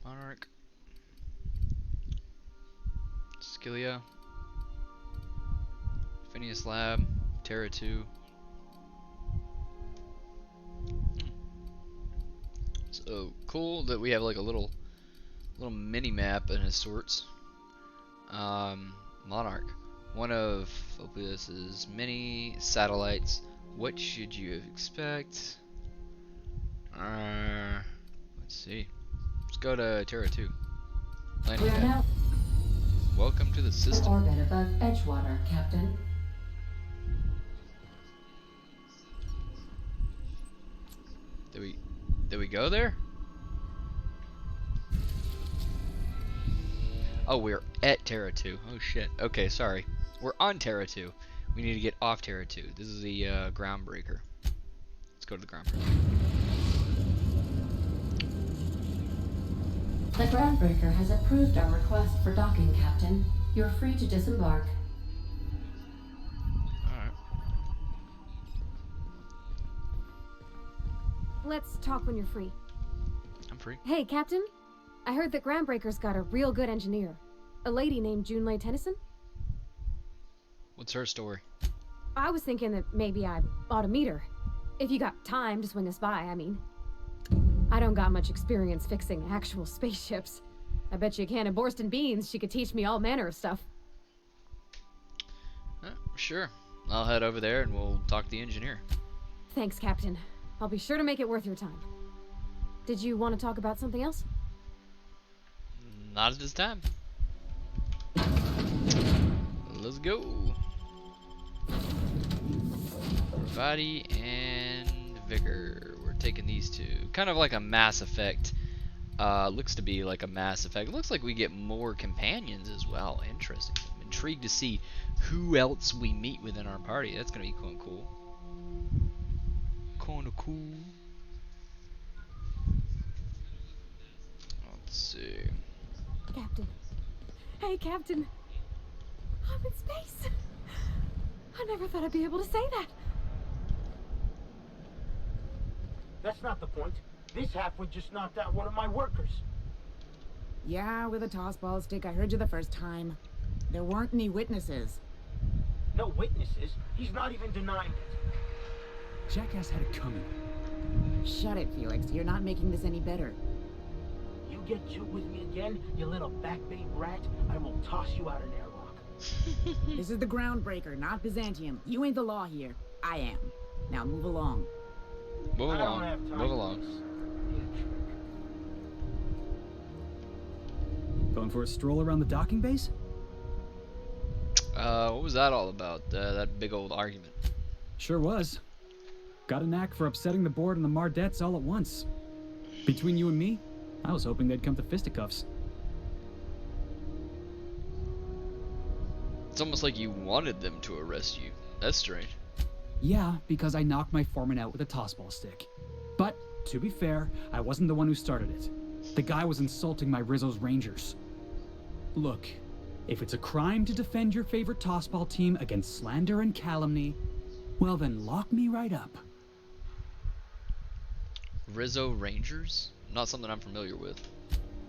Monarch. Skillia. Phineas Lab. Terra 2. So cool that we have like a little mini map in his sorts. Monarch. One of Opus's many satellites. What should you expect? Let's see. Let's go to Terra 2. Landing We are pad. now Welcome to the in system. orbit above Edgewater, Captain. Did we go there? Oh, we're at Terra 2. Oh shit. Okay, sorry. We're on Terra 2. We need to get off Terra 2. This is the Groundbreaker. Let's go to the Groundbreaker. The Groundbreaker has approved our request for docking, Captain. You're free to disembark. Alright. Let's talk when you're free. I'm free. Hey, Captain. I heard that Groundbreaker's got a real good engineer. A lady named Junlei Tennyson. What's her story? I was thinking that maybe I ought to meet her. If you got time to swing us by, I mean. I don't got much experience fixing actual spaceships. I bet you a can of Borston beans she could teach me all manner of stuff. Sure. I'll head over there and we'll talk to the engineer. Thanks, Captain. I'll be sure to make it worth your time. Did you want to talk about something else? Not at this time. Let's go. Body and Vigor. We're taking these two. Kind of like a Mass Effect. Looks to be like a Mass Effect. Looks like we get more companions as well. Interesting. I'm intrigued to see who else we meet within our party. That's gonna be kinda cool. Kinda cool. Let's see. Captain. Hey, Captain. I'm in space. I never thought I'd be able to say that. That's not the point. This halfwit just knocked out one of my workers. Yeah, with a toss ball stick. I heard you the first time. There weren't any witnesses. No witnesses? He's not even denying it. Jackass had it coming. Shut it, Felix. You're not making this any better. You get juked with me again, you little backbait rat, I will toss you out an airlock. This is the Groundbreaker, not Byzantium. You ain't the law here. I am. Now move along. Move along. Move along. Going for a stroll around the docking base? What was that all about? That big old argument. Sure was. Got a knack for upsetting the board and the Mardettes all at once. Between you and me, I was hoping they'd come to fisticuffs. It's almost like you wanted them to arrest you. That's strange. Yeah, because I knocked my foreman out with a tossball stick. But, to be fair, I wasn't the one who started it. The guy was insulting my Rizzo's Rangers. Look, if it's a crime to defend your favorite tossball team against slander and calumny, well then lock me right up. Rizzo Rangers? Not something I'm familiar with.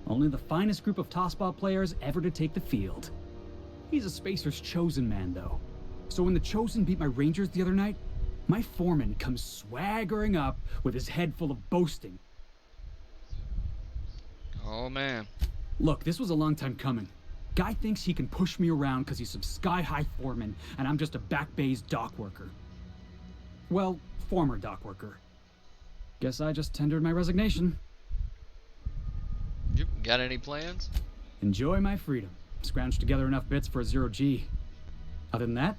Only the finest group of tossball players ever to take the field. He's a Spacer's chosen man, though. So when the Chosen beat my Rangers the other night, my foreman comes swaggering up with his head full of boasting. Oh, man. Look, this was a long time coming. Guy thinks he can push me around because he's some sky-high foreman, and I'm just a back bay's dock worker. Well, former dock worker. Guess I just tendered my resignation. Yep. Got any plans? Enjoy my freedom. Scrounged together enough bits for a 0G. Other than that,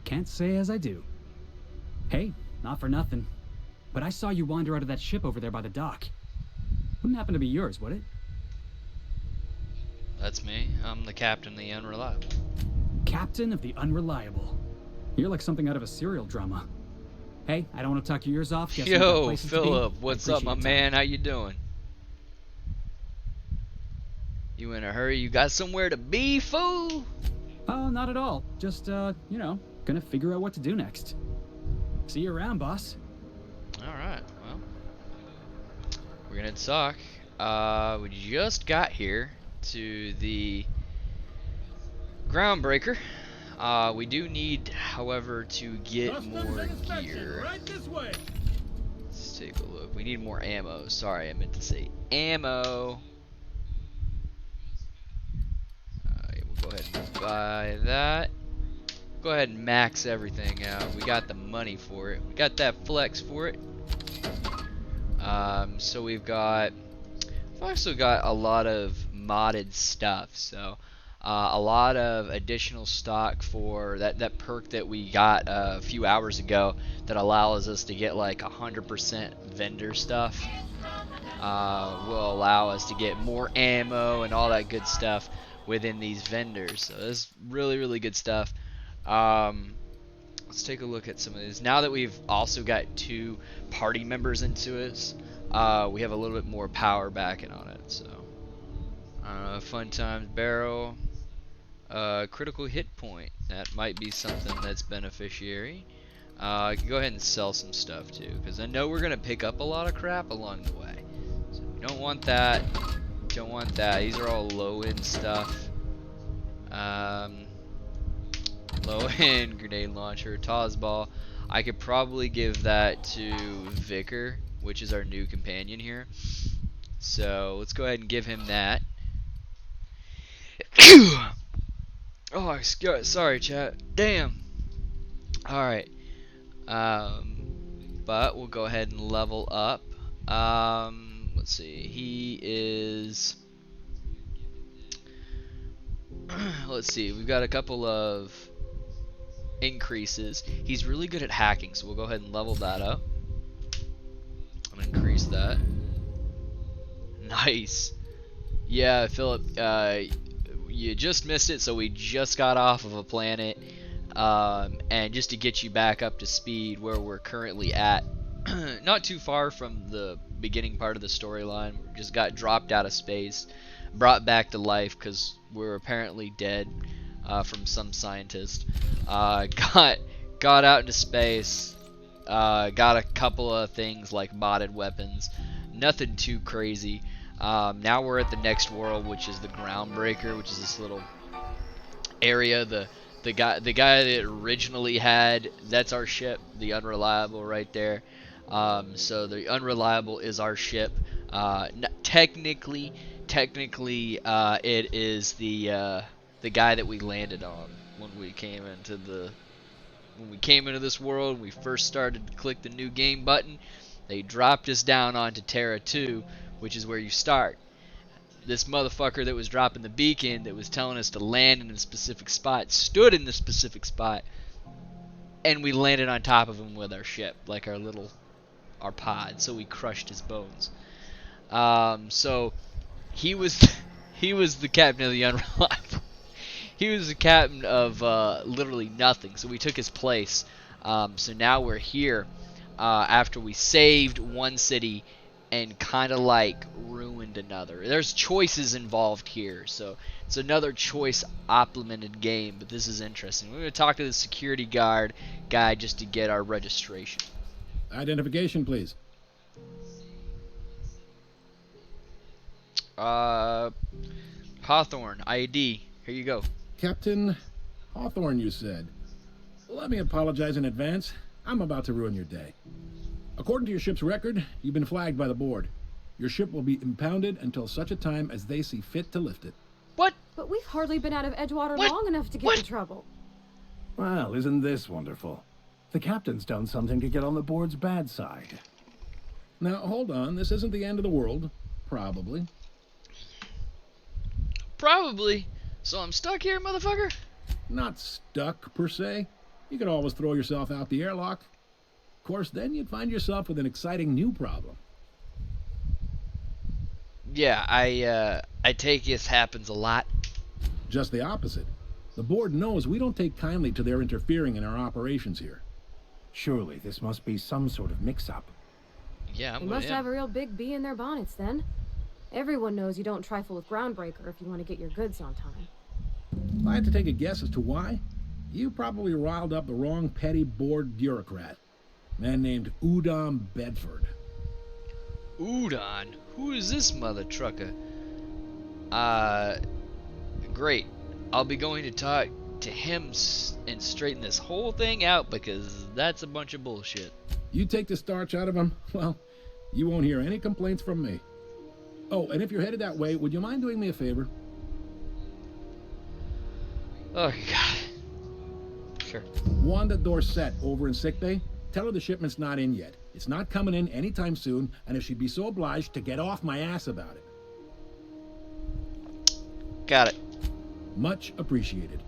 can't say as I do. Hey, not for nothing, but I saw you wander out of that ship over there by the dock. Wouldn't happen to be yours, would it? That's me. I'm the captain of the Unreliable. Captain of the Unreliable. You're like something out of a serial drama. Hey, I don't want to talk your ears off. Guess Yo, Philip, what's up, my your time. man? How you doing? You in a hurry? You got somewhere to be, fool? Oh, not at all. Just, you know, gonna figure out what to do next. See you around, boss. Alright, well. We're gonna talk. We just got here to the Groundbreaker. We do need, however, to get more gear. Right this way. Let's take a look. We need more ammo. Sorry, I meant to say ammo. We'll go ahead and buy that. Go ahead and max everything out. We got the money for it. We got that flex for it. So we've also got a lot of modded stuff. So a lot of additional stock for that perk that we got a few hours ago that allows us to get like 100% vendor stuff. Will allow us to get more ammo and all that good stuff within these vendors. So this is really, really good stuff. Let's take a look at some of these. Now that we've also got 2 party members into us, we have a little bit more power backing on it. So, fun times barrel, critical hit point. That might be something that's beneficiary. I can go ahead and sell some stuff too, because I know we're gonna pick up a lot of crap along the way. So don't want that. Don't want that. These are all low-end stuff. Low-end grenade launcher, Tazball. I could probably give that to Vicar, which is our new companion here. So let's go ahead and give him that. Oh, sorry, chat. Damn. All right. But we'll go ahead and level up. Let's see. He is. Let's see. We've got a couple of increases. He's really good at hacking, so we'll go ahead and level that up. I'm gonna increase that. Nice. Yeah, Philip. You just missed it, so we just got off of a planet. And just to get you back up to speed where we're currently at, not too far from the beginning part of the storyline. We just got dropped out of space, brought back to life because we're apparently dead from some scientist. Got out into space, got a couple of things like modded weapons, nothing too crazy. Now we're at the next world, which is the Groundbreaker, which is this little area. The guy that originally had, that's our ship, the Unreliable right there. So the Unreliable is our ship. Technically, it is the guy that we landed on when we came into this world. We first started to click the new game button. They dropped us down onto Terra 2, which is where you start. This motherfucker that was dropping the beacon, that was telling us to land in a specific spot, stood in the specific spot, and we landed on top of him with our ship, like our pod. So we crushed his bones. So he was the captain of the Unreliable. He was the captain of literally nothing. So we took his place. So now we're here after we saved one city and kind of like ruined another. There's choices involved here, so it's another choice implemented game, but this is interesting. We're going to talk to the security guard guy just to get our registration. Identification, please. Hawthorne, ID. Here you go. Captain Hawthorne, you said. Let me apologize in advance. I'm about to ruin your day. According to your ship's record, you've been flagged by the board. Your ship will be impounded until such a time as they see fit to lift it. What? But we've hardly been out of Edgewater What? long enough to get in trouble. Well, isn't this wonderful? The captain's done something to get on the board's bad side. Now, hold on. This isn't the end of the world. Probably. Probably. So I'm stuck here, motherfucker? Not stuck, per se. You could always throw yourself out the airlock. Of course, then you'd find yourself with an exciting new problem. Yeah, I take this happens a lot. Just the opposite. The board knows we don't take kindly to their interfering in our operations here. Surely this must be some sort of mix-up. Yeah, They must have a real big bee in their bonnets then. Everyone knows you don't trifle with Groundbreaker if you want to get your goods on time. If I had to take a guess as to why, you probably riled up the wrong petty board bureaucrat. A man named Udom Bedford. Udon? Who is this mother trucker? Great. I'll be going to talk to him and straighten this whole thing out because that's a bunch of bullshit. You take the starch out of him, well, you won't hear any complaints from me. Oh, and if you're headed that way, would you mind doing me a favor? Oh, God. Sure. Wanda Dorset over in sickbay. Tell her the shipment's not in yet. It's not coming in anytime soon, and if she'd be so obliged to get off my ass about it. Got it. Much appreciated.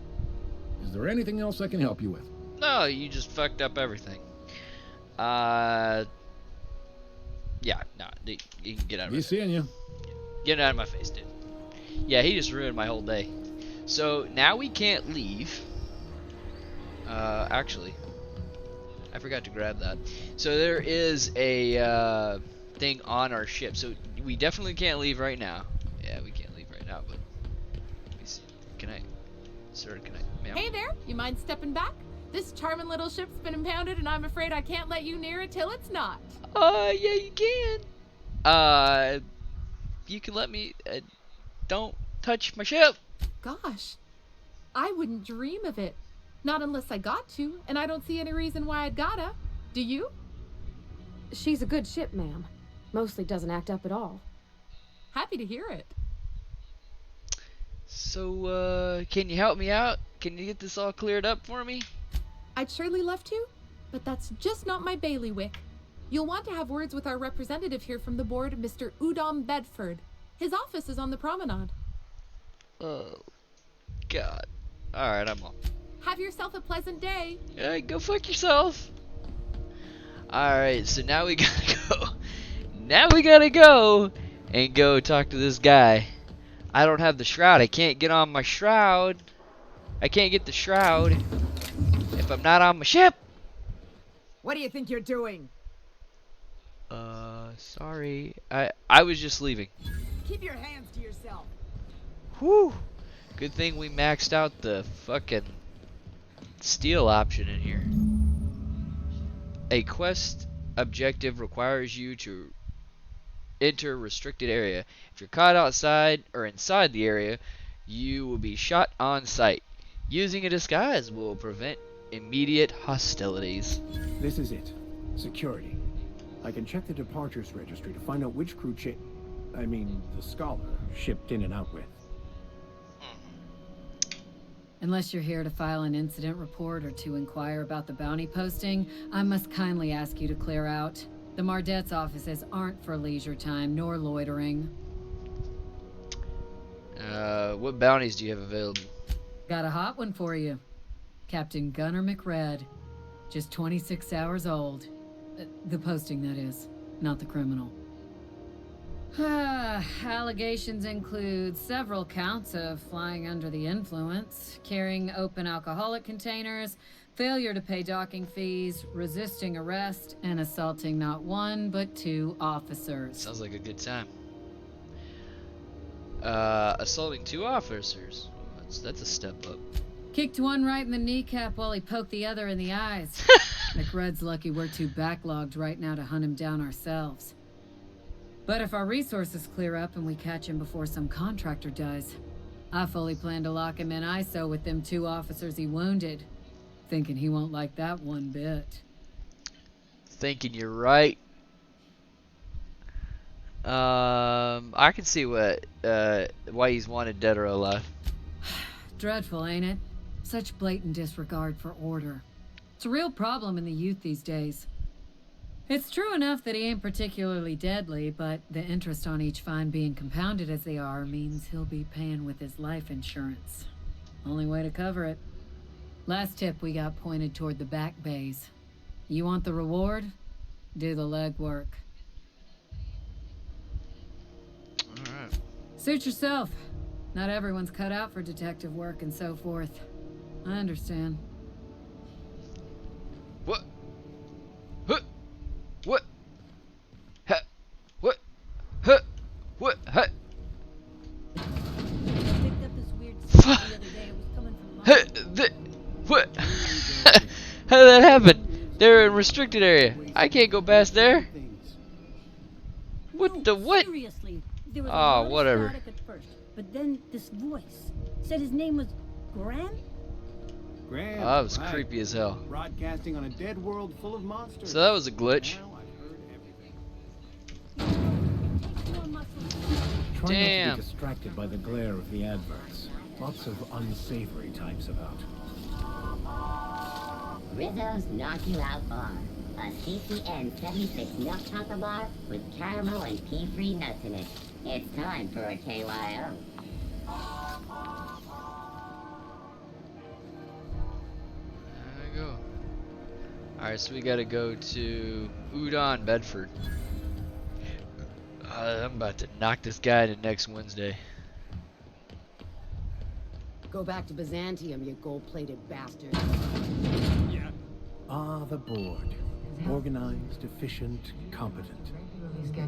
Is there anything else I can help you with? No, you just fucked up everything. Yeah, no, you can get out of my face. Seeing you. Get out of my face, dude. Yeah, he just ruined my whole day. So, now we can't leave. Actually, I forgot to grab that. So there is a thing on our ship. So we definitely can't leave right now. Yeah, we can't leave right now, but let me see. Can I? Sir, can I? Ma'am? Hey there, you mind stepping back? This charming little ship's been impounded, and I'm afraid I can't let you near it till it's not. Yeah, you can. You can let me. Don't touch my ship. Gosh, I wouldn't dream of it. Not unless I got to, and I don't see any reason why I'd gotta. Do you? She's a good ship, ma'am. Mostly doesn't act up at all. Happy to hear it. So, can you help me out? Can you get this all cleared up for me? I'd surely love to, but that's just not my bailiwick. You'll want to have words with our representative here from the board, Mr. Udom Bedford. His office is on the promenade. Oh, God. Alright, I'm off. Have yourself a pleasant day. Alright, go fuck yourself. Alright, so now we gotta go. Now we gotta go and go talk to this guy. I don't have the shroud. I can't get on my shroud. I can't get the shroud if I'm not on my ship. What do you think you're doing? Sorry. I was just leaving. Keep your hands to yourself. Whew. Good thing we maxed out the fucking steal option in here. A quest objective requires you to enter a restricted area. If you're caught outside or inside the area, you will be shot on sight. Using a disguise will prevent immediate hostilities. This is it. Security. I can check the departures registry to find out which crew the Scholar shipped in and out with. Unless you're here to file an incident report or to inquire about the bounty posting, I must kindly ask you to clear out. The Mardet's offices aren't for leisure time nor loitering. What bounties do you have available? Got a hot one for you. Captain Gunnar McRed. Just 26 hours old. The posting, that is, not the criminal. Allegations include several counts of flying under the influence, carrying open alcoholic containers, failure to pay docking fees, resisting arrest, and assaulting not one but two officers. Sounds like a good time. Assaulting two officers. That's a step up. Kicked one right in the kneecap while he poked the other in the eyes. McRed's lucky we're too backlogged right now to hunt him down ourselves. But if our resources clear up and we catch him before some contractor does, I fully plan to lock him in ISO with them two officers he wounded. Thinking he won't like that one bit. Thinking you're right. I can see why he's wanted dead or alive. Dreadful, ain't it? Such blatant disregard for order. It's a real problem in the youth these days. It's true enough that he ain't particularly deadly, but the interest on each fine being compounded as they are means he'll be paying with his life insurance. Only way to cover it. Last tip we got pointed toward the back bays. You want the reward? Do the legwork. Alright. Suit yourself. Not everyone's cut out for detective work and so forth. I understand. What? What? Ha? What? Huh? What? Huh? Picked up this weird stuff the other day. It was coming from What? How did that happen? They're in restricted area. I can't go past there. What the what? Seriously, there was a Oh, lot of whatever. static at first, but then this voice said his name was Graham. Graham, Oh, that was right. creepy as hell. Broadcasting on a dead world full of monsters. So that was a glitch. Try Damn. not to be distracted by the glare of the adverts. Lots of unsavory types about. Rizzo's Knock You Out Bar. A CCN 76 nut taco bar with caramel and pea-free nuts in it. It's time for a KYO. There we go. Alright, so we gotta go to Udon, Bedford. I'm about to knock this guy into next Wednesday. Go back to Byzantium, you gold-plated bastard. Yeah. Ah, the board. Organized, efficient, competent.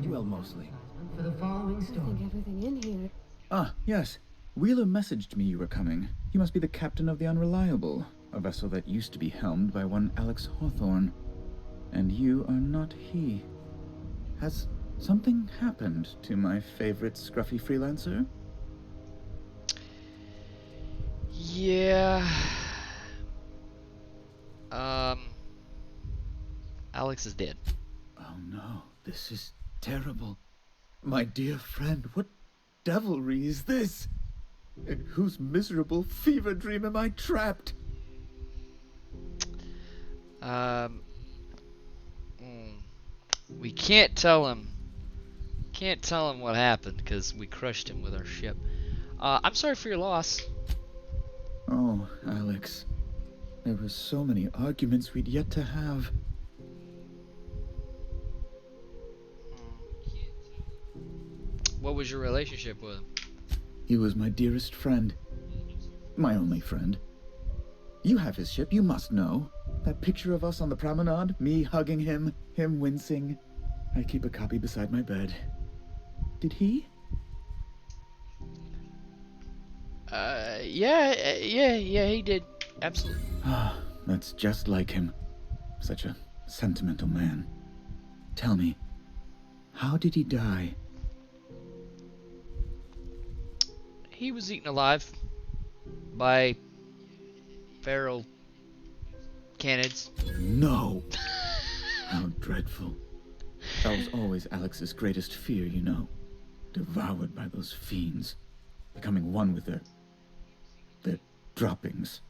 Well, mostly. For the following I think everything in here. Ah, yes. Wheeler messaged me you were coming. You must be the captain of the Unreliable. a vessel that used to be helmed by one Alex Hawthorne. And you are not he. Has something happened to my favorite scruffy freelancer? Yeah. Alex is dead. Oh no, this is terrible. My dear friend, what devilry is this? In whose miserable fever dream am I trapped? We can't tell him. Can't tell him what happened because we crushed him with our ship. I'm sorry for your loss. Oh, Alex. There were so many arguments we'd yet to have. What was your relationship with him? He was my dearest friend. My only friend. You have his ship, you must know. That picture of us on the promenade, me hugging him, him wincing. I keep a copy beside my bed. Did he? Yeah, he did. Absolutely. Ah, that's just like him. Such a sentimental man. Tell me, how did he die? He was eaten alive by feral canids. No! How dreadful. That was always Alex's greatest fear, you know. Devoured by those fiends. Becoming one with their droppings.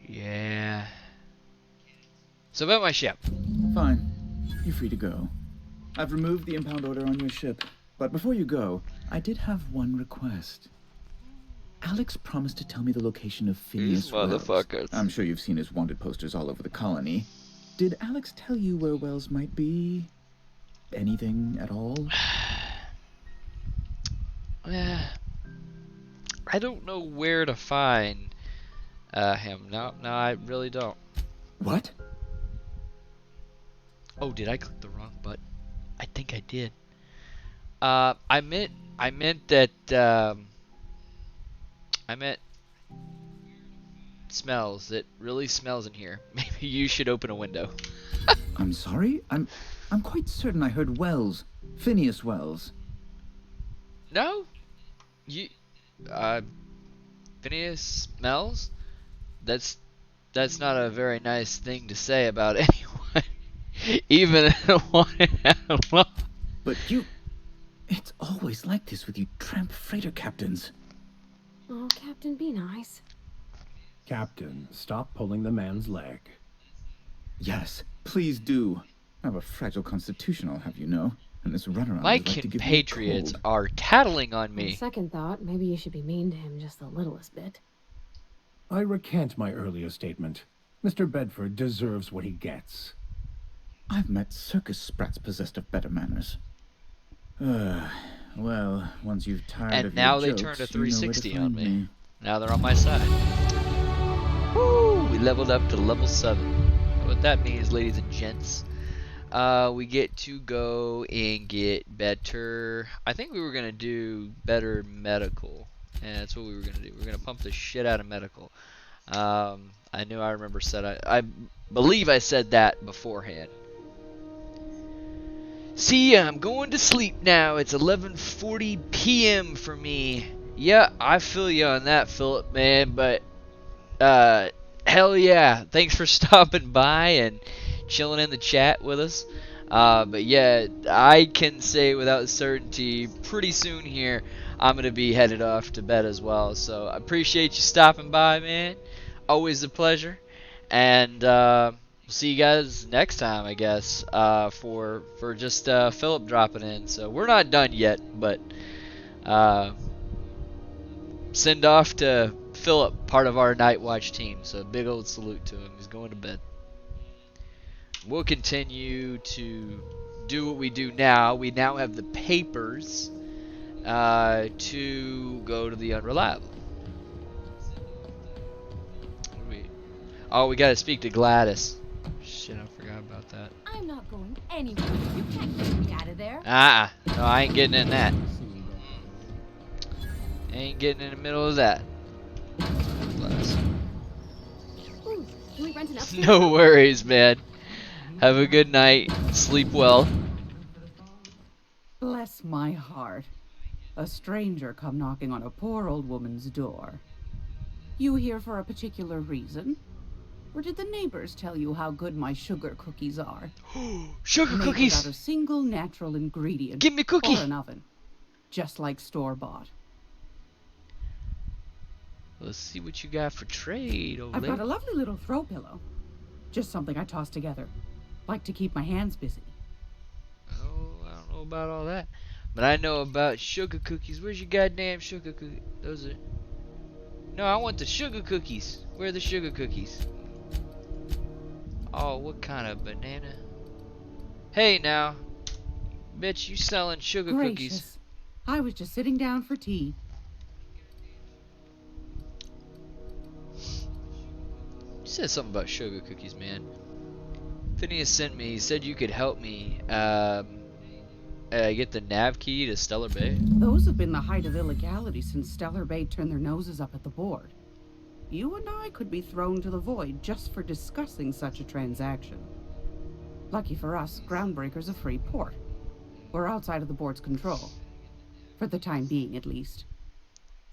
Yeah. So about my ship. Fine. You're free to go. I've removed the impound order on your ship. But before you go, I did have one request. Alex promised to tell me the location of Phineas Wells. Motherfuckers. I'm sure you've seen his wanted posters all over the colony. Did Alex tell you where Wells might be? Anything at all? I don't know where to find him. No, I really don't. What? Oh, did I click the wrong button? I think I did. I meant that I meant smells. It really smells in here. Maybe you should open a window. I'm sorry? I'm quite certain I heard Wells. Phineas Wells. No? You Phineas smells? That's not a very nice thing to say about anyone. Even one. But you... It's always like this with you tramp freighter captains. Oh, Captain, be nice. Captain, stop pulling the man's leg. Yes, please do. I have a fragile constitution, I'll have you know. And this runaround My would like to give me a compatriots cold. are tattling on On me. second thought, maybe you should be mean to him just the littlest bit. I recant my earlier statement. Mr. Bedford deserves what he gets. I've met circus sprats possessed of better manners. Well, once you've tired And of now your they jokes, turned a you know where to 360 on find me. Now they're on my side. Woo! We leveled up to level 7. What that means, ladies and gents, we get to go and get better. I think we were gonna do better medical. Yeah, that's what we were gonna do. We're gonna pump the shit out of medical. I remember I believe I said that beforehand. See ya, I'm going to sleep now. It's 11:40 p.m. for me. Yeah, I feel you on that, Philip, man, but hell yeah. Thanks for stopping by and chilling in the chat with us. But yeah, I can say without certainty pretty soon here I'm going to be headed off to bed as well. So I appreciate you stopping by, man. Always a pleasure. And we'll see you guys next time, I guess, for just Philip dropping in. So we're not done yet, but send off to Philip, part of our Night Watch team. So big old salute to him. He's going to bed. We'll continue to do what we do now. We now have the papers to go to the Unreliable. Oh, we gotta speak to Gladys. Shit, I forgot about that. I'm not going anywhere. You can't get me out of there. No, I ain't getting in that. Ain't getting in the middle of that. Gladys. Can we rent an upstairs? No worries, man. Have a good night. Sleep well. Bless my heart. A stranger come knocking on a poor old woman's door. You here for a particular reason? Or did the neighbors tell you how good my sugar cookies are? Sugar Made cookies! without a single natural ingredient. Give me a cookie! Or an oven. Just like store-bought. Let's see what you got for trade, old I've lady. got a lovely little throw pillow. Just something I toss together. Like to keep my hands busy. Oh, I don't know about all that. But I know about sugar cookies. Where's your goddamn sugar cookies? Those are... No, I want the sugar cookies. Where are the sugar cookies? Oh, what kind of banana? Hey now. Bitch, you selling sugar Gracious. cookies. I was just sitting down for tea. You said something about sugar cookies, man. Phineas sent me. He said you could help me get the nav key to Stellar Bay. Those have been the height of illegality since Stellar Bay turned their noses up at the board. You and I could be thrown to the void just for discussing such a transaction. Lucky for us, Groundbreaker's a free port. We're outside of the board's control. For the time being, at least.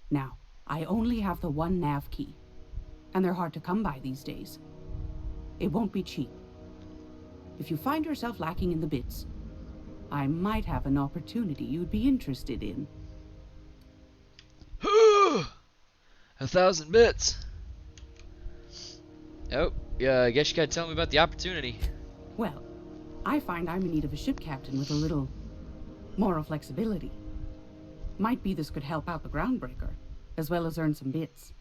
Now, I only have the one nav key. And they're hard to come by these days. It won't be cheap. If you find yourself lacking in the bits, I might have an opportunity you'd be interested in. 1,000 bits. Oh, yeah, I guess you gotta tell me about the opportunity. Well, I find I'm in need of a ship captain with a little moral flexibility. Might be this could help out the Groundbreaker, as well as earn some bits.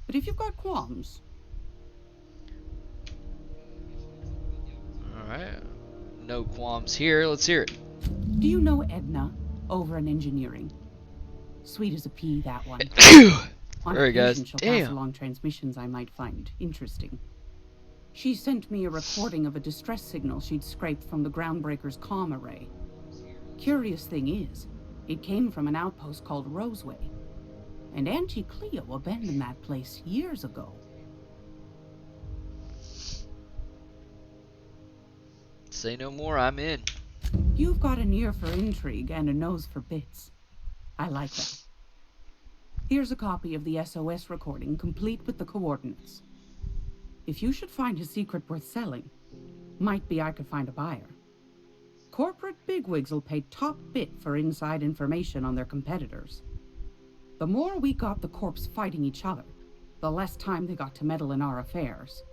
But if you've got qualms... Alright. No qualms here. Let's hear it. Do you know Edna, over in engineering? Sweet as a pea, that one. On Alright, guys. occasion, she'll pass Damn. along transmissions I might find interesting. She sent me a recording of a distress signal she'd scraped from the Groundbreaker's comm array. Curious thing is, it came from an outpost called Roseway. And Auntie Cleo abandoned that place years ago. Say no more, I'm in. You've got an ear for intrigue and a nose for bits. I like that. Here's a copy of the SOS recording, complete with the coordinates. If you should find a secret worth selling, might be I could find a buyer. Corporate bigwigs will pay top bit for inside information on their competitors. The more we got the corps fighting each other, the less time they got to meddle in our affairs.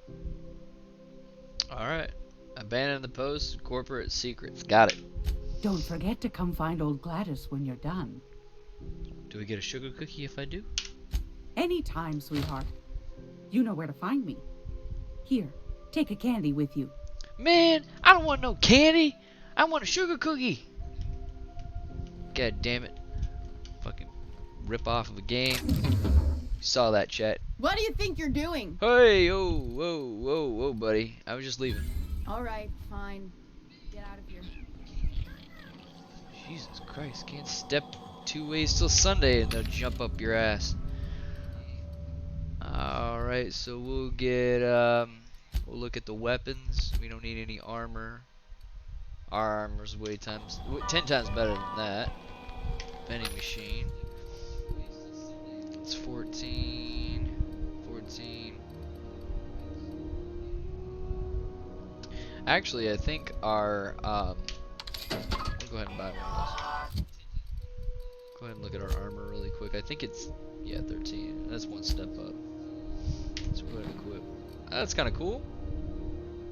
Alright. Abandon the post, corporate secrets. Got it. Don't forget to come find old Gladys when you're done. Do we get a sugar cookie if I do? Anytime, sweetheart. You know where to find me. Here, take a candy with you. Man, I don't want no candy. I want a sugar cookie. God damn it. Fucking rip off of a game. You saw that, chat. What do you think you're doing? Hey, oh, whoa, whoa, whoa, buddy. I was just leaving. All right, fine. Get out of here. Jesus Christ, can't step 2 ways till Sunday and they'll jump up your ass. Alright, so we'll get, we'll look at the weapons. We don't need any armor. Our armor's 10 times better than that. Vending machine. It's 14. 14. Actually, I think our, we'll go ahead and buy one of those. Go ahead and look at our armor really quick. I think it's, yeah, 13. That's one step up. Let's go ahead and equip. That's kind of cool.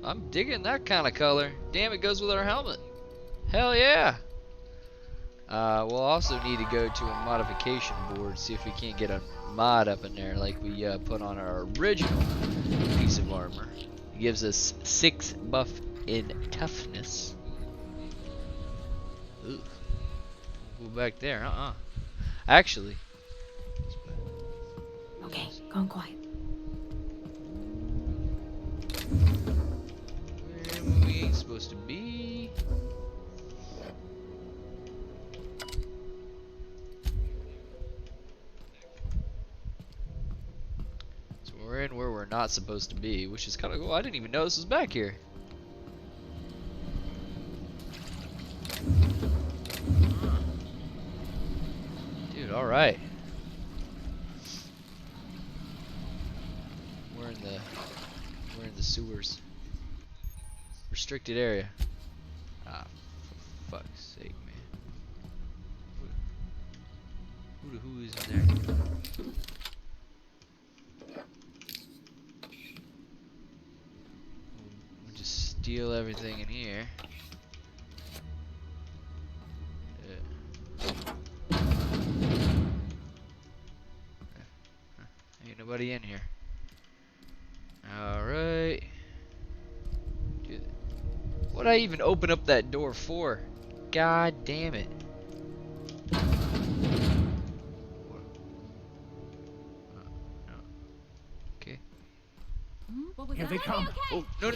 I'm digging that kind of color. Damn, it goes with our helmet. Hell yeah. We'll also need to go to a modification board, see if we can't get a mod up in there like we put on our original piece of armor. It gives us 6 buff in toughness. Ooh. Go back there, Actually. Okay, going quiet. Where we ain't supposed to be. So we're in where we're not supposed to be, which is kind of cool. I didn't even know this was back here. Dude, alright. We're in the sewers. Restricted area. Ah, for fuck's sake, man. Who is in there? We'll just steal everything in here. Ain't nobody in here. Alright. What'd I even open up that door for? God damn it. Okay. Here they come. Oh, no,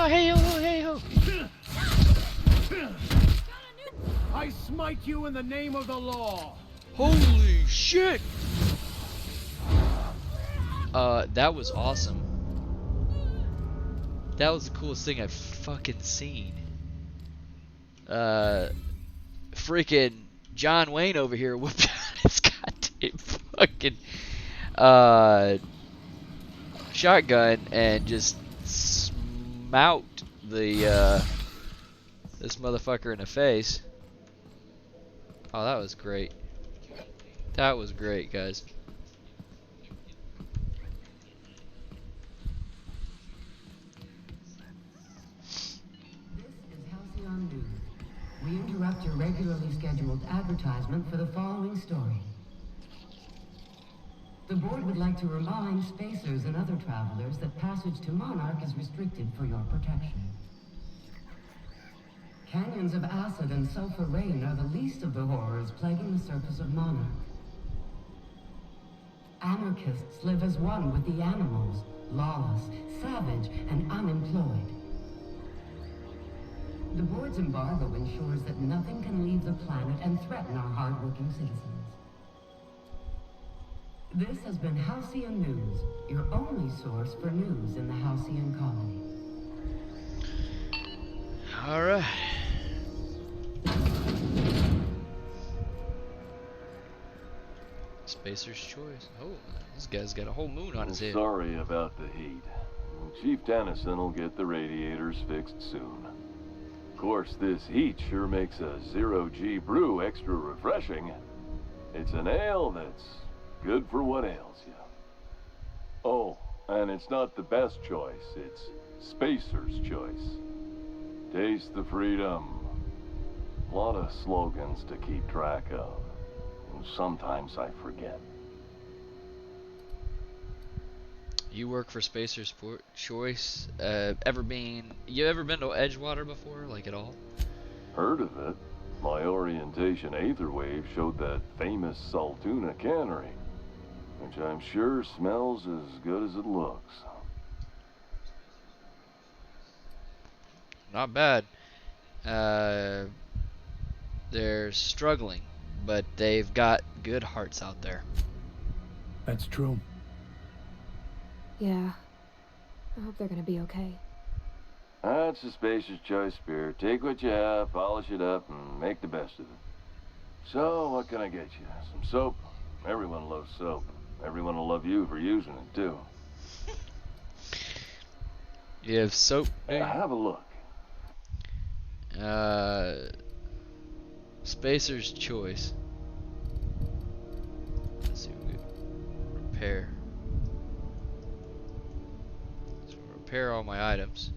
hey ho. I smite you in the name of the law. Holy shit! That was awesome. That was the coolest thing I've fucking seen. Freaking John Wayne over here whipped out his goddamn fucking shotgun and just smout the this motherfucker in the face. Oh, that was great. That was great, guys. We interrupt your regularly scheduled advertisement for the following story. The board would like to remind spacers and other travelers that passage to Monarch is restricted for your protection. Canyons of acid and sulfur rain are the least of the horrors plaguing the surface of Monarch. Anarchists live as one with the animals, lawless, savage, and unemployed. The board's embargo ensures that nothing can leave the planet and threaten our hard-working citizens. This has been Halcyon News, your only source for news in the Halcyon colony. Alright. Spacer's choice. Oh, this guy's got a whole moon on his head. Sorry about the heat. Chief Tennyson will get the radiators fixed soon. Of course, this heat sure makes a zero-G brew extra refreshing. It's an ale that's good for what ails you. Oh, and it's not the best choice. It's Spacer's choice. Taste the freedom. A lot of slogans to keep track of. And sometimes I forget. You work for Spacer's Choice. You ever been to Edgewater before, like at all? Heard of it. My orientation Aetherwave showed that famous Saltuna cannery, which I'm sure smells as good as it looks. Not bad. They're struggling, but they've got good hearts out there. That's true. Yeah. I hope they're gonna be okay. That's the Spacer's Choice beer. Take what you have, polish it up, and make the best of it. So, what can I get you? Some soap? Everyone loves soap. Everyone will love you for using it, too. You have soap? Have a look. Spacer's Choice. Let's see what we repair. So repair all my items.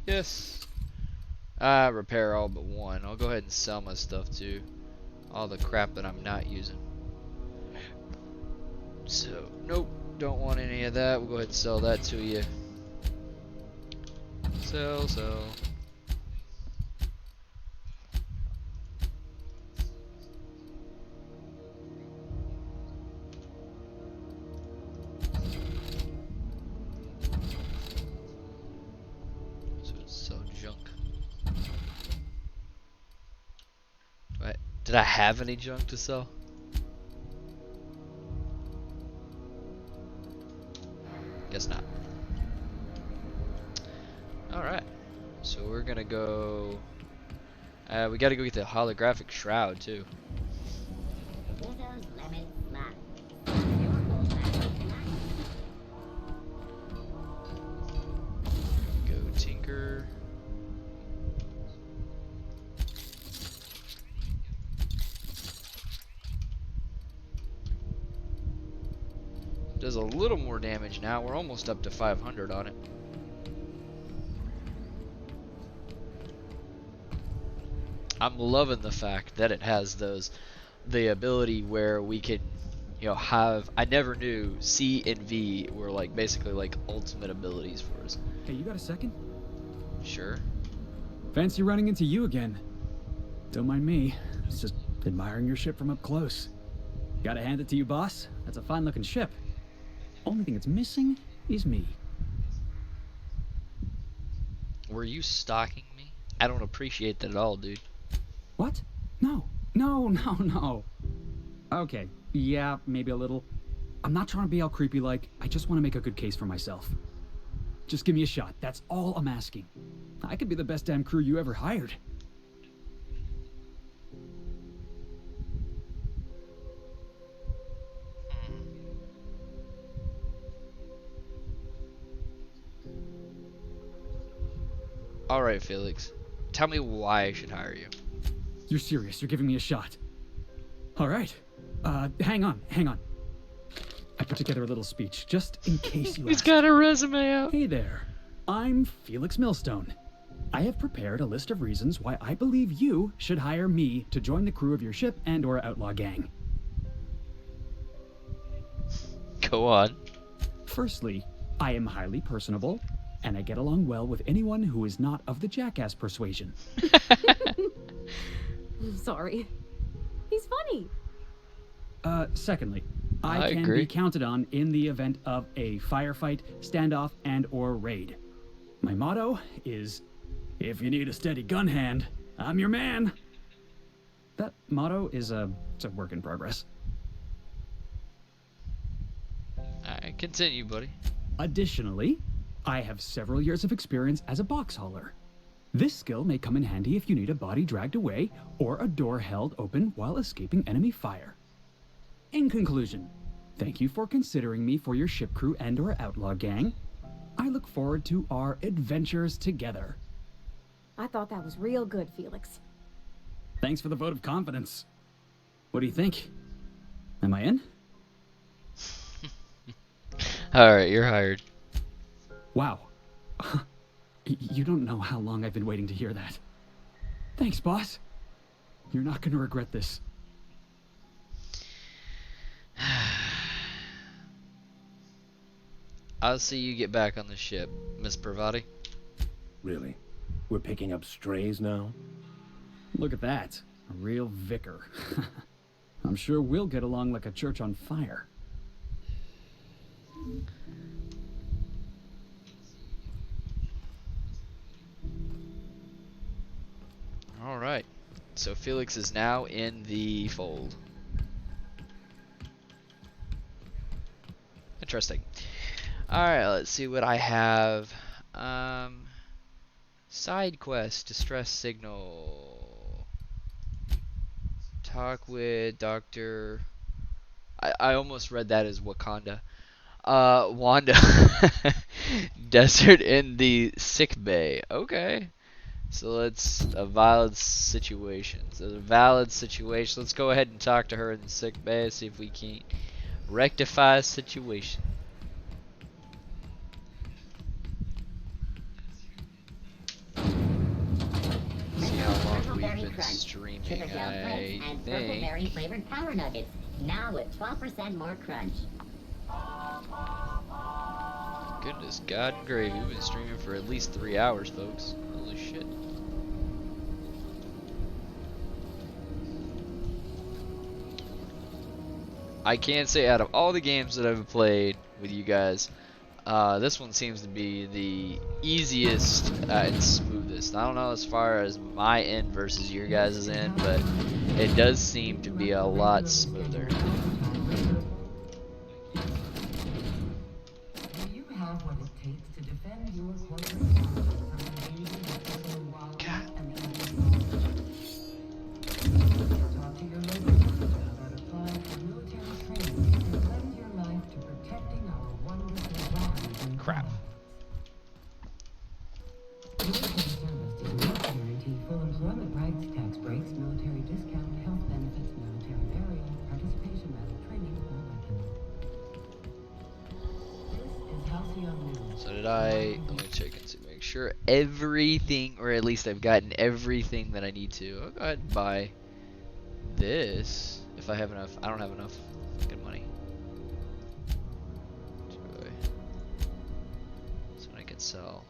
Yes. Repair all but one. I'll go ahead and sell my stuff too. All the crap that I'm not using. So, nope. Don't want any of that. We'll go ahead and sell that to you. Sell. Did I have any junk to sell? Guess not. So we're gonna go. We gotta go get the holographic shroud too. Go Tinker. Does a little more damage now. We're almost up to 500 on it. I'm loving the fact that it has the ability where we can, you know, have, I never knew C and V were like basically like ultimate abilities for us. Hey, you got a second? Sure. Fancy running into you again. Don't mind me. I was just admiring your ship from up close. Gotta hand it to you, boss. That's a fine looking ship. Only thing it's missing is me. Were you stalking me? I don't appreciate that at all, dude. What? No. No. Okay, yeah, maybe a little. I'm not trying to be all creepy like. I just want to make a good case for myself. Just give me a shot. That's all I'm asking. I could be the best damn crew you ever hired. Alright, Felix. Tell me why I should hire you. You're serious. You're giving me a shot. All right. Hang on. I put together a little speech, just in case you He's ask. got a resume out. Hey there. I'm Felix Millstone. I have prepared a list of reasons why I believe you should hire me to join the crew of your ship and/or outlaw gang. Go on. Firstly, I am highly personable, and I get along well with anyone who is not of the jackass persuasion. I'm sorry. He's funny. Secondly, I can agree. be counted on in the event of a firefight, standoff, and/or raid. My motto is, if you need a steady gun hand, I'm your man. That motto is it's a work in progress. Alright, continue, buddy. Additionally, I have several years of experience as a box hauler. This skill may come in handy if you need a body dragged away or a door held open while escaping enemy fire. In conclusion, thank you for considering me for your ship crew and/or outlaw gang. I look forward to our adventures together. I thought that was real good, Felix. Thanks for the vote of confidence. What do you think? Am I in? Alright, you're hired. Wow. You don't know how long I've been waiting to hear that. Thanks, boss. You're not going to regret this. I'll see you get back on the ship, Miss Pravati. Really? We're picking up strays now? Look at that. A real vicar. I'm sure we'll get along like a church on fire. Alright. So Felix is now in the fold. Interesting. Alright, let's see what I have. Side quest, distress signal. Talk with Dr. I almost read that as Wakanda. Wanda. Desert in the sick bay. Okay. So let's a valid situation. So a valid situation. Let's go ahead and talk to her in the sick bay. See if we can rectify a situation. See how long we've been streaming. I and think. berry flavored power nuggets. Now with 12% more crunch. Goodness, God and gravy. We've been streaming for at least 3 hours, folks. Holy shit. I can say out of all the games that I've played with you guys, this one seems to be the easiest and smoothest. I don't know as far as my end versus your guys' end, but it does seem to be a lot smoother. Do you have what it takes to defend your corporate from invading Service does not guarantee full employment rights, tax breaks, military discount, health benefits, military burial, participation medical training, or weapons. This is Halcyon News. So did I? Let me check and see, make sure everything, or at least I've gotten everything that I need to. I'll go ahead and buy this if I have enough. I don't have enough fucking money. So I can sell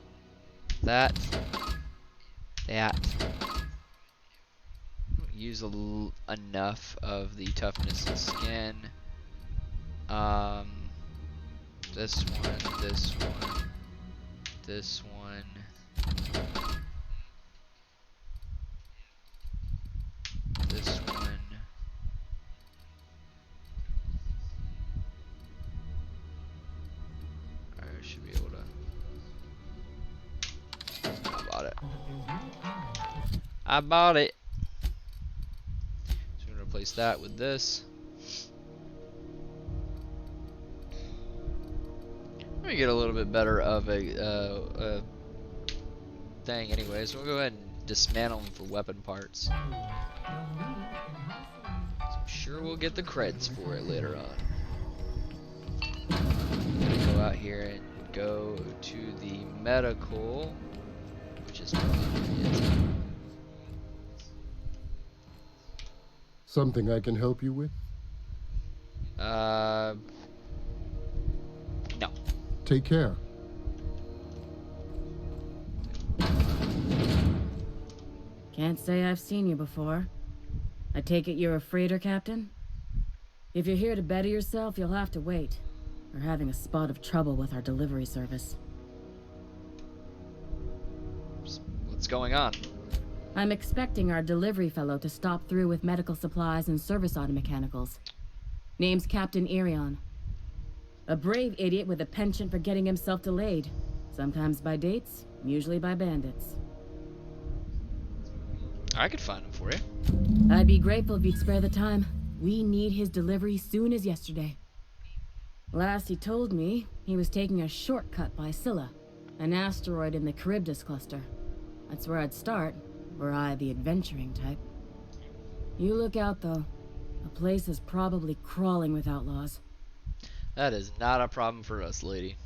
that. Don't use enough of the toughness of skin. This one, this one, this one, this one. I should be able to. I bought it. I bought it. So I'm gonna replace that with this. Let me get a little bit better of a thing anyway, so we'll go ahead and dismantle them for weapon parts. So I'm sure we'll get the creds for it later on. I'm gonna go out here and go to the medical, which is probably it. Something I can help you with? No. Take care. Can't say I've seen you before. I take it you're a freighter captain? If you're here to better yourself, you'll have to wait. We're having a spot of trouble with our delivery service. What's going on? I'm expecting our delivery fellow to stop through with medical supplies and service auto mechanicals. Name's Captain Irion. A brave idiot with a penchant for getting himself delayed. Sometimes by dates, usually by bandits. I could find him for you. I'd be grateful if you'd spare the time. We need his delivery soon as yesterday. Last he told me, he was taking a shortcut by Scylla, an asteroid in the Charybdis cluster. That's where I'd start, were I the adventuring type. You look out, though. The place is probably crawling with outlaws. That is not a problem for us, lady.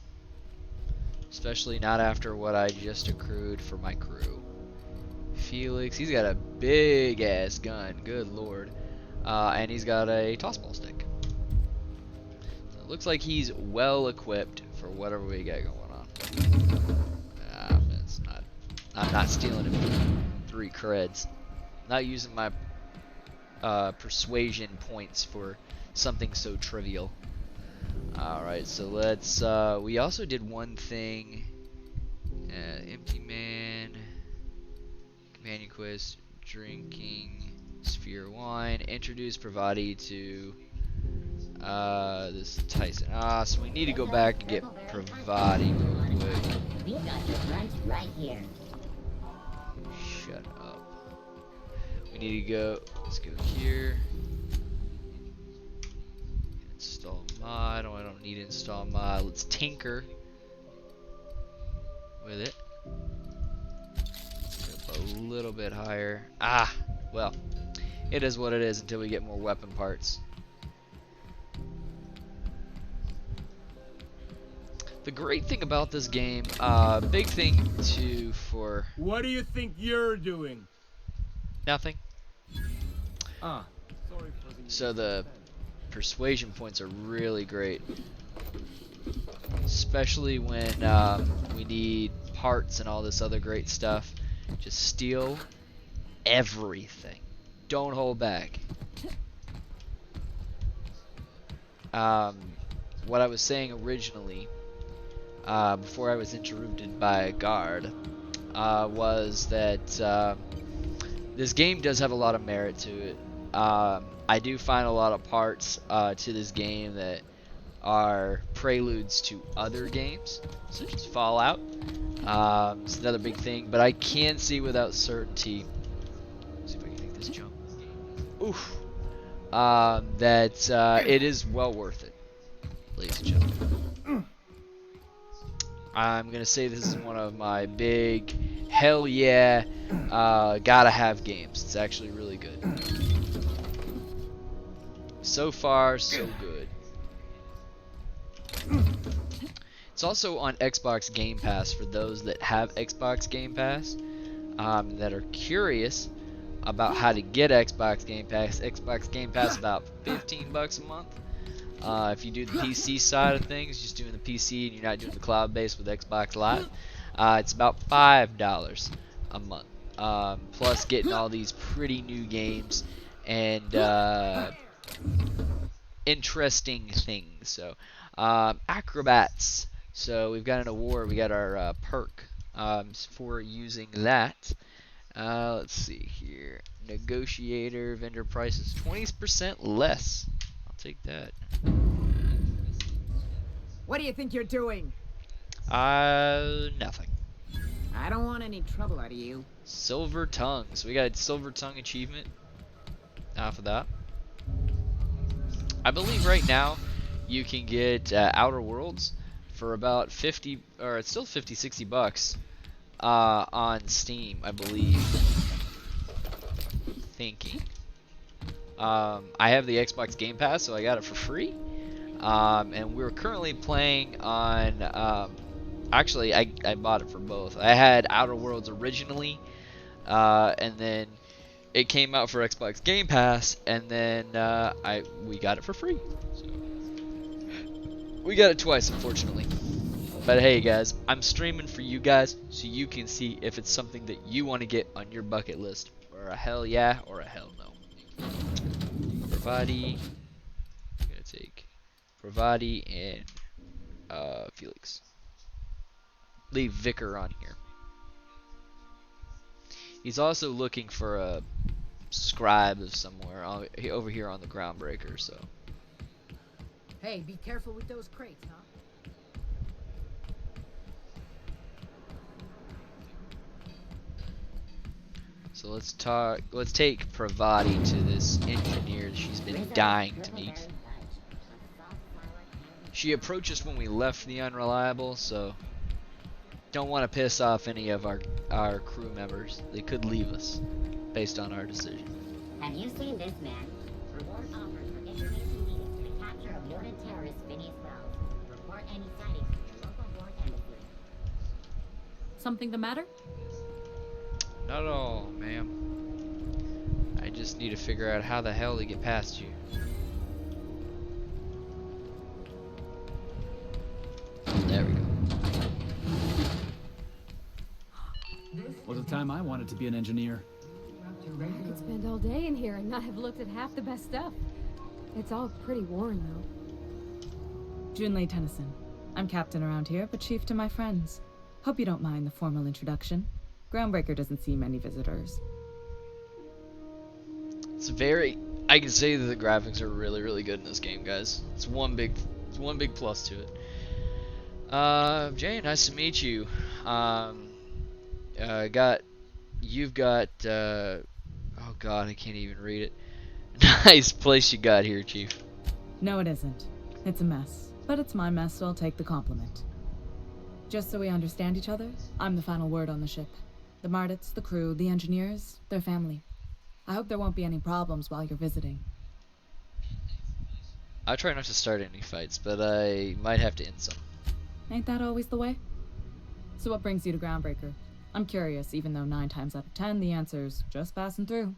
Especially not after what I just accrued for my crew. Felix, he's got a big ass gun, good lord. And he's got a tossball stick. So it looks like he's well equipped for whatever we got going on. It's not. I'm not stealing him for 3 creds. Not using my persuasion points for something so trivial. Alright, so let's, we also did one thing, empty man, companion quest, drinking, sphere wine, introduce Pravati to, this Tyson. So we need to go back and get Pravati real quick. We got the lunch right here. Shut up. We need to go, let's go here. Install mod. Oh, I don't need to install mod. Let's tinker with it. Let's go up a little bit higher. Well, it is what it is until we get more weapon parts. The great thing about this game, big thing too for... What do you think you're doing? Nothing. Sorry for the... So the persuasion points are really great, especially when we need parts and all this other great stuff. Just steal everything, don't hold back. What I was saying originally, before I was interrupted by a guard, was that this game does have a lot of merit to it. I do find a lot of parts to this game that are preludes to other games, such as Fallout. It's another big thing, but I can see without certainty. Let's see if I can make this jump. Oof. That it is well worth it, ladies and gentlemen. I'm gonna say this is one of my big, hell yeah, gotta have games. It's actually really good. So far, so good. It's also on Xbox Game Pass for those that have Xbox Game Pass, that are curious about how to get Xbox Game Pass. Xbox Game Pass about $15 a month. If you do the PC side of things, just doing the PC and you're not doing the cloud-based with Xbox Live, it's about $5 a month. Plus getting all these pretty new games and interesting things. So, acrobats. So we've got an award. We got our perk for using that. Let's see here. Negotiator, vendor prices 20% less. I'll take that. What do you think you're doing? Nothing. I don't want any trouble out of you. Silver tongue. So we got a silver tongue achievement off of that. I believe right now you can get Outer Worlds for about 50, or it's still 50, 60 bucks on Steam, I believe. Thinking. I have the Xbox Game Pass, so I got it for free. And we're currently playing on. Actually, I bought it for both. I had Outer Worlds originally, and then it came out for Xbox Game Pass, and then we got it for free. So we got it twice, unfortunately. But hey, guys, I'm streaming for you guys, so you can see if it's something that you want to get on your bucket list, or a hell yeah, or a hell no. Pravati. I'm gonna take Pravati and Felix. Leave Vicar on here. He's also looking for a scribe of somewhere over here on the Groundbreaker. So. Hey, be careful with those crates, huh? So let's talk. Let's take Pravati to this engineer she's been dying to meet. She approached us when we left the Unreliable, so don't want to piss off any of our crew members. They could leave us based on our decision. Have you seen this man? Reward offers for information needed to the capture of noted terrorist Phineas Wells. Report any sightings to your local board embassy. Something the matter? Not at all, ma'am. I just need to figure out how the hell to get past you. There we go. Was the time I wanted to be an engineer. I could spend all day in here and not have looked at half the best stuff. It's all pretty worn, though. Junlei Tennyson. I'm captain around here, but chief to my friends. Hope you don't mind the formal introduction. Groundbreaker doesn't see many visitors. I can say that the graphics are really, really good in this game, guys. It's one big plus to it. Jay, nice to meet you. You've got, oh god, I can't even read it. Nice place you got here, Chief. No, it isn't. It's a mess. But it's my mess, so I'll take the compliment. Just so we understand each other, I'm the final word on the ship. The Mardits, the crew, the engineers, their family. I hope there won't be any problems while you're visiting. I try not to start any fights, but I might have to end some. Ain't that always the way? So what brings you to Groundbreaker? I'm curious, even though 9 times out of 10 the answer's just passing through.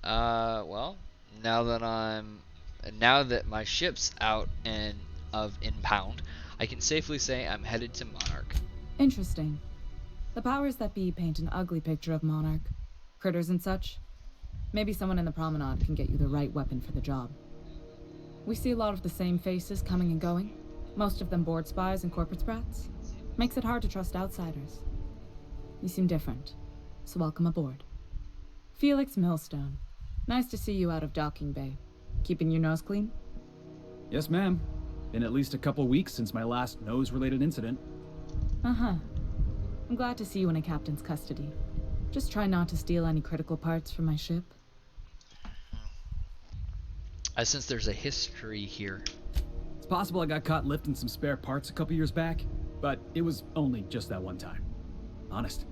Well, now that my ship's out and of impound, I can safely say I'm headed to Monarch. Interesting. The powers that be paint an ugly picture of Monarch. Critters and such. Maybe someone in the promenade can get you the right weapon for the job. We see a lot of the same faces coming and going. Most of them board spies and corporate sprats. Makes it hard to trust outsiders. You seem different, so welcome aboard. Felix Millstone. Nice to see you out of docking bay. Keeping your nose clean? Yes, ma'am. Been at least a couple weeks since my last nose-related incident. Uh-huh. I'm glad to see you in a captain's custody. Just try not to steal any critical parts from my ship. I sense there's a history here. It's possible I got caught lifting some spare parts a couple years back, but it was only just that one time. Honest.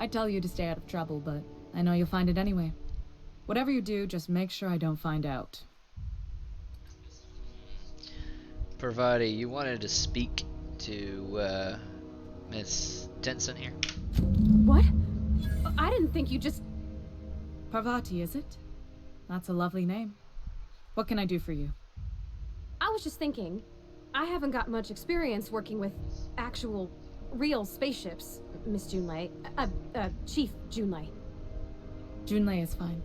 I'd tell you to stay out of trouble, but I know you'll find it anyway. Whatever you do, just make sure I don't find out. Parvati, you wanted to speak to Miss Denson here? What? I didn't think you just... Parvati, is it? That's a lovely name. What can I do for you? I was just thinking, I haven't got much experience working with actual, real spaceships, Miss Junlei. Chief Junlei. Junlei is fine.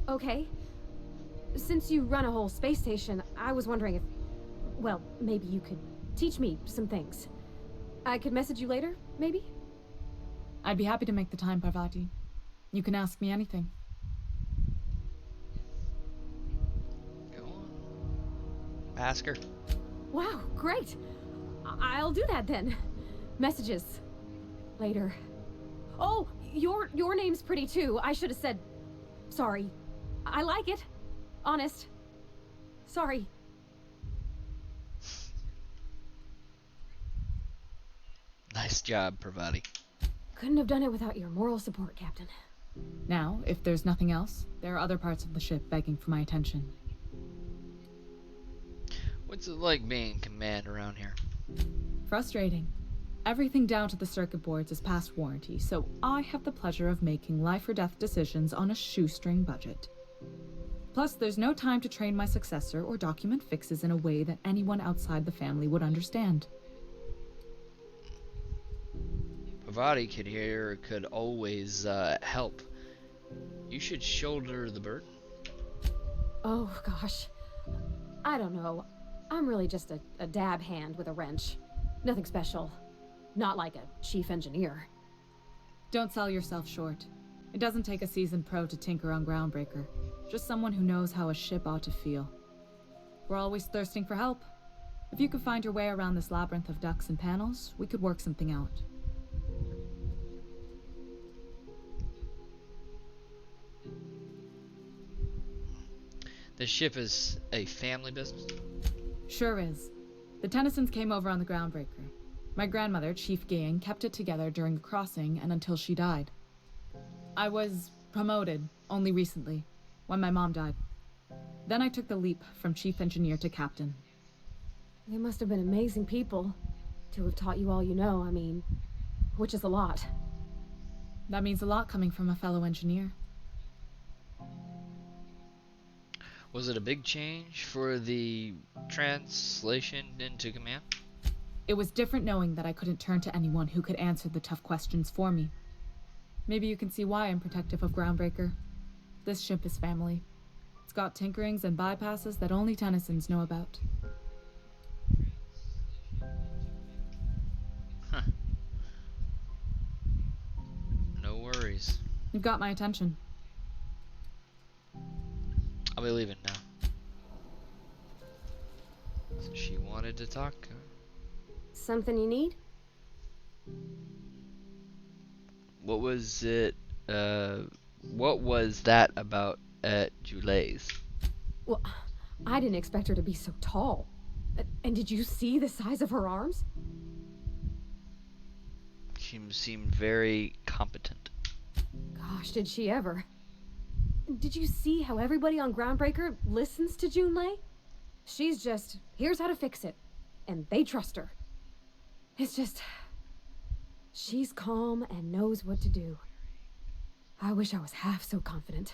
Okay. Since you run a whole space station, I was wondering if, well, maybe you could teach me some things. I could message you later, maybe? I'd be happy to make the time, Parvati. You can ask me anything. Go on. Ask her. Wow, great. I'll do that then. Messages. Later. Oh, your name's pretty too. I should have said... Sorry. I like it. Honest. Sorry. Nice job, Parvati. Couldn't have done it without your moral support, Captain. Now, if there's nothing else, there are other parts of the ship begging for my attention. What's it like being in command around here? Frustrating. Everything down to the circuit boards is past warranty, so I have the pleasure of making life or death decisions on a shoestring budget. Plus, there's no time to train my successor or document fixes in a way that anyone outside the family would understand. Parvati could always help. You should shoulder the burden. Oh, gosh. I don't know. I'm really just a dab hand with a wrench. Nothing special. Not like a chief engineer. Don't sell yourself short. It doesn't take a seasoned pro to tinker on Groundbreaker. Just someone who knows how a ship ought to feel. We're always thirsting for help. If you could find your way around this labyrinth of ducts and panels, we could work something out. This ship is a family business? Sure is. The Tennysons came over on the Groundbreaker. My grandmother, Chief Gang, kept it together during the crossing and until she died. I was promoted only recently, when my mom died. Then I took the leap from chief engineer to captain. They must have been amazing people to have taught you all you know, I mean, which is a lot. That means a lot coming from a fellow engineer. Was it a big change for the translation into command? It was different knowing that I couldn't turn to anyone who could answer the tough questions for me. Maybe you can see why I'm protective of Groundbreaker. This ship is family. It's got tinkerings and bypasses that only Tennysons know about. Huh. No worries. You've got my attention. I'll be leaving now. So she wanted to talk. Something you need? What was it? What was that about at Julei's? Well, I didn't expect her to be so tall. And did you see the size of her arms? She seemed very competent. Gosh, did she ever. Did you see how everybody on Groundbreaker listens to Junlei? She's just, here's how to fix it. And they trust her. It's just... she's calm and knows what to do. I wish I was half so confident.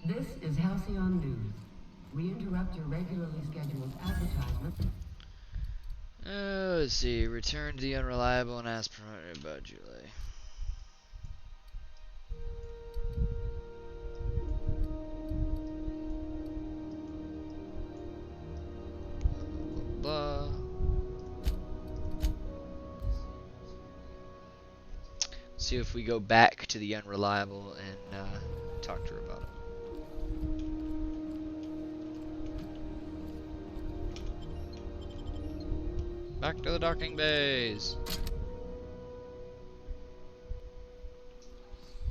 This is Halcyon News. We interrupt your regularly scheduled advertisement. Let's see. Return to the unreliable and ask promoted about Julei. Blah, blah, blah. See if we go back to the Unreliable and talk to her about it. Back to the docking bays.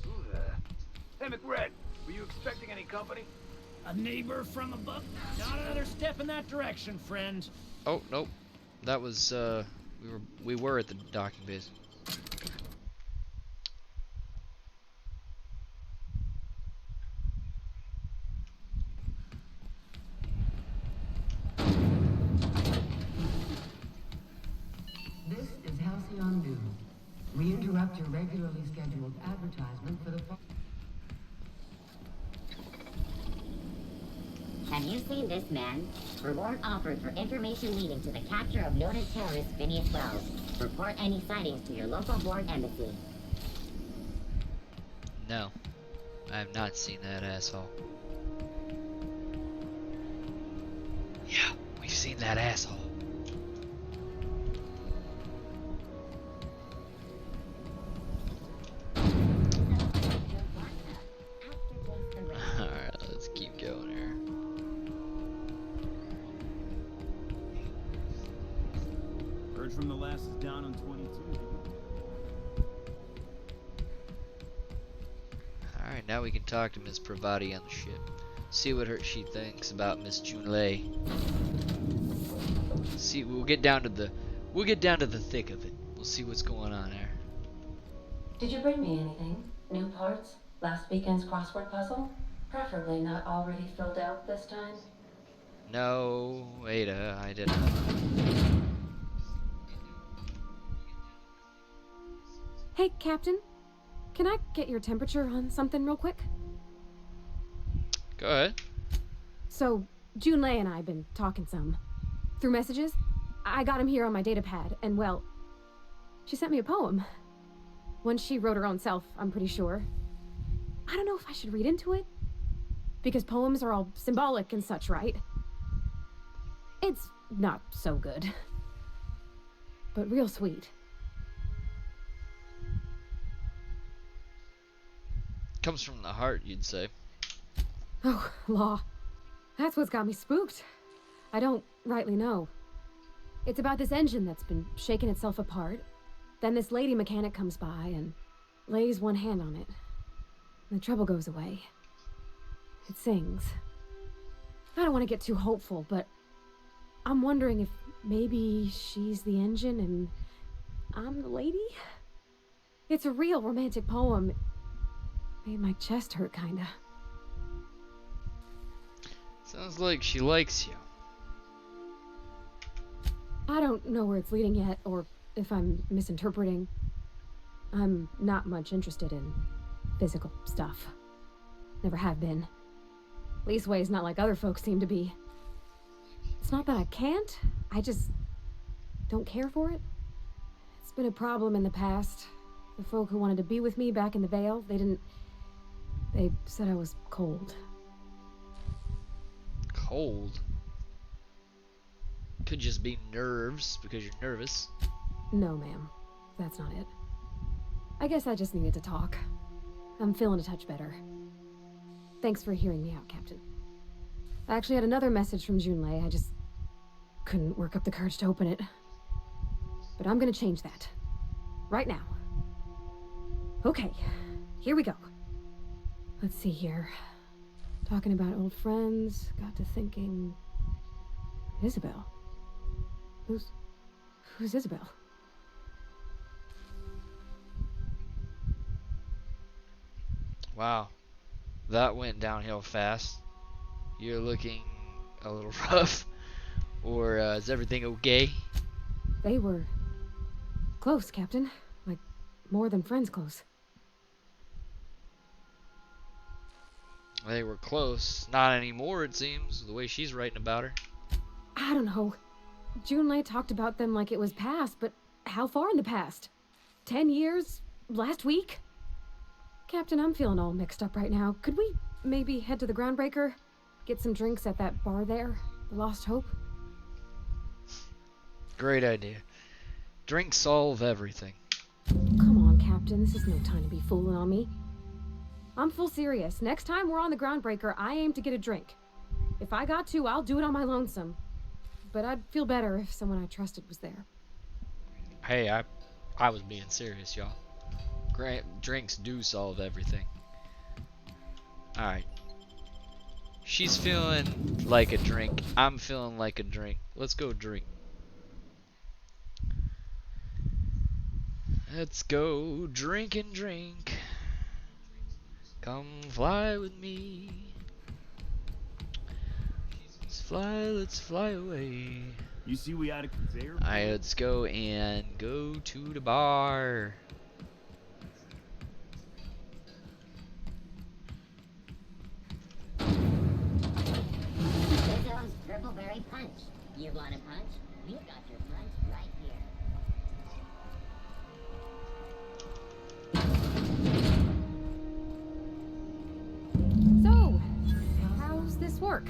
Who there? Hey, McRed, were you expecting any company? A neighbor from above? Not another step in that direction, friend. Oh, nope. That was, we were at the docking bays. This is Halcyon News. We interrupt your regularly scheduled advertisement for the... Have you seen this man? Reward offered for information leading to the capture of noted terrorist Phineas Wells. Report any sightings to your local board embassy. No. I have not seen that asshole. Yeah, we've seen that asshole. Alright, let's keep going here. Heard from the last is down on 22. Alright, now we can talk to Miss Pravati on the ship. See what she thinks about Miss Junlei. See, we'll get down to the thick of it. We'll see what's going on there. Did you bring me anything? New parts? Last weekend's crossword puzzle? Preferably not already filled out this time. No, Ada, I didn't. Hey, Captain. Can I get your temperature on something real quick? Go ahead. So, Junlei and I have been talking some. Through messages. I got him here on my data pad, and well, she sent me a poem. One she wrote her own self, I'm pretty sure. I don't know if I should read into it. Because poems are all symbolic and such, right? It's not so good. But real sweet. Comes from the heart, you'd say. Oh, law. That's what's got me spooked. I don't rightly know. It's about this engine that's been shaking itself apart. Then this lady mechanic comes by and lays one hand on it. And the trouble goes away. It sings. I don't want to get too hopeful, but I'm wondering if maybe she's the engine and I'm the lady? It's a real romantic poem. Made my chest hurt, kinda. Sounds like she likes you. I don't know where it's leading yet, or if I'm misinterpreting. I'm not much interested in physical stuff. Never have been. Leastways not like other folks seem to be. It's not that I can't, I just don't care for it. It's been a problem in the past. The folk who wanted to be with me back in the Vale, they said I was cold. Cold? Could just be nerves because you're nervous. No, ma'am. That's not it. I guess I just needed to talk. I'm feeling a touch better. Thanks for hearing me out, Captain. I actually had another message from Junlei. I just couldn't work up the courage to open it. But I'm gonna change that. Right now. Okay, here we go. Let's see here. Talking about old friends, got to thinking... Isabel? Who's Isabel? Wow. That went downhill fast. You're looking a little rough. Or is everything okay? They were... close, Captain. Like, more than friends close. They were close. Not anymore, it seems, the way she's writing about her. I don't know. Junlei talked about them like it was past, but how far in the past? 10 years? Last week? Captain, I'm feeling all mixed up right now. Could we maybe head to the Groundbreaker? Get some drinks at that bar there? The Lost Hope? Great idea. Drinks solve everything. Come on, Captain. Captain. This is no time to be fooling on me. I'm full serious. Next time we're on the Groundbreaker, I aim to get a drink. If I got to, I'll do it on my lonesome. But I'd feel better if someone I trusted was there. Hey, I was being serious, y'all. Drinks do solve everything. Alright. She's feeling like a drink. I'm feeling like a drink. Let's go drink. Let's go drink and drink. Come fly with me. Let's fly away. You see we had a conveyor? Alright, let's go and go to the bar. Rizzo's Purple Berry Punch. You want a punch? We've got your punch right here. So, how's this work?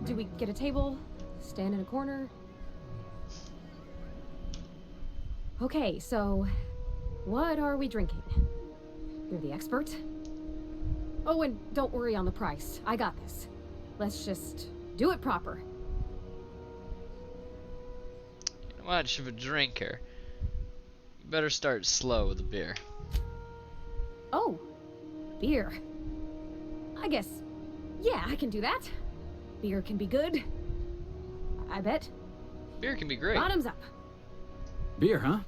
Do we get a table? Stand in a corner? Okay, so what are we drinking? You're the expert? Oh, and don't worry on the price. I got this. Let's just do it proper. You're not much of a drinker. You better start slow with the beer. Oh, beer. I guess, yeah, I can do that. Beer can be good. I bet. Beer can be great. Bottoms up. Beer, huh?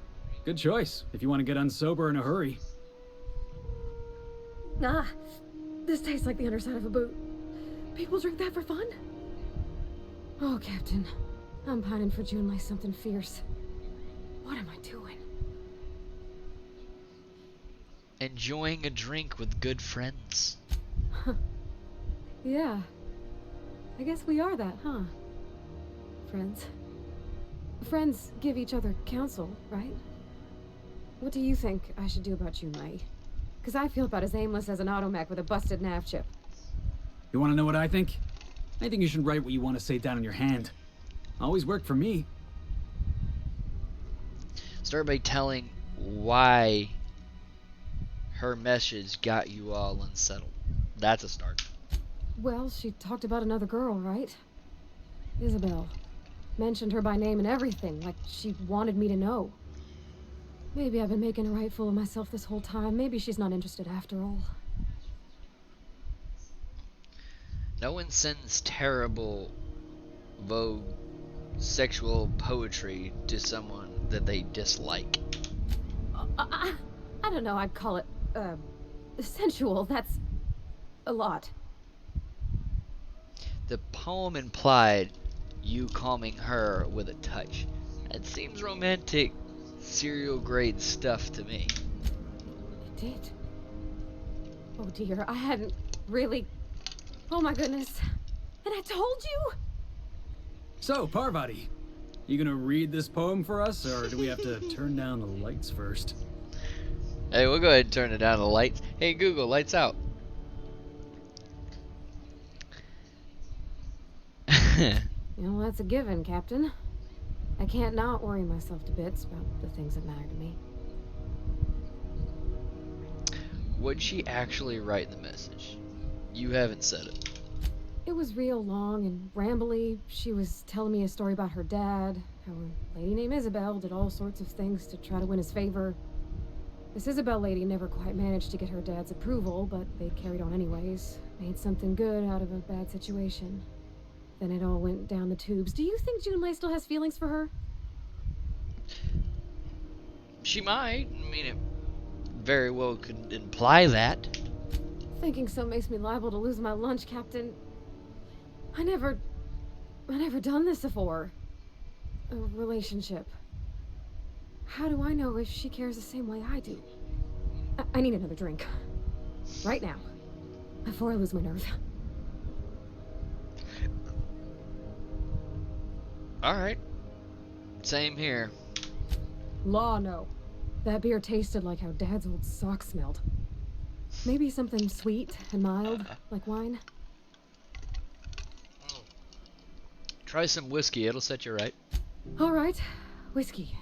Good choice, if you want to get unsober in a hurry. Nah, this tastes like the underside of a boot. People drink that for fun? Oh, Captain, I'm pining for June like something fierce. What am I doing? Enjoying a drink with good friends. Yeah, I guess we are that, huh? Friends. Friends give each other counsel, right? What do you think I should do about June May? Because I feel about as aimless as an automech with a busted nav chip. You want to know what I think? I think you should write what you want to say down in your hand. Always worked for me. Start by telling why her message got you all unsettled. That's a start. Well, she talked about another girl, right? Isabel. Mentioned her by name and everything, like she wanted me to know. Maybe I've been making a right fool of myself this whole time. Maybe she's not interested after all. No one sends terrible, vogue, sexual poetry to someone that they dislike. I don't know, I'd call it, sensual. That's a lot. The poem implied you calming her with a touch. That seems romantic, serial grade stuff to me. It did. Oh dear, I hadn't really... Oh my goodness. And I told you? So, Parvati, you gonna read this poem for us, or do we have to turn down the lights first? Hey, we'll go ahead and turn it down the lights. Hey Google, lights out. You know, that's a given, Captain. I can't not worry myself to bits about the things that matter to me. What'd she actually write in the message? You haven't said it. It was real long and rambly. She was telling me a story about her dad, how a lady named Isabel did all sorts of things to try to win his favor. This Isabel lady never quite managed to get her dad's approval, but they carried on anyways. Made something good out of a bad situation. Then it all went down the tubes. Do you think Junlei still has feelings for her? She might. I mean, it very well could imply that. Thinking so makes me liable to lose my lunch, Captain. I never done this before. A relationship. How do I know if she cares the same way I do? I need another drink. Right now. Before I lose my nerve. Alright. Same here. Law, no. That beer tasted like how Dad's old sock smelled. Maybe something sweet and mild, like wine? Try some whiskey, it'll set you right. Alright, whiskey.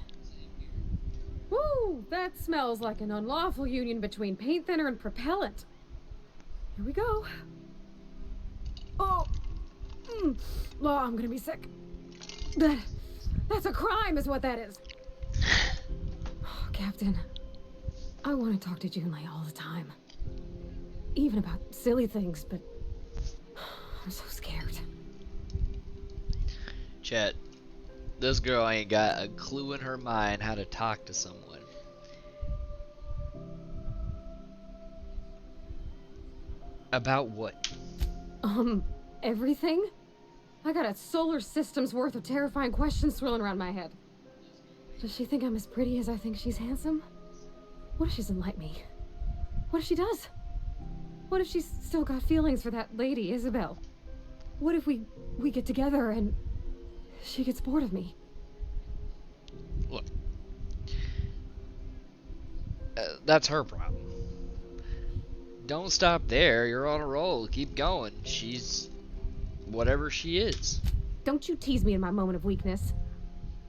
Woo! Oh, that smells like an unlawful union between paint thinner and propellant. Here we go. Oh, oh, I'm gonna be sick. That's a crime, is what that is. Oh, Captain, I want to talk to Junlei all the time. Even about silly things, but I'm so scared. Chet, this girl ain't got a clue in her mind how to talk to someone. About what? Everything? I got a solar system's worth of terrifying questions swirling around my head. Does she think I'm as pretty as I think she's handsome? What if she doesn't like me? What if she does? What if she's still got feelings for that lady, Isabel? What if we get together and she gets bored of me? Look, that's her problem. Don't stop there. You're on a roll. Keep going. She's whatever she is. Don't you tease me in my moment of weakness.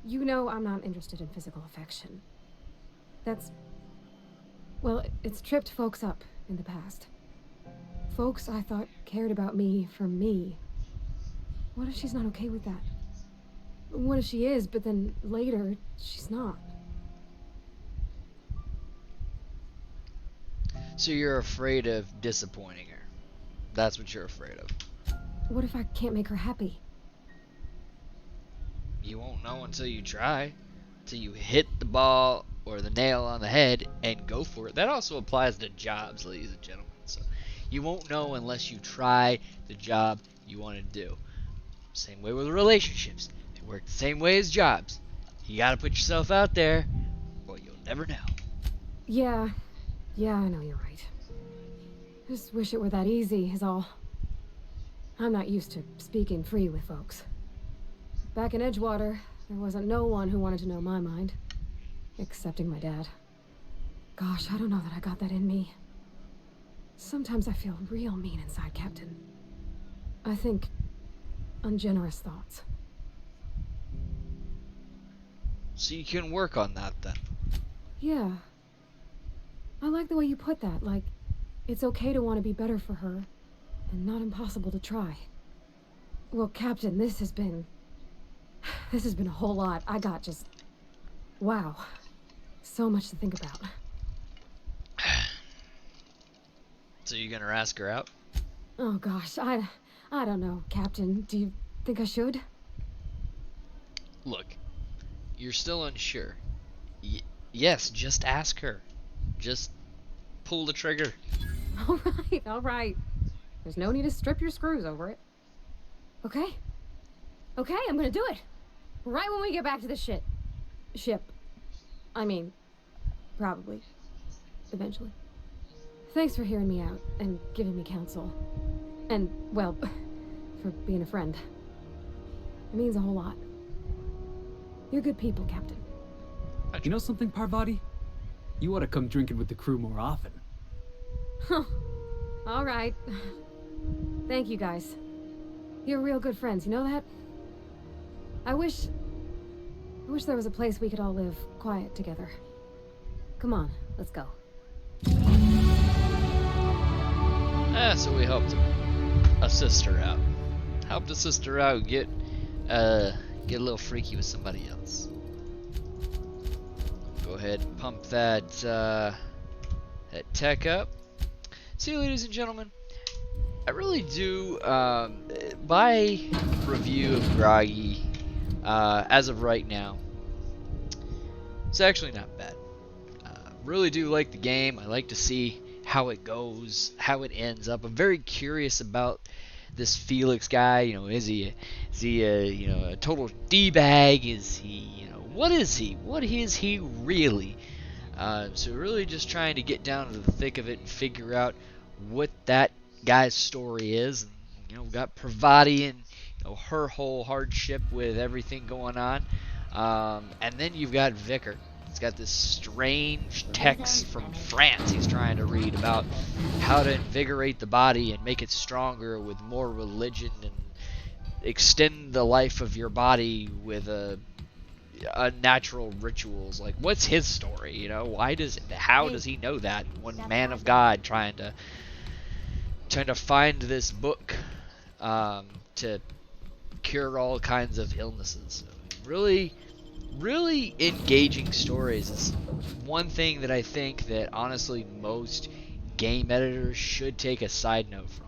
You know I'm not interested in physical affection. Well, it's tripped folks up in the past. Folks I thought cared about me for me. What if she's not okay with that? What if she is, but then later, she's not? So you're afraid of disappointing her. That's what you're afraid of. What if I can't make her happy? You won't know until you try. Until you hit the ball or the nail on the head and go for it. That also applies to jobs, ladies and gentlemen. So you won't know unless you try the job you want to do. Same way with relationships. They work the same way as jobs. You gotta put yourself out there or you'll never know. Yeah, I know you're right. Just wish it were that easy, is all. I'm not used to speaking free with folks. Back in Edgewater, there wasn't no one who wanted to know my mind. Excepting my dad. Gosh, I don't know that I got that in me. Sometimes I feel real mean inside, Captain. I think ungenerous thoughts. So you can work on that then. Yeah. I like the way you put that, like, it's okay to want to be better for her, and not impossible to try. Well, Captain, this has been a whole lot. I got just... wow. So much to think about. So you gonna ask her out? Oh gosh, I don't know, Captain. Do you think I should? Look, you're still unsure. Yes, just ask her. Just pull the trigger. All right. There's no need to strip your screws over it. Okay, I'm gonna do it. Right when we get back to the ship. I mean, probably. Eventually. Thanks for hearing me out and giving me counsel. And, well, for being a friend. It means a whole lot. You're good people, Captain. You know something, Parvati? You ought to come drinking with the crew more often. Huh. All right. Thank you, guys. You're real good friends, you know that? I wish there was a place we could all live quiet together. Come on, let's go. So we helped a sister out. Helped a sister out get a little freaky with somebody else. Go ahead and pump that tech up. See, ladies and gentlemen, I really do, my review of Groggy, as of right now, it's actually not bad. Really do like the game. I like to see how it goes, how it ends up. I'm very curious about this Felix guy. You know, is he a total D-bag? Is he, what is he? What is he really? So really just trying to get down to the thick of it and figure out what that guy's story is. And, we got Pravati and her whole hardship with everything going on. And then you've got Vicar. He's got this strange text from France he's trying to read about how to invigorate the body and make it stronger with more religion and extend the life of your body with a unnatural rituals. Like, what's his story? You know, how does he know that? One man of God trying to find this book to cure all kinds of illnesses. Really, really engaging stories is one thing that I think that honestly most game editors should take a side note from.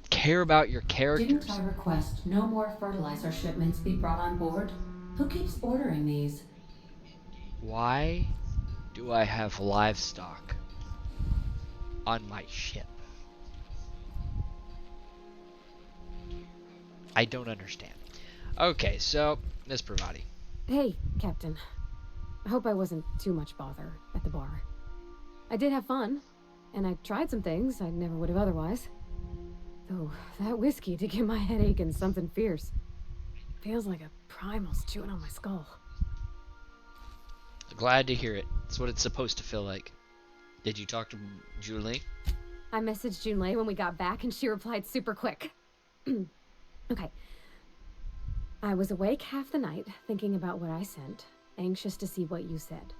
Care about your characters. Didn't I request no more fertilizer shipments be brought on board? Who keeps ordering these? Why do I have livestock on my ship? I don't understand. Okay, so, Miss Pravati. Hey, Captain. I hope I wasn't too much bother at the bar. I did have fun, and I tried some things I never would have otherwise. Though, that whiskey did give my head aching something fierce. Feels like a primal's chewing on my skull. Glad to hear it. It's what it's supposed to feel like. Did you talk to Julie? I messaged Junlei when we got back, and she replied super quick. Okay. I was awake half the night, thinking about what I sent, anxious to see what you said.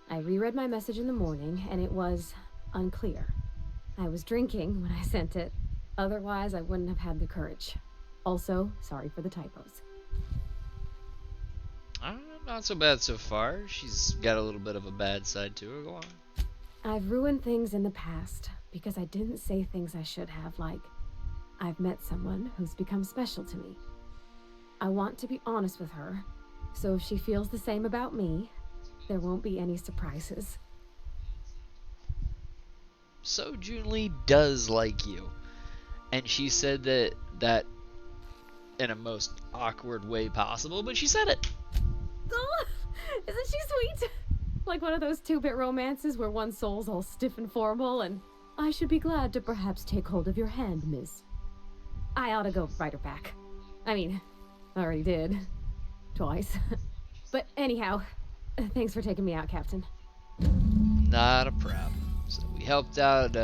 I reread my message in the morning, and it was unclear. I was drinking when I sent it. Otherwise, I wouldn't have had the courage. Also, sorry for the typos. Not so bad so far. She's got a little bit of a bad side to her. Go on. I've ruined things in the past because I didn't say things I should have, like, I've met someone who's become special to me. I want to be honest with her, so if she feels the same about me, there won't be any surprises. So Junlee does like you. And she said that in a most awkward way possible, but she said it. Oh, isn't she sweet? Like one of those 2-bit romances where one soul's all stiff and formal and I should be glad to perhaps take hold of your hand, miss. I ought to go write her back. I mean, I already did. Twice. But anyhow, thanks for taking me out, Captain. Not a problem. So we helped out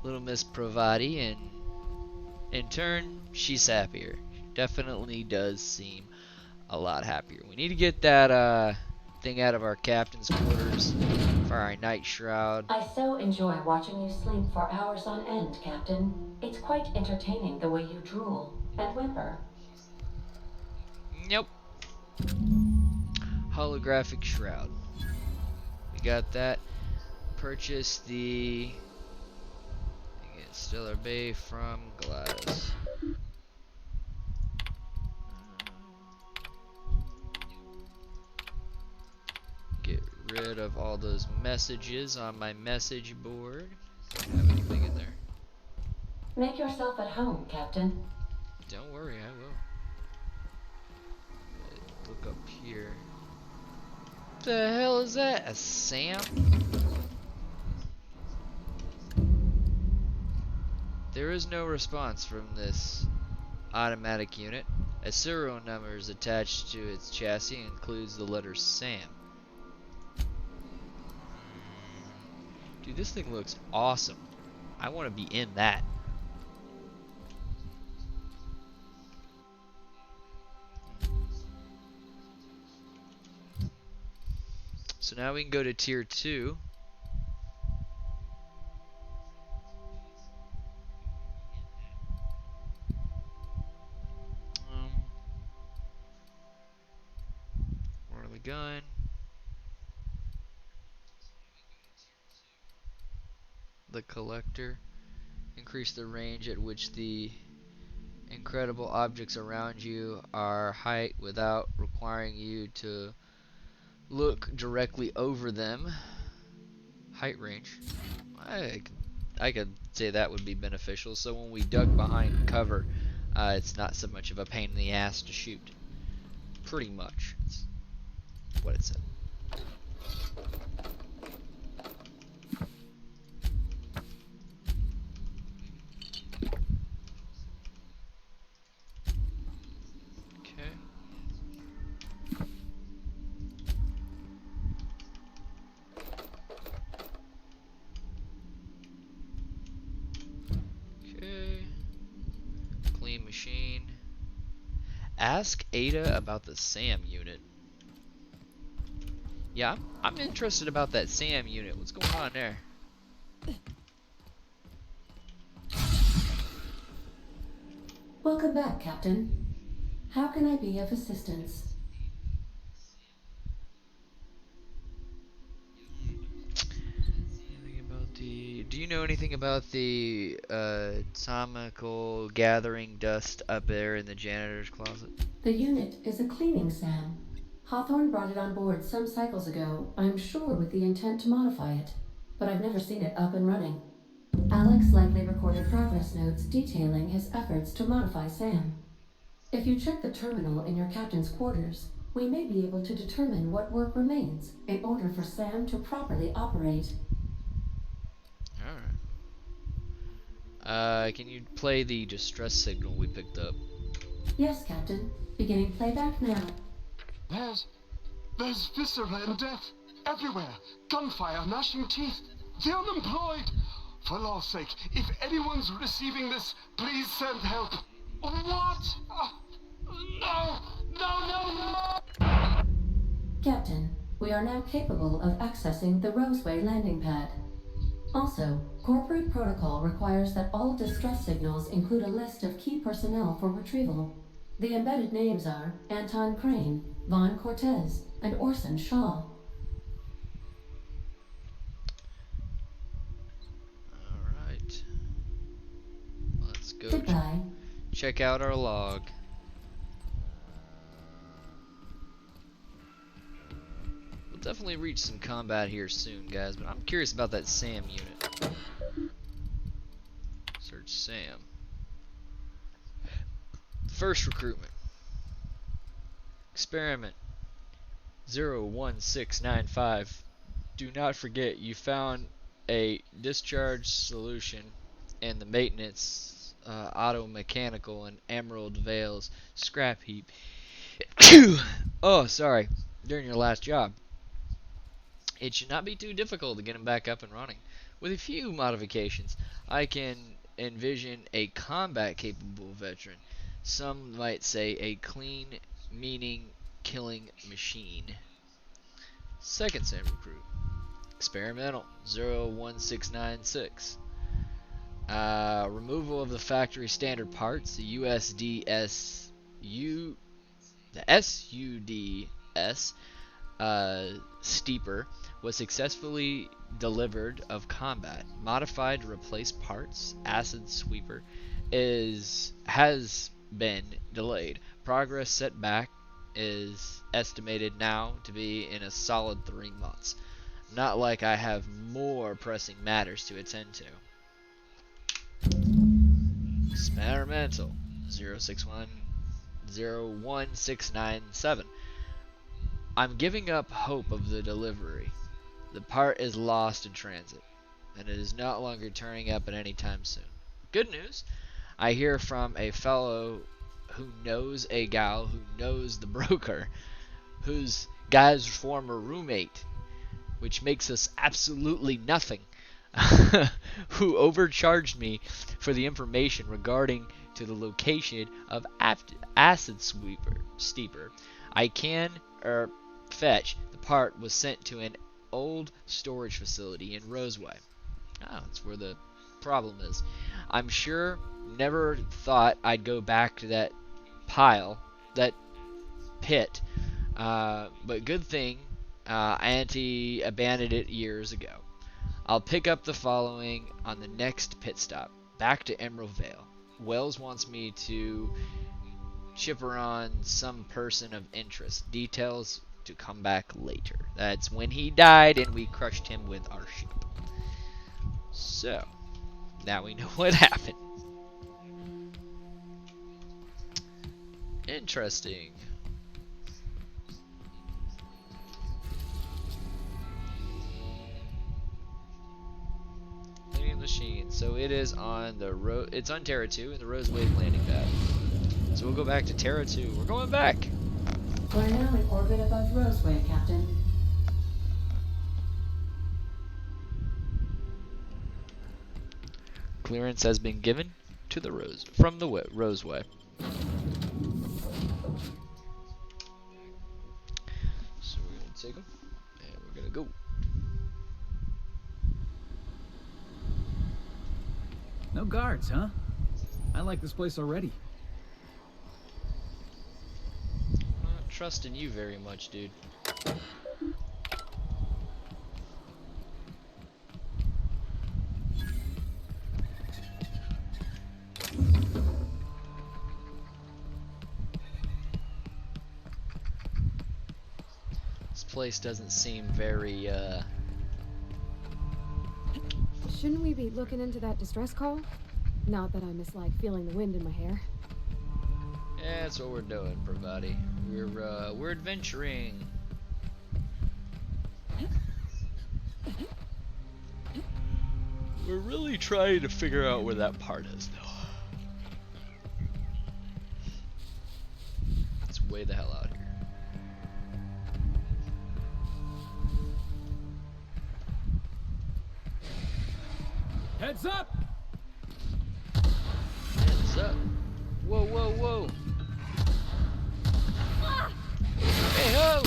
little Miss Pravati, and in turn, she's happier. She definitely does seem a lot happier. We need to get that thing out of our captain's quarters for our night shroud. I so enjoy watching you sleep for hours on end, Captain. It's quite entertaining the way you drool and whimper. Nope. Holographic shroud. We got that. Purchase the Stellar Bay from Glass. Get rid of all those messages on my message board. Don't have anything in there. Make yourself at home, Captain. Don't worry, I will. Look up here. What the hell is that? A Sam? There is no response from this automatic unit. A serial number is attached to its chassis and includes the letter SAM. Dude, this thing looks awesome. I want to be in that. So now we can go to tier 2. Order the gun. The collector. Increase the range at which the incredible objects around you are height without requiring you to look directly over them. Height range. I could say that would be beneficial. So when we duck behind cover, it's not so much of a pain in the ass to shoot. Pretty much. That's what it said. Ask Ada about the SAM unit. Yeah, I'm interested about that SAM unit. What's going on there? Welcome back, Captain. How can I be of assistance? Do you know anything about the atomical gathering dust up there in the janitor's closet? The unit is a cleaning SAM. Hawthorne brought it on board some cycles ago, I'm sure with the intent to modify it, but I've never seen it up and running. Alex likely recorded progress notes detailing his efforts to modify SAM. If you check the terminal in your captain's quarters, we may be able to determine what work remains in order for SAM to properly operate. Alright. Can you play the distress signal we picked up? Yes, Captain. Beginning playback now. There's viscera and death everywhere. Gunfire, gnashing teeth. The unemployed. For law's sake, if anyone's receiving this, please send help. What? No! Captain, we are now capable of accessing the Roseway landing pad. Also, corporate protocol requires that all distress signals include a list of key personnel for retrieval. The embedded names are Anton Crane, Vaughn Cortez, and Orson Shaw. Alright. Let's go Goodbye. check out our log. We'll definitely reach some combat here soon, guys, but I'm curious about that SAM unit. Search SAM. First recruitment. Experiment 01695. Do not forget you found a discharge solution in the maintenance, auto mechanical, and Emerald Vale's scrap heap. Oh, sorry. During your last job. It should not be too difficult to get him back up and running. With a few modifications, I can envision a combat-capable veteran. Some might say a clean, meaning killing machine. Second SAM recruit. Experimental 01696. Removal of the factory standard parts, the SUDS steeper was successfully delivered of combat. Modified to replace parts. Acid sweeper has been delayed. Progress setback is estimated now to be in a solid 3 months. Not like I have more pressing matters to attend to. Experimental 01697. I'm giving up hope of the delivery. The part is lost in transit, and it is no longer turning up at any time soon. Good news, I hear from a fellow who knows a gal who knows the broker, whose guy's former roommate, which makes us absolutely nothing, who overcharged me for the information regarding to the location of acid steeper. I can fetch. The part was sent to an old storage facility in Roseway. That's where the problem is. I'm sure never thought I'd go back to that pit, but good thing Auntie abandoned it years ago. I'll pick up the following on the next pit stop. Back to Emerald Vale. Wells wants me to chipper on some person of interest. Details to come back later. That's when he died and we crushed him with our ship. So, now we know what happened. Interesting. Cleaning machine. So it is on the it's on Terra 2 in the Roseway landing pad. So we'll go back to Terra 2. We're going back. We're now in orbit above Roseway, Captain. Clearance has been given to the Roseway. No guards, huh? I like this place already. I'm not trusting you very much, dude. This place doesn't seem very, Shouldn't we be looking into that distress call? Not that I mislike feeling the wind in my hair. Yeah, that's what we're doing, Pravati. We're adventuring. We're really trying to figure out where that part is, though. It's way the hell out here. Heads up! Heads up. Whoa, whoa, whoa. Hey ho!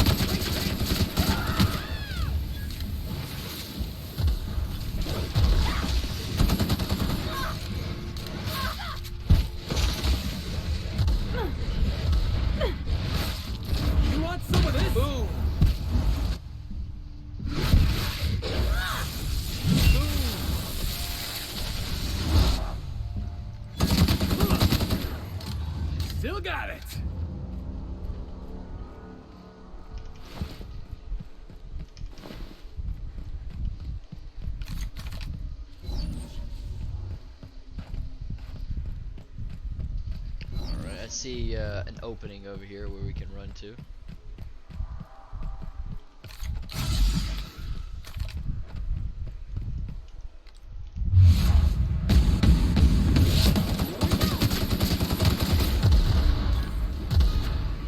You want some of this? Boom! Still got it. Alright, I see an opening over here where we can run to.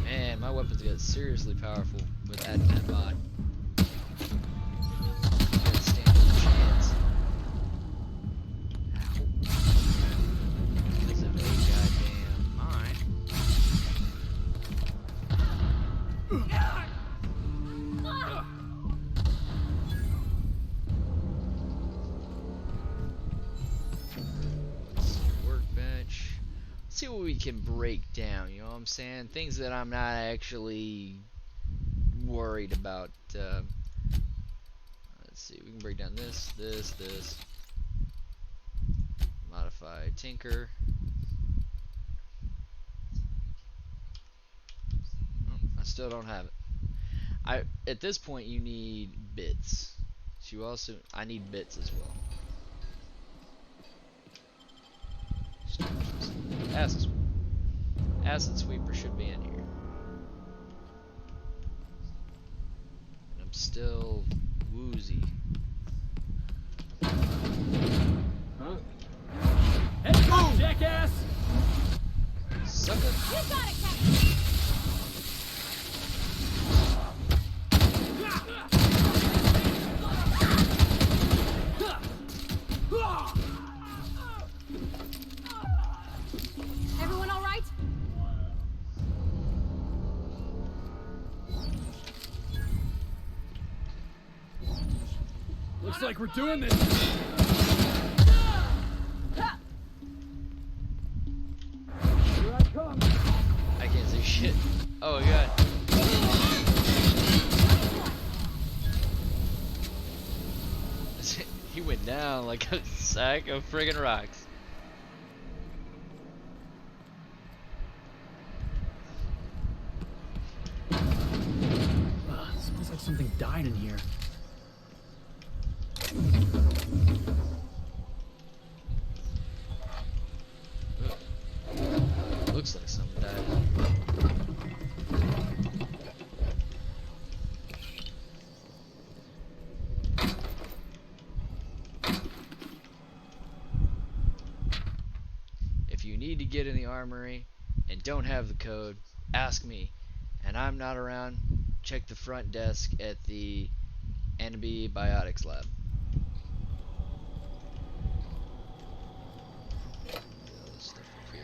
Man, my weapons get seriously powerful with adding that mod. Can't stand a chance. Ow. Because of a goddamn mine. Let's see, workbench. Let's see what we can break down, you know what I'm saying? Things that I'm not actually worried about. Let's see, we can break down this. Modify tinker. Oh, I still don't have it. At this point you need bits. So I need bits as well. Acid sweeper should be in here. And I'm still woozy. Huh? Heads up, jackass! Sucker. You got it, Captain! Everyone all right? Looks like we're doing this. Here I come. I can't see shit. Oh god. He went down like a sack of friggin' rocks. Smells like something died in here. Looks like something died. If you need to get in the armory and don't have the code, ask me. And I'm not around, check the front desk at the antibiotics lab. All this stuff up here.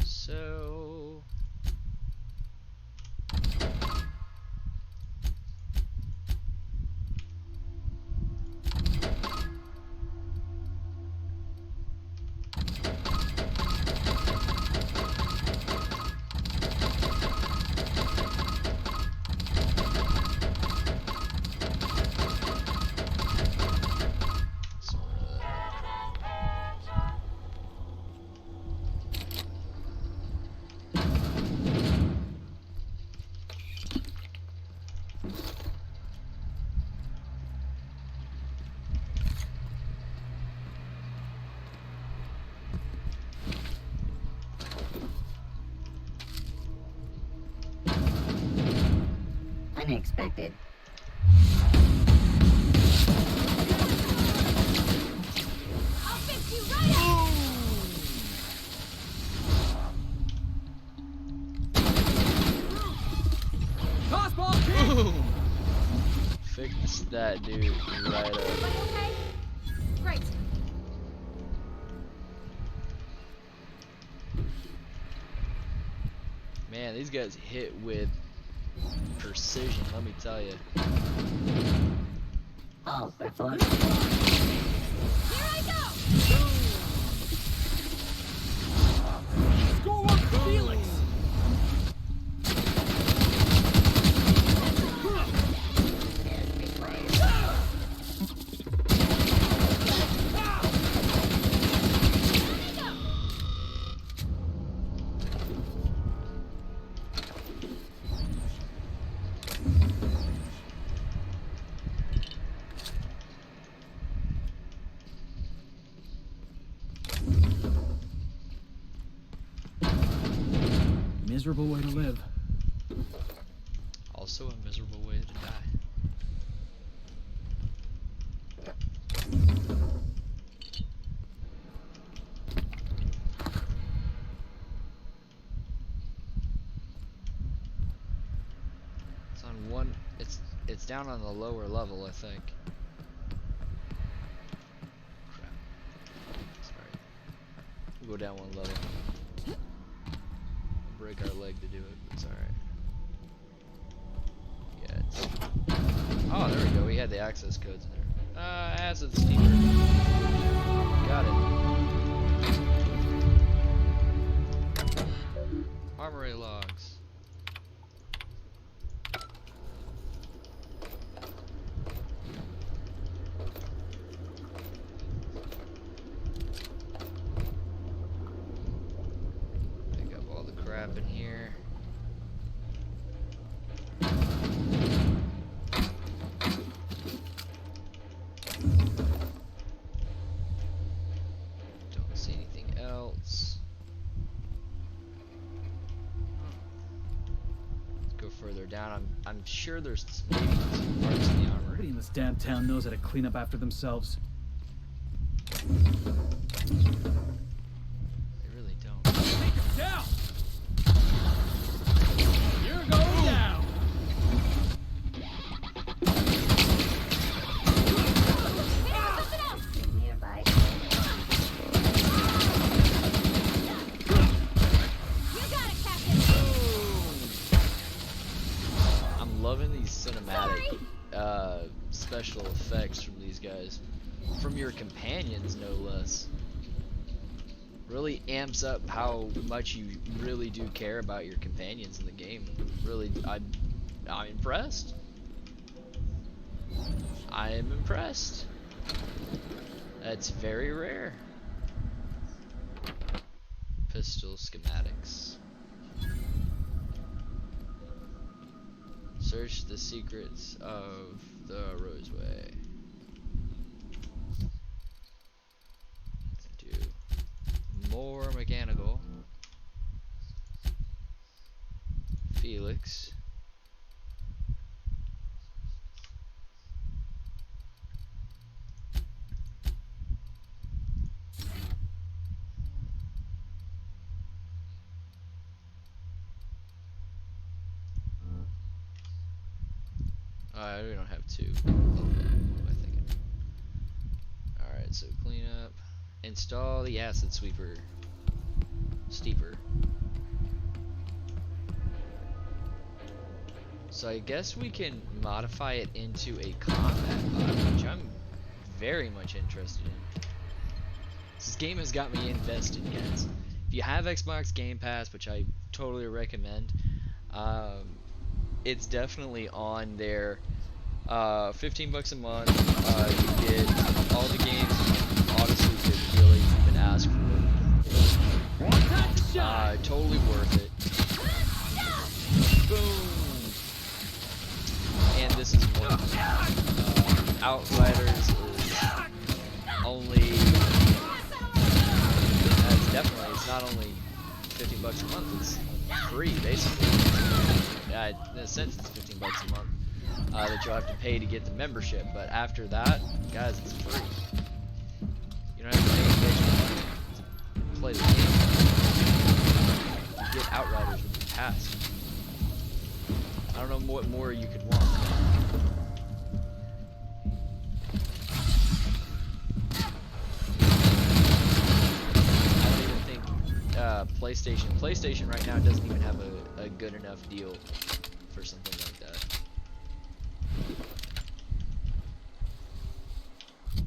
So unexpected. I'll fix you right up! Boom! Fix that dude right up. Everybody okay? Great. Man, these guys hit with precision, let me tell you. All performance. Here I go! Score one, Felix! Miserable way to live. Also a miserable way to die. It's on one, it's down on the lower level, I think. Crap. Sorry. We'll go down one level. Break our leg to do it, but it's alright. Yeah, it's... Oh, there we go. We had the access codes in there. Acid steamer. Got it. Armory logs. Pick up all the crap in here. Don't see anything else. Let's go further down. I'm sure there's maybe 2 parts in the armor. Nobody in this damn town knows how to clean up after themselves. They really don't. Take him down! You're going down! Nearby. You got it, Captain! I'm loving these cinematic special effects from these guys. From your companions, no less. Really amps up how much you really do care about your companions in the game. Really, I'm impressed. I am impressed. That's very rare. Pistol schematics. Search the secrets of the Roseway. Do more mechanical. Felix. We don't have 2. What am I thinking? Alright, so clean up. Install the acid sweeper. Steeper. So I guess we can modify it into a combat bot, which I'm very much interested in. This game has got me invested, guys. If you have Xbox Game Pass, which I totally recommend, it's definitely on there. 15 bucks a month. You get all the games honestly could really even ask for. Totally worth it. Boom. And this is more. Outriders is only. It's definitely. It's not only 15 bucks a month. It's free basically. in a sense, it's 15 bucks a month that you'll have to pay to get the membership. But after that, guys, it's free. You don't have to pay any extra money to play the game. You get Outriders with the pass. I don't know what more you could want. PlayStation right now doesn't even have a good enough deal for something like that.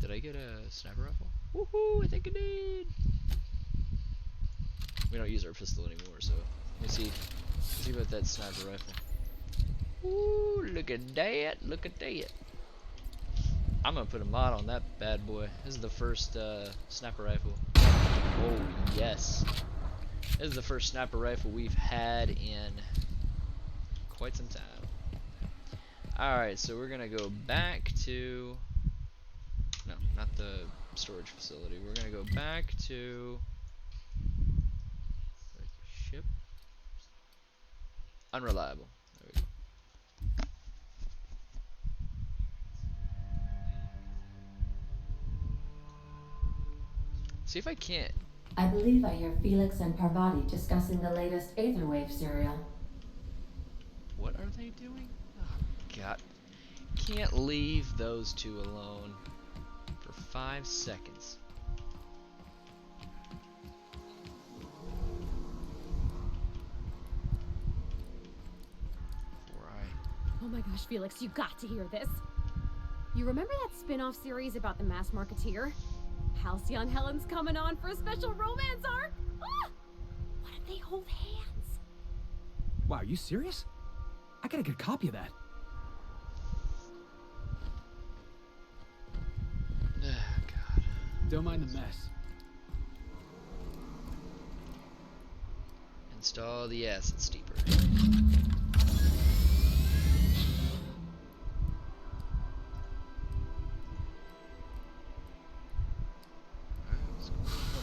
Did I get a sniper rifle? Woohoo! I think I did. We don't use our pistol anymore, so let me see. Let's see about that sniper rifle. Ooh, look at that! Look at that! I'm gonna put a mod on that bad boy. This is the first sniper rifle. Oh yes. This is the first sniper rifle we've had in quite some time. Alright, so we're gonna go back to... No, not the storage facility. We're gonna go back to... ship? Unreliable. There we go. See if I can't. I believe I hear Felix and Parvati discussing the latest Aetherwave serial. What are they doing? Oh, God. Can't leave those two alone for 5 seconds. Oh my gosh, Felix, you got to hear this. You remember that spin-off series about the mass marketeer? Halcyon Helen's coming on for a special romance arc. Ah! What if they hold hands? Wow, are you serious? I gotta get a copy of that. God. Don't mind the mess. Install the acid steeper.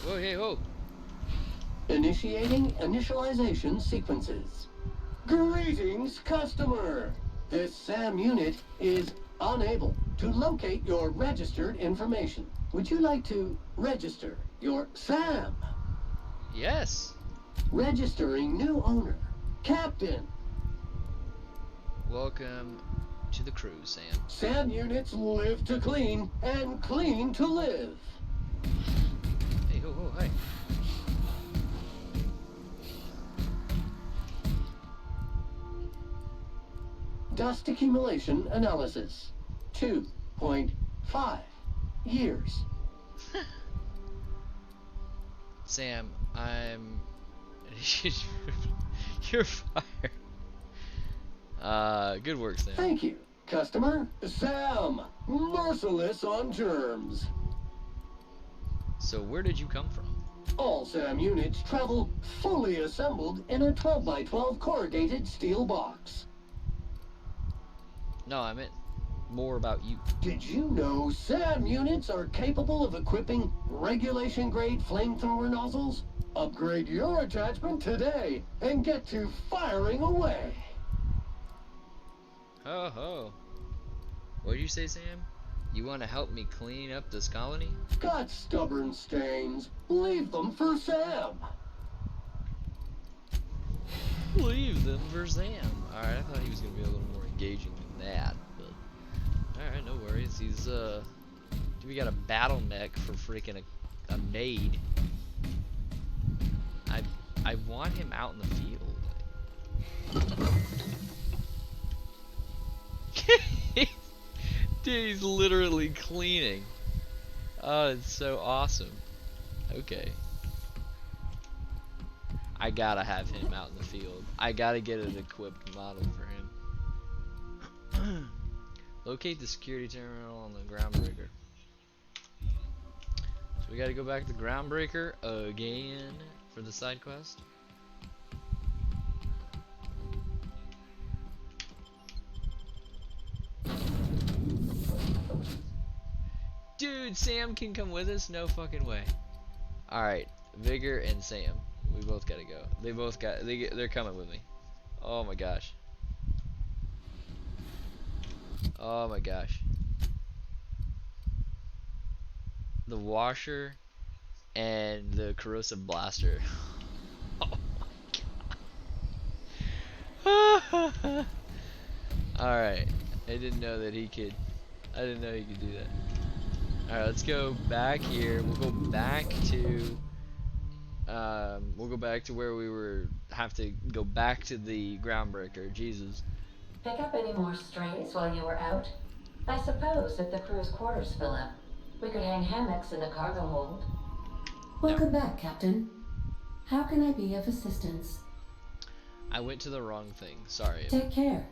Whoa, hey, whoa. Initiating initialization sequences. Greetings, customer! This SAM unit is unable to locate your registered information. Would you like to register your SAM? Yes. Registering new owner, Captain. Welcome to the crew, Sam. SAM units live to clean and clean to live. Hey, ho, ho, hey. Dust accumulation analysis. 2.5 years. Sam, I'm... You're fired. Good work, Sam. Thank you, customer. Sam, merciless on terms. So where did you come from? All SAM units travel fully assembled in a 12x12 corrugated steel box. No, I meant more about you. Did you know SAM units are capable of equipping regulation-grade flamethrower nozzles? Upgrade your attachment today and get to firing away. Ho ho. What did you say, Sam? You want to help me clean up this colony? Got stubborn stains. Leave them for Sam. Leave them for Sam. Alright, I thought he was going to be a little more engaging than that. But alright, no worries. He's, dude, we got a battle mech for freaking a maid. I want him out in the field. Dude, he's literally cleaning. Oh, it's so awesome. Okay. I gotta have him out in the field. I gotta get an equipped model for him. Locate the security terminal on the groundbreaker. So we gotta go back to the groundbreaker again for the side quest. Dude, Sam can come with us? No fucking way. Alright, Vigor and Sam. We both gotta go. They're coming with me. Oh my gosh. Oh my gosh. The washer and the corrosive blaster. Oh my god. Alright. I didn't know that he could. I didn't know he could do that. Alright, let's go back here. We'll go back to where we were, have to go back to the groundbreaker. Jesus. Pick up any more strays while you were out? I suppose if the crew's quarters fill up, we could hang hammocks in the cargo hold. Welcome back, Captain. How can I be of assistance? I went to the wrong thing. Sorry. Take care.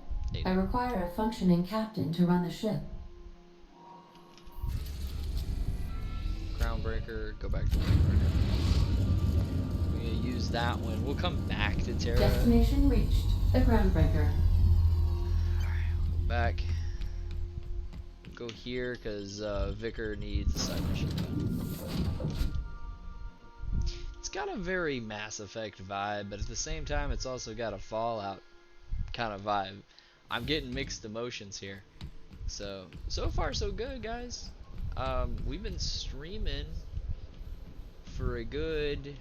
I require a functioning captain to run the ship. Groundbreaker, go back to the groundbreaker. We're gonna use that one. We'll come back to Terra. Destination reached. The groundbreaker. Alright, back. Go here because Vicar needs a side mission done. It's got a very Mass Effect vibe, but at the same time, it's also got a Fallout kind of vibe. I'm getting mixed emotions here. So far so good, guys. We've been streaming for a good,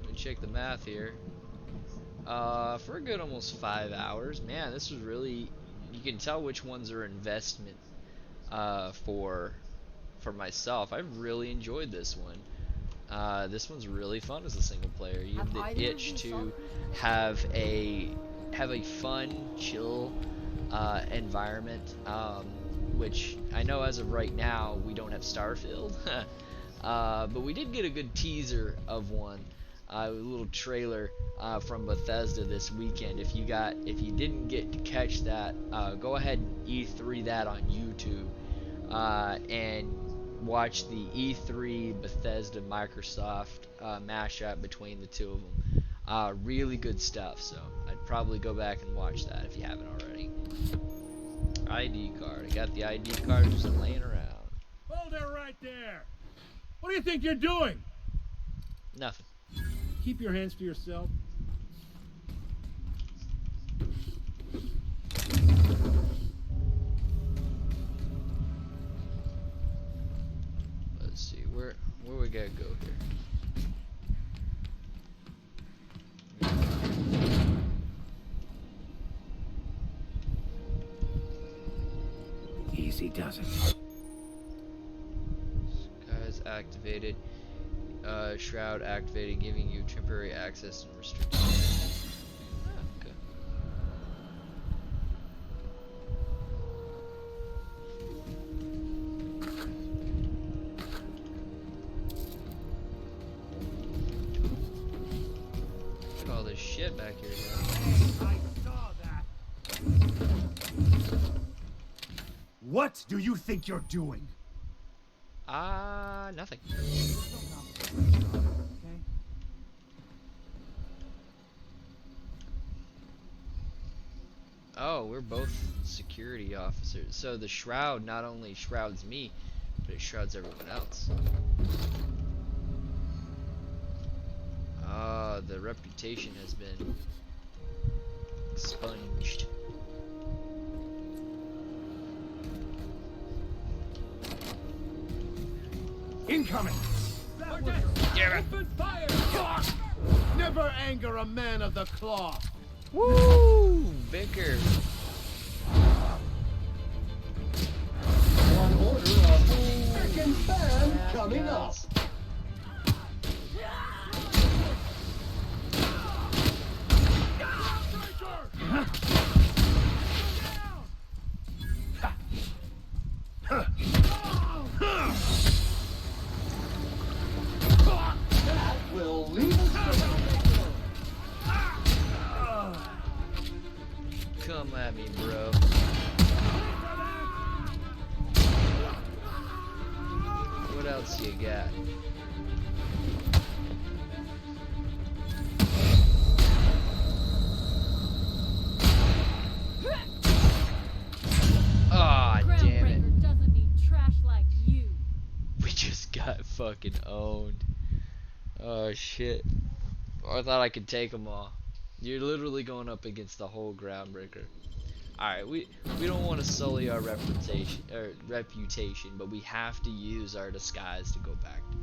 let me check the math here, for a good almost 5 hours. Man, this was really, you can tell which ones are investment for myself. I really enjoyed this one. This one's really fun as a single player. You have the itch to have a fun, chill environment, which I know as of right now we don't have Starfield, but we did get a good teaser of one, a little trailer from Bethesda this weekend. If you didn't get to catch that, go ahead and E3 that on YouTube and watch the E3 Bethesda Microsoft mashup between the two of them. Really good stuff, so I'd probably go back and watch that if you haven't already. ID card. I got the ID card just laying around. Hold it right there! What do you think you're doing? Nothing. Keep your hands to yourself. Let's see, where we gotta go here? Easy does it. Guys, activated. Shroud activated, giving you temporary access and restrictions. Okay. Look at all this shit back here, guys. I saw that. What do you think you're doing? Nothing. Oh, we're both security officers. So the shroud not only shrouds me, but it shrouds everyone else. Ah, the reputation has been expunged. Incoming! Open fire! Never anger a man of the cloth! Woo! Vicar. On order of second fan coming up. That will leave us. Come at me, bro. What else you got? Ah, damn it. Doesn't need trash like you. We just got fucking owned. Oh shit. I thought I could take them all. You're literally going up against the whole groundbreaker. Alright, we don't want to sully our reputation, but we have to use our disguise to go back there.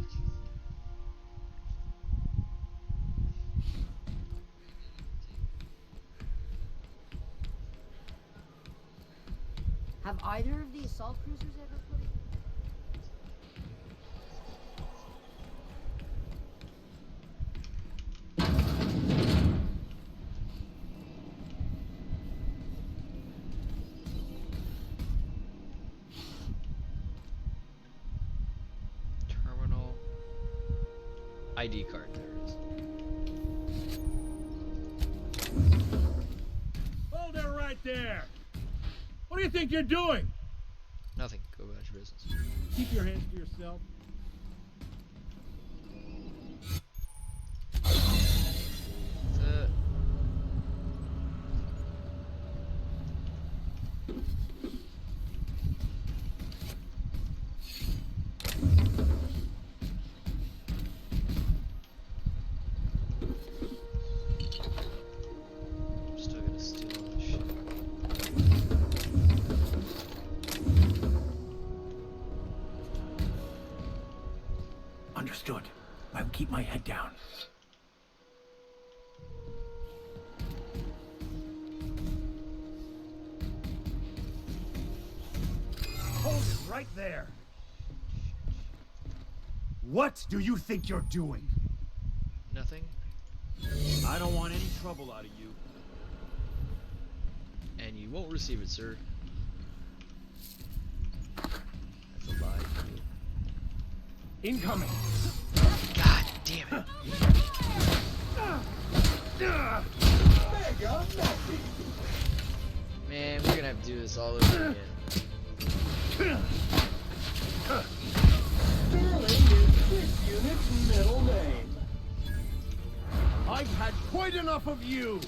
Have either of the assault cruisers ever put it? Terminal ID card, there it is. Hold it right there! What do you think you're doing? Nothing. Go about your business. Keep your hands to yourself. That's it. I'm still gonna steal all this shit. Understood. I'll keep my head down. Hold it right there. What do you think you're doing? Nothing. I don't want any trouble out of you. And you won't receive it, sir. That's a lie. Incoming. God damn it. Mega messy. Man, we're gonna have to do this all over again. Sterling is this unit's middle name. I've had quite enough of you.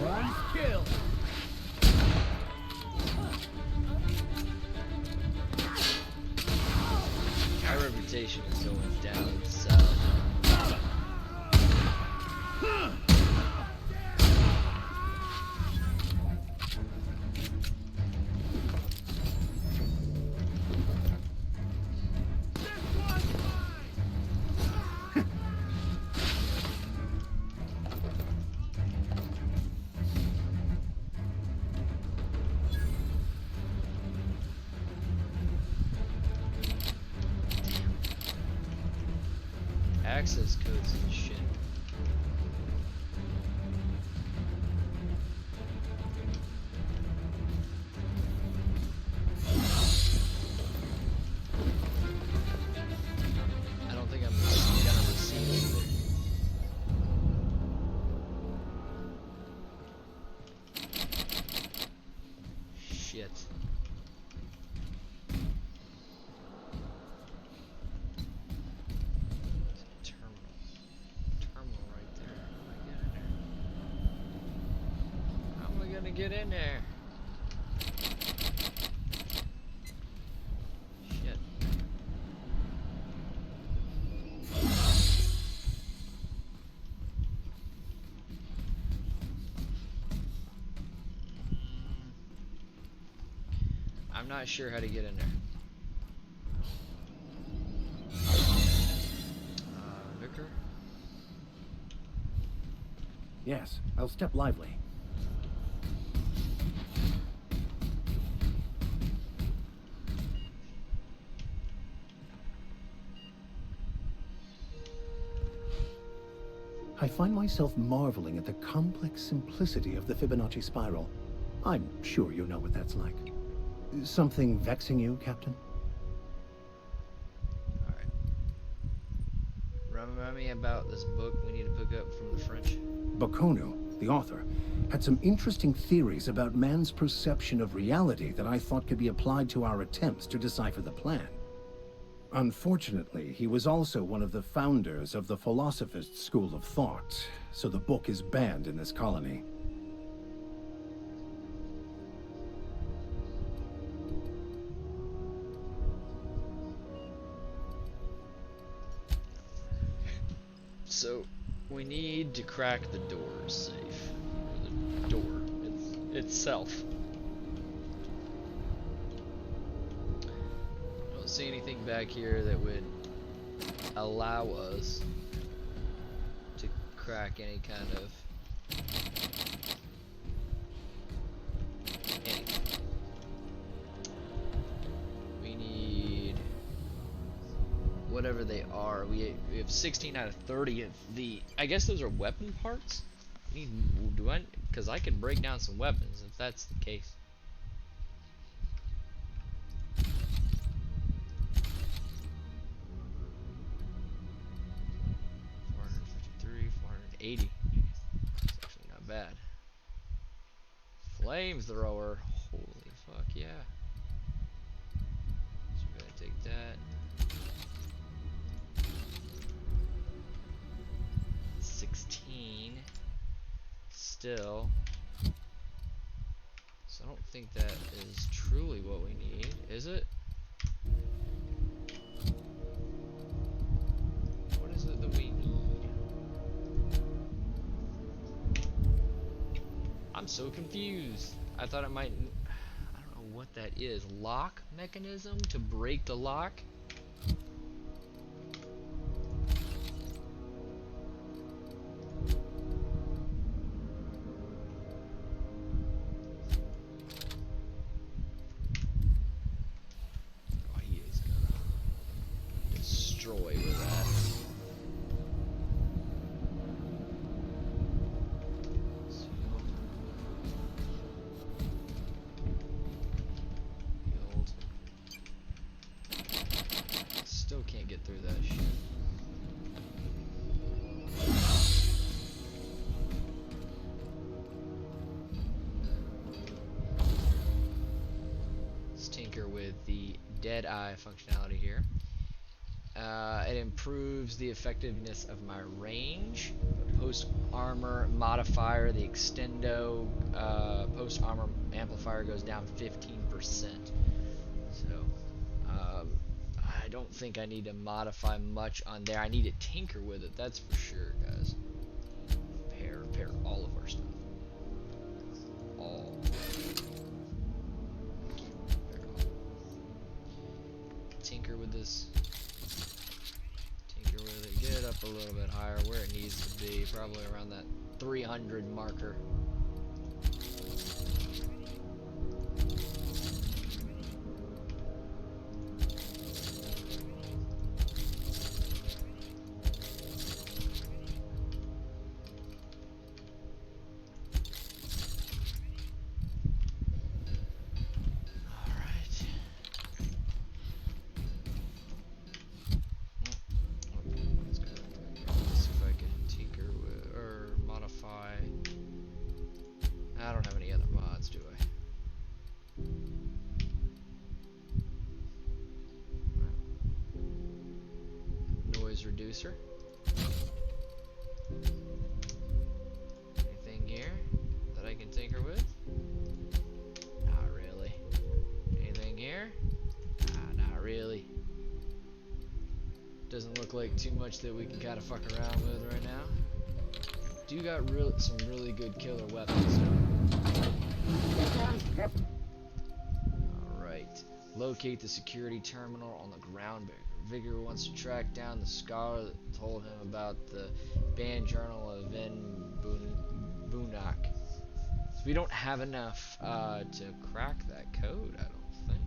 One kill. My reputation is going down south. Access codes and shit. I don't think I'm gonna receive it either. Shit. Terminal right there. How am I gonna get in there? Shit. I'm not sure how to get in there. Victor? Yes, I'll step lively. I find myself marveling at the complex simplicity of the Fibonacci spiral. I'm sure you know what that's like. Something vexing you, Captain? Alright. Remind me about this book we need to pick up from the French. Bocconu, the author, had some interesting theories about man's perception of reality that I thought could be applied to our attempts to decipher the plan. Unfortunately, he was also one of the founders of the Philosophist school of thought, so the book is banned in this colony. need to crack the door safe. The door itself. I don't see anything back here that would allow us to crack any kind of anything. We need whatever they are. We have 16 out of 30 of the. I guess those are weapon parts. Because I could break down some weapons if that's the case. $480. It's actually not bad. Flamethrower. Holy fuck yeah. So we're gonna take that. 16. Still. So I don't think that is truly what we need, is it? What is it that we need? I'm so confused. I thought it might. I don't know what that is. Lock mechanism to break the lock? Oh, he is gonna destroy with that. Still can't get through that shit. Let's tinker with the dead eye functionality here. It improves the effectiveness of my range. Post armor modifier, the extendo post armor amplifier goes down 15%. So I don't think I need to modify much on there. I need to tinker with it, that's for sure, guys. Repair all of our stuff. All. Tinker with this. Tinker with it. Get it up a little bit higher where it needs to be. Probably around that 300 marker. I don't have any other mods, do I? Noise reducer. Anything here that I can tinker with? Not really. Anything here? Not really. Doesn't look like too much that we can kind of fuck around with right now. Do got some really good killer weapons. Alright. Locate the security terminal on the ground. Vigor wants to track down the scholar that told him about the banned journal of Bunak. So we don't have enough to crack that code, I don't think.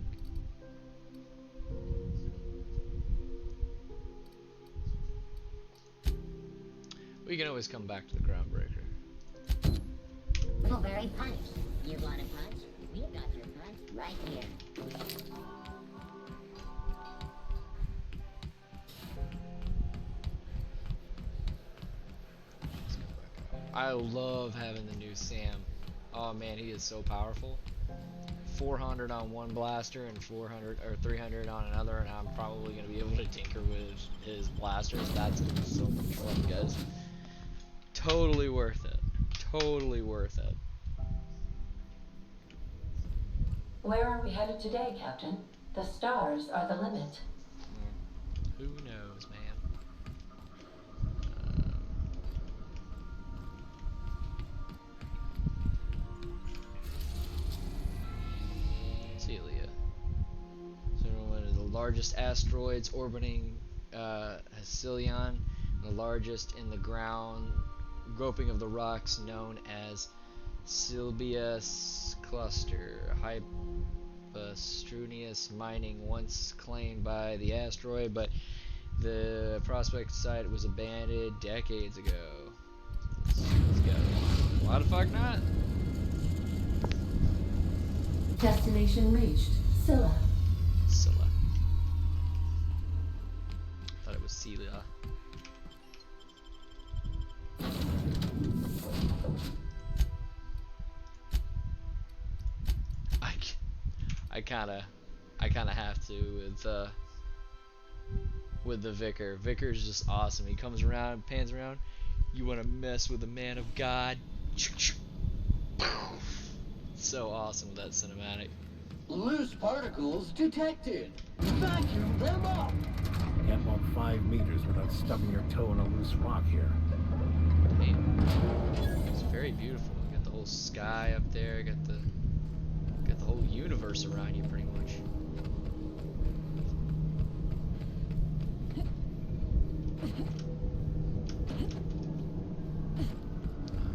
We can always come back to the groundbreaker. Blueberry punch. You want a punch? We've got your punch right here. I love having the new Sam. Oh man, he is so powerful. 400 on one blaster and 400 or 300 on another, and I'm probably going to be able to tinker with his blasters. That's so much fun, guys. Totally worth it. Totally worth it. Where are we headed today, Captain? The stars are the limit. Who knows, man? largest asteroids orbiting Hecelion, the largest in the ground groping of the rocks known as Sylbius Cluster. Hypostrunius mining once claimed by the asteroid, but the prospect site was abandoned decades ago. Let's go. Why the fuck not? Destination reached. Scylla. Scylla. Thought it was Celia. I kinda have to with the Vicar. Vicar's just awesome. He comes around, pans around. You wanna mess with a man of God? So awesome with that cinematic. Loose particles detected. Vacuum them up. Can't walk 5 meters without stubbing your toe in a loose rock here. It's very beautiful. You got the whole sky up there. You got the whole universe around you, pretty much.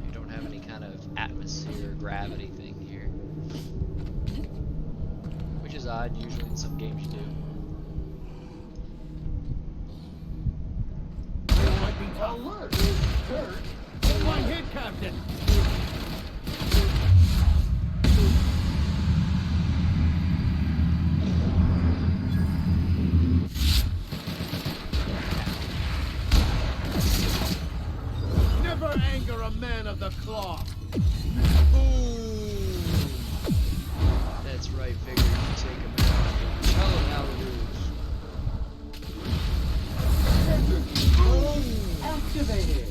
You don't have any kind of atmosphere or gravity thing here, which is odd. Usually in some games you do. Alert! Dirt! One hit, Captain! Never anger a man of the cloth! Ooh. That's right, Victor. You take him out. Tell him how it is. Activated!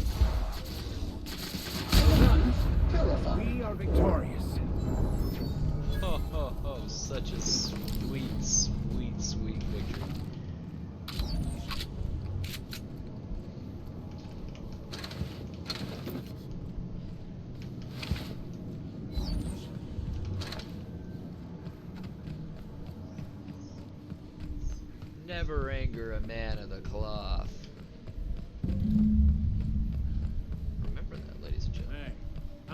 We are victorious. Oh, such a sweet, sweet, sweet victory. Never anger a man of the cloth. Remember that, ladies and gentlemen. Hey,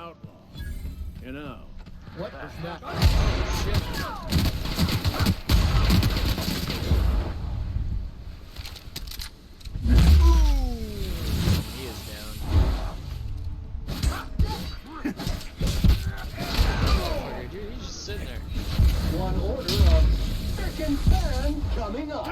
outlaw. You know. What was that? Oh, shit. He is down. Fucker, dude, he's just sitting there. One order of frickin' fan coming up.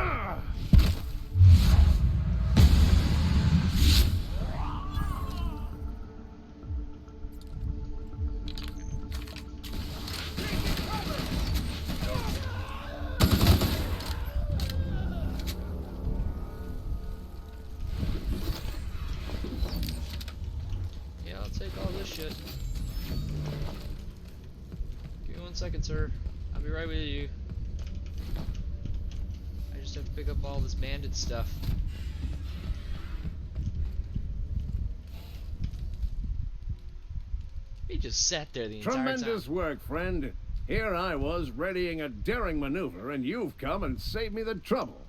Yeah, I'll take all this shit. Give me 1 second, sir. I'll be right with you. I just have to pick up all this bandit stuff. He just sat there the entire time. Tremendous work, friend. Here I was readying a daring maneuver, and you've come and saved me the trouble.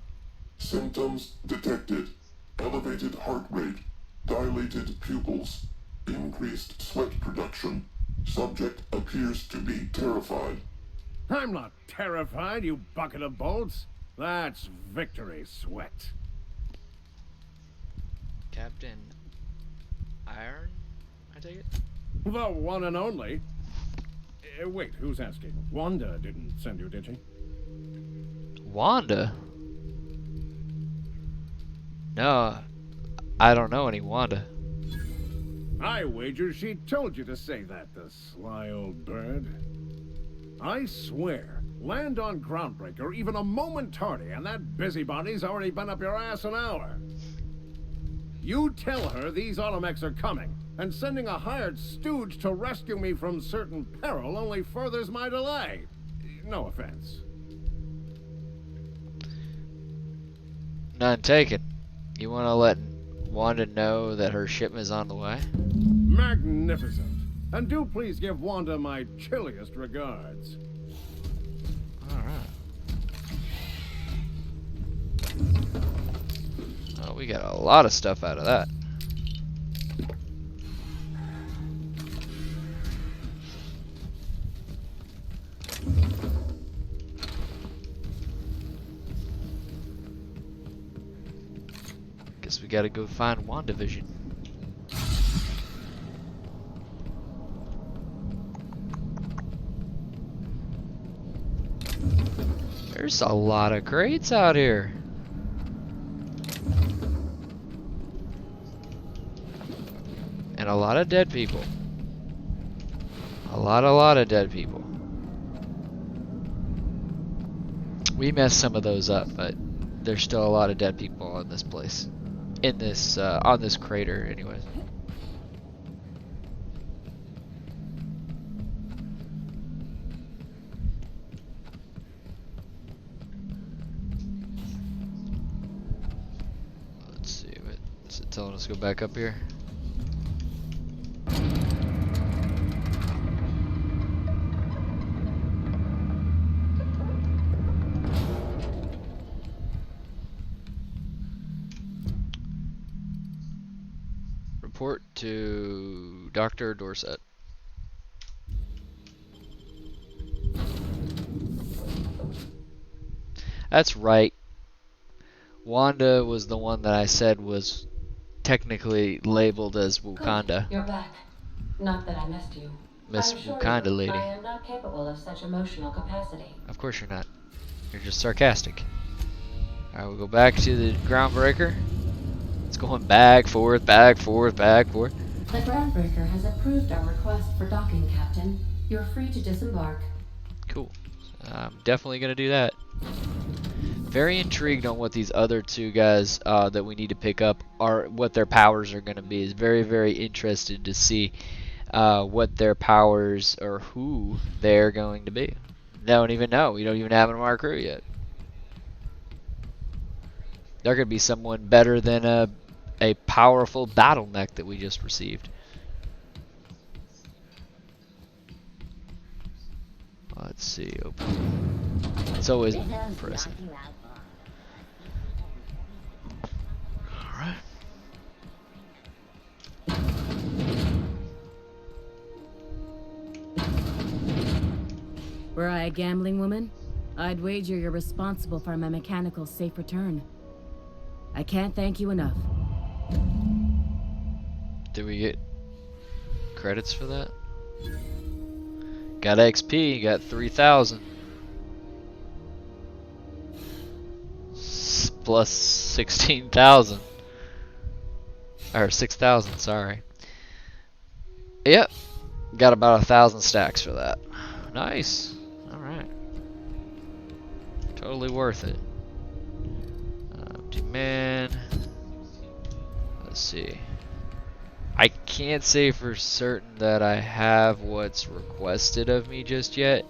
Symptoms detected. Elevated heart rate, dilated pupils, increased sweat production. Subject appears to be terrified. I'm not terrified, you bucket of bolts. That's victory sweat. Captain Iron, I take it? The one and only. Wait, who's asking? Wanda didn't send you, did she? Wanda? No, I don't know any Wanda. I wager she told you to say that, the sly old bird. I swear, land on Groundbreaker even a moment tardy, and that busybody's already been up your ass an hour. You tell her these automechs are coming, and sending a hired stooge to rescue me from certain peril only furthers my delay. No offense. None taken. You want to let Wanda know that her shipment is on the way? Magnificent. And do please give Wanda my chilliest regards. Alright. Oh, we got a lot of stuff out of that. Guess we gotta go find WandaVision. There's a lot of crates out here. And a lot of dead people. A lot of dead people. We messed some of those up, but there's still a lot of dead people on this place. In this, on this crater, anyways. Let's see, what is it telling us to go back up here? Report to Dr. Dorset. That's right. Wanda was the one that I said was technically labeled as Wakanda. Good. You're back. Not that I missed you. Miss I assure Wakanda you, lady. I am not capable of such emotional capacity. Of course you're not. You're just sarcastic. Alright, we'll go back to the groundbreaker. It's going back, forth, back, forth, back, forth. The groundbreaker has approved our request for docking, Captain. You're free to disembark. Cool. I'm definitely going to do that. Very intrigued on what these other two guys that we need to pick up are, what their powers are going to be. Is very, very interested to see what their powers or who they're going to be. Don't even know. We don't even have them in our crew yet. They're going to be someone better than a powerful battle mech that we just received. Let's see. Open. It's always impressive. Alright. Were I a gambling woman, I'd wager you're responsible for my mechanical safe return. I can't thank you enough. Did we get credits for that? Got XP, got 3,000. Plus 16,000. Or 6,000, sorry. Yep. Got about 1,000 stacks for that. Nice. Alright. Totally worth it. Demand. Let's see. I can't say for certain that I have what's requested of me just yet.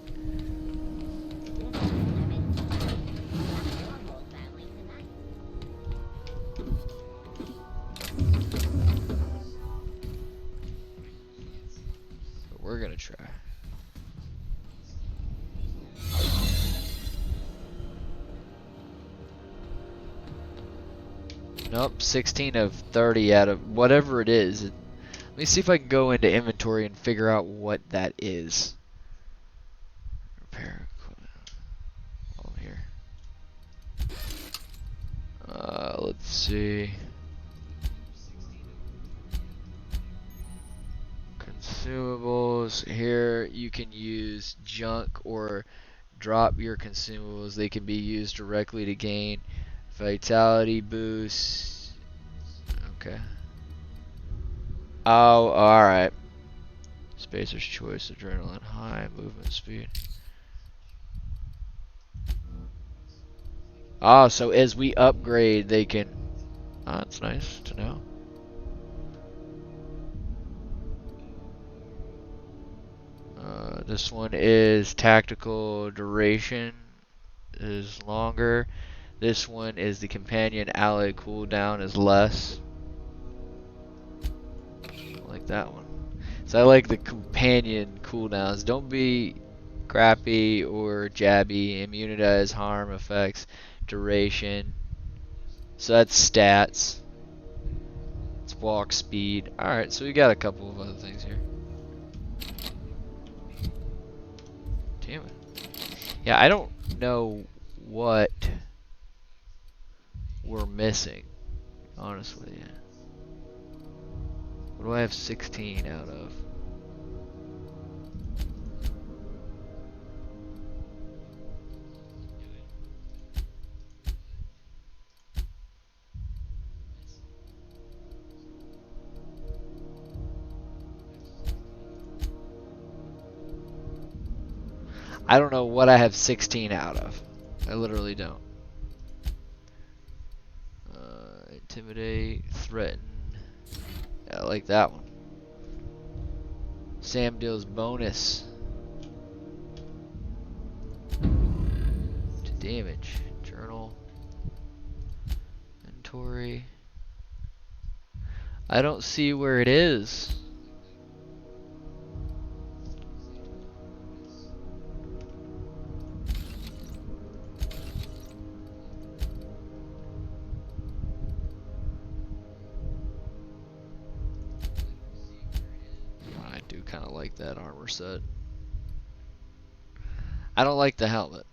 But we're gonna try. Nope, 16 of 30 out of whatever it is. Let me see if I can go into inventory and figure out what that is. Repair equipment. While I'm here. Let's see. Consumables. Here you can use junk or drop your consumables. They can be used directly to gain vitality boost. Okay. Oh, alright. Spacer's choice, adrenaline high, movement speed. Oh, so as we upgrade, they can. Oh, that's nice to know. This one is tactical duration is longer. This one is the companion ally cooldown is less. I like that one. So I like the companion cooldowns. Don't be crappy or jabby. Immunize harm effects, duration. So that's stats. It's walk speed. Alright, so we got a couple of other things here. Damn it. Yeah, I don't know what we're missing, honestly. What do I have 16 out of? I don't know what I have 16 out of. I literally don't. Intimidate, threaten. Yeah, I like that one. Sam deals bonus to damage. Journal. Inventory. I don't see where it is. I do kind of like that armor set. I don't like the helmet.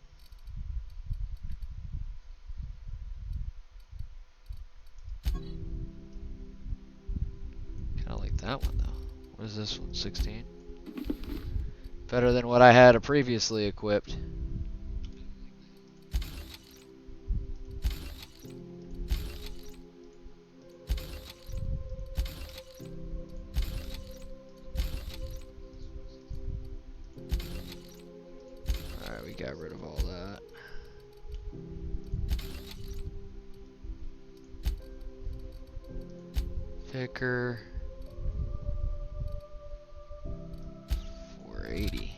Kind of like that one though. What is this one? 16? Better than what I had previously equipped. Alright, we got rid of all that. Picker. 480.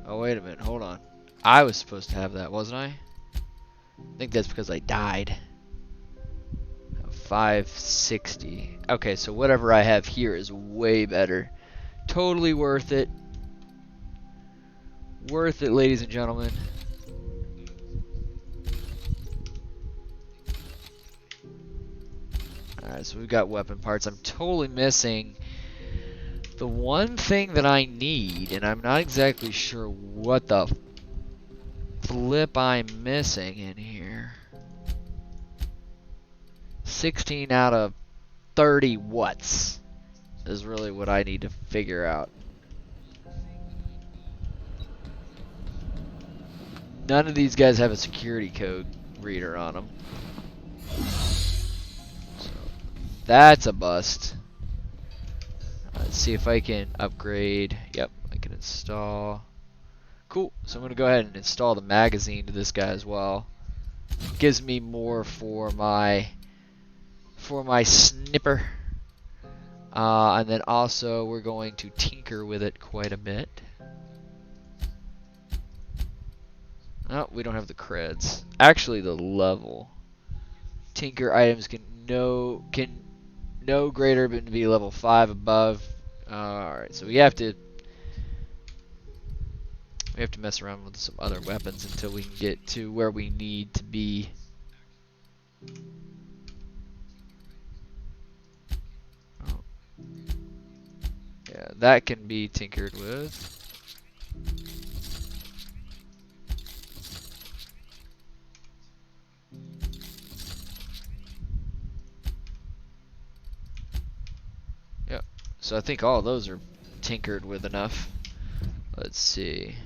Oh, wait a minute. Hold on. I was supposed to have that, wasn't I? I think that's because I died. 560. Okay, so whatever I have here is way better. Totally worth it. Worth it, ladies and gentlemen. Alright, so we've got weapon parts. I'm totally missing the one thing that I need, and I'm not exactly sure what the flip I'm missing in here. 16 out of 30 watts is really what I need to figure out. None of these guys have a security code reader on them. So that's a bust. Let's see if I can upgrade. Yep, I can install. Cool. So I'm going to go ahead and install the magazine to this guy as well. Gives me more for my snipper. And then also we're going to tinker with it quite a bit. Oh, we don't have the creds. Actually, the level. Tinker items can no greater than be level 5 above. Alright, so we have to mess around with some other weapons until we can get to where we need to be. Oh. Yeah, that can be tinkered with. So I think all of those are tinkered with enough. Let's see.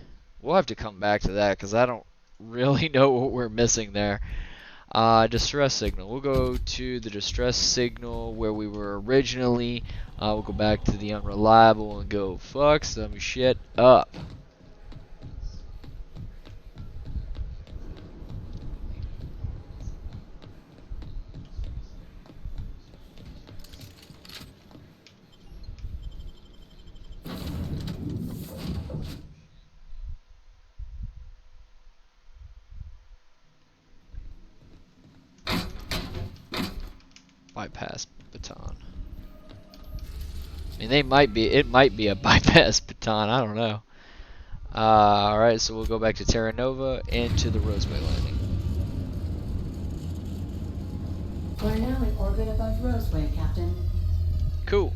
We'll have to come back to that because I don't really know what we're missing there. Distress signal. We'll go to the distress signal where we were originally. We'll go back to the unreliable and go fuck some shit up. Bypass baton. I mean, it might be a bypass baton. I don't know. Alright, so we'll go back to Terra Nova and to the Roseway Landing. We're now in orbit above Roseway, Captain. Cool.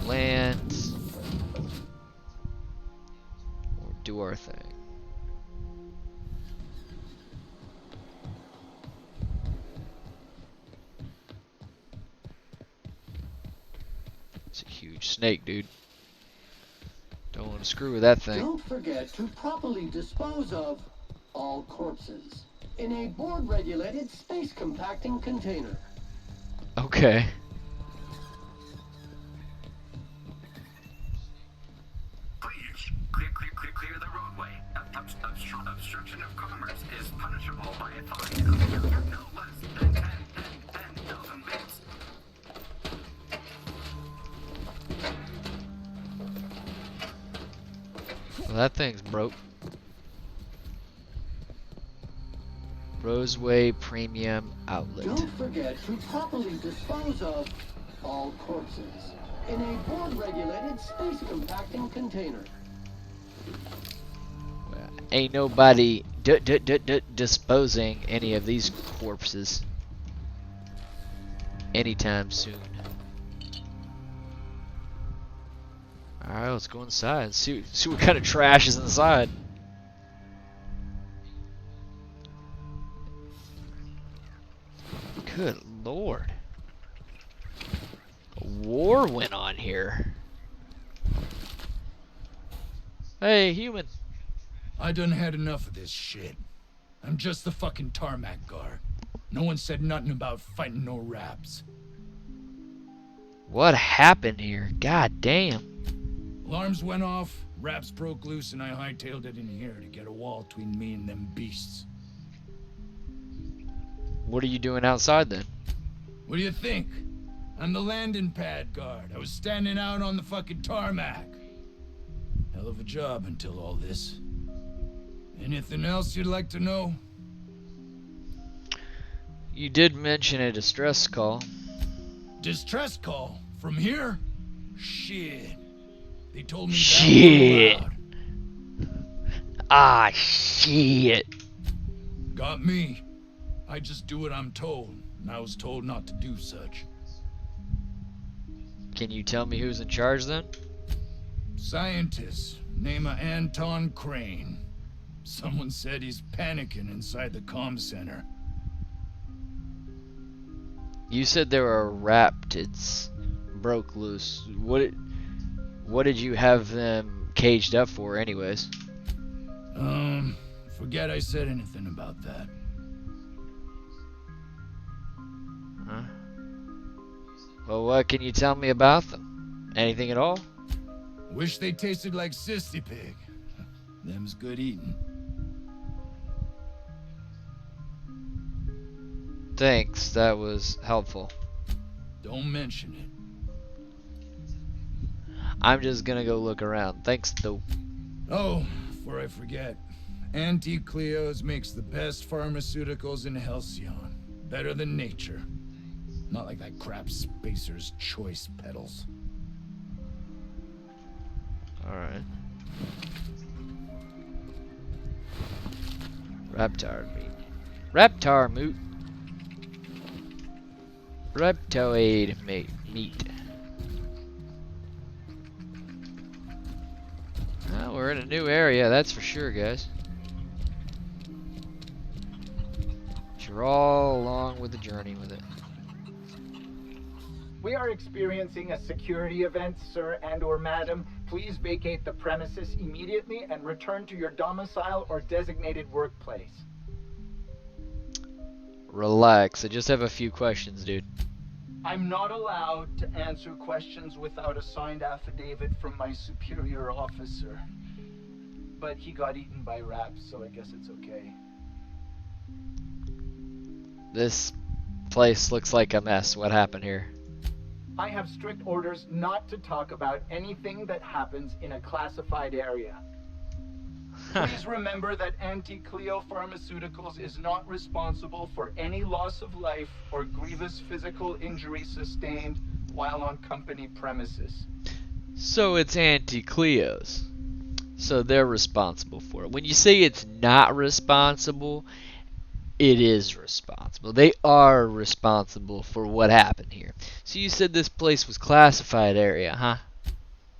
Land. Or do our thing. It's a huge snake, dude. Don't want to screw with that thing. Don't forget to properly dispose of all corpses in a board-regulated space compacting container. Okay. Please, clear the roadway. Obstruction of commerce is punishable by a fine of no less than 10,000 bits. Well, that thing's broke. Roseway Premium Outlet. Don't forget to properly dispose of all corpses in a board-regulated space compacting container. Well, ain't nobody disposing any of these corpses anytime soon. Alright, let's go inside and see what kind of trash is inside. Good lord. A war went on here. Hey, human. I done had enough of this shit. I'm just the fucking tarmac guard. No one said nothing about fighting no raps. What happened here? God damn. Alarms went off, raps broke loose, and I hightailed it in here to get a wall between me and them beasts. What are you doing outside then? What do you think? I'm the landing pad guard. I was standing out on the fucking tarmac. Hell of a job until all this. Anything else you'd like to know? You did mention a distress call. Distress call? From here? Shit. They told me shit. That ah, shit. Got me. I just do what I'm told, and I was told not to do such. Can you tell me who's in charge then? Scientist, name of Anton Crane. Someone said he's panicking inside the comm center. You said there were raptids broke loose. What did you have them caged up for anyways? Forget I said anything about that. Huh? Well, what can you tell me about them? Anything at all? Wish they tasted like Sissy Pig. Them's good eating. Thanks, that was helpful. Don't mention it. I'm just gonna go look around. Thanks, though. Oh, before I forget. Auntie Cleo's makes the best pharmaceuticals in Halcyon. Better than nature. Not like that crap Spacer's Choice pedals. Alright. Reptar meat. Reptar moot. Reptoid meat. Well, we're in a new area, that's for sure, guys. But you're all along with the journey with it. We are experiencing a security event, sir and/or madam. Please vacate the premises immediately and return to your domicile or designated workplace. Relax, I just have a few questions, dude. I'm not allowed to answer questions without a signed affidavit from my superior officer. But he got eaten by rats, so I guess it's okay. This place looks like a mess. What happened here? I have strict orders not to talk about anything that happens in a classified area. Please remember that Anti-Cleo Pharmaceuticals is not responsible for any loss of life or grievous physical injury sustained while on company premises. So it's Anti-Cleo's. So they're responsible for it. When you say it's not responsible, it is responsible. They are responsible for what happened here. So you said this place was classified area, huh?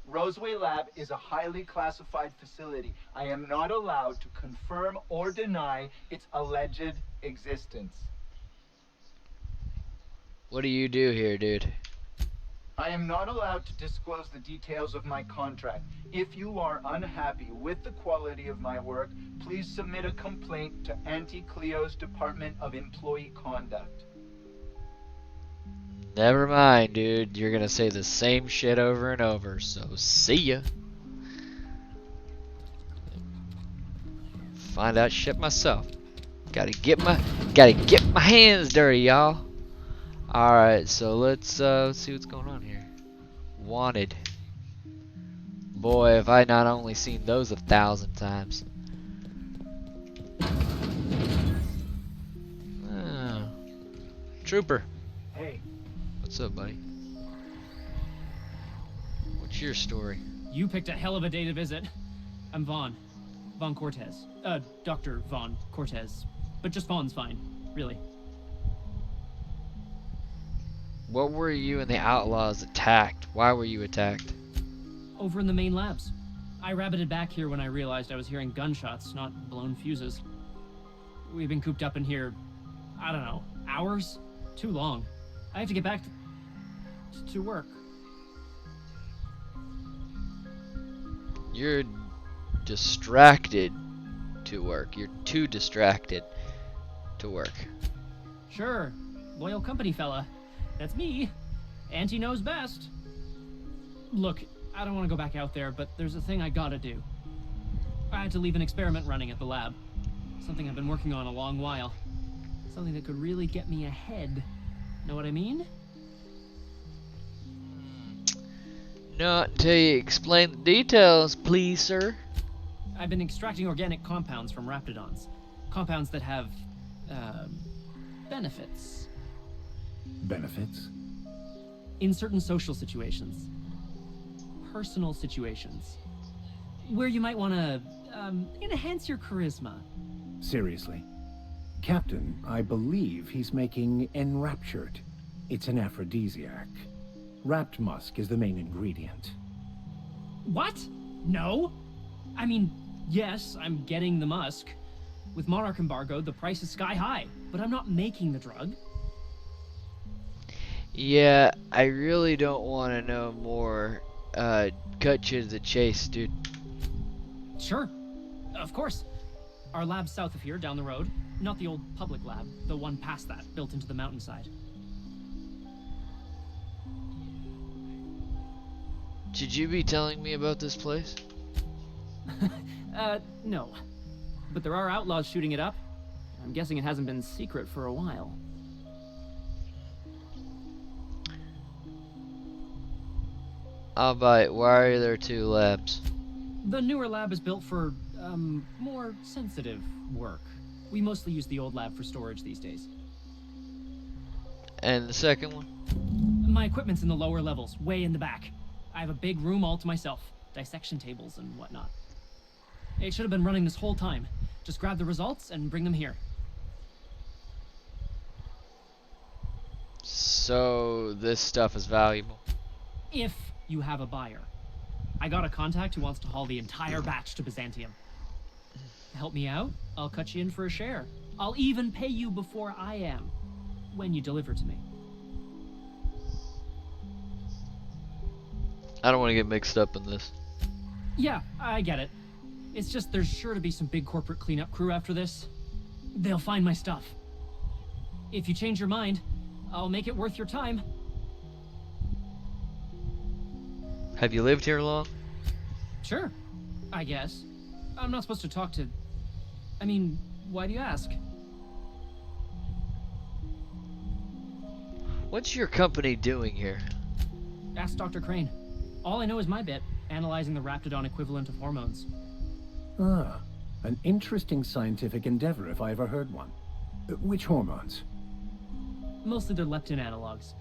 Roseway Lab is a highly classified facility. I am not allowed to confirm or deny its alleged existence. What do you do here, dude? I am not allowed to disclose the details of my contract. If you are unhappy with the quality of my work, please submit a complaint to Auntie Cleo's Department of Employee Conduct. Never mind, dude. You're gonna say the same shit over and over, so see ya. Find out shit myself. Gotta get my hands dirty, y'all. Alright, so let's see what's going on here. Wanted. Boy, have I not only seen those 1,000 times. Oh. Trooper. Hey. What's up, buddy? What's your story? You picked a hell of a day to visit. I'm Vaughn. Vaughn Cortez. Dr. Vaughn Cortez. But just Vaughn's fine, really. What were you and the outlaws attacked? Why were you attacked? Over in the main labs. I rabbited back here when I realized I was hearing gunshots, not blown fuses. We've been cooped up in here, I don't know, hours? Too long. I have to get back to work. You're distracted to work. You're too distracted to work. Sure. Loyal company fella. That's me. Auntie knows best. Look, I don't want to go back out there, but there's a thing I gotta do. I had to leave an experiment running at the lab. Something I've been working on a long while. Something that could really get me ahead. Know what I mean? Not until you explain the details, please, sir. I've been extracting organic compounds from raptidons. Compounds that have, benefits. Benefits? In certain social situations. Personal situations. Where you might want to, enhance your charisma. Seriously? Captain, I believe he's making enraptured. It's an aphrodisiac. Wrapped musk is the main ingredient. What? No? I mean, yes, I'm getting the musk. With Monarch embargo, the price is sky high, but I'm not making the drug. Yeah, I really don't want to know more. Cut you to the chase, dude. Sure. Of course. Our lab's south of here, down the road. Not the old public lab, the one past that, built into the mountainside. Should you be telling me about this place? No. But there are outlaws shooting it up. I'm guessing it hasn't been secret for a while. I'll buy it. Why are there two labs? The newer lab is built for, more sensitive work. We mostly use the old lab for storage these days. And the second one? My equipment's in the lower levels, way in the back. I have a big room all to myself. Dissection tables and whatnot. It should have been running this whole time. Just grab the results and bring them here. So, this stuff is valuable. If you have a buyer. I got a contact who wants to haul the entire batch to Byzantium. Help me out, I'll cut you in for a share. I'll even pay you before I am, when you deliver to me. I don't want to get mixed up in this. Yeah, I get it. It's just there's sure to be some big corporate cleanup crew after this. They'll find my stuff. If you change your mind, I'll make it worth your time. Have you lived here long? Sure, I guess. I'm not supposed to talk to... I mean, why do you ask? What's your company doing here? Ask Dr. Crane. All I know is my bit, analyzing the raptidon equivalent of hormones. Ah, an interesting scientific endeavor if I ever heard one. Which hormones? Mostly they're leptin analogs.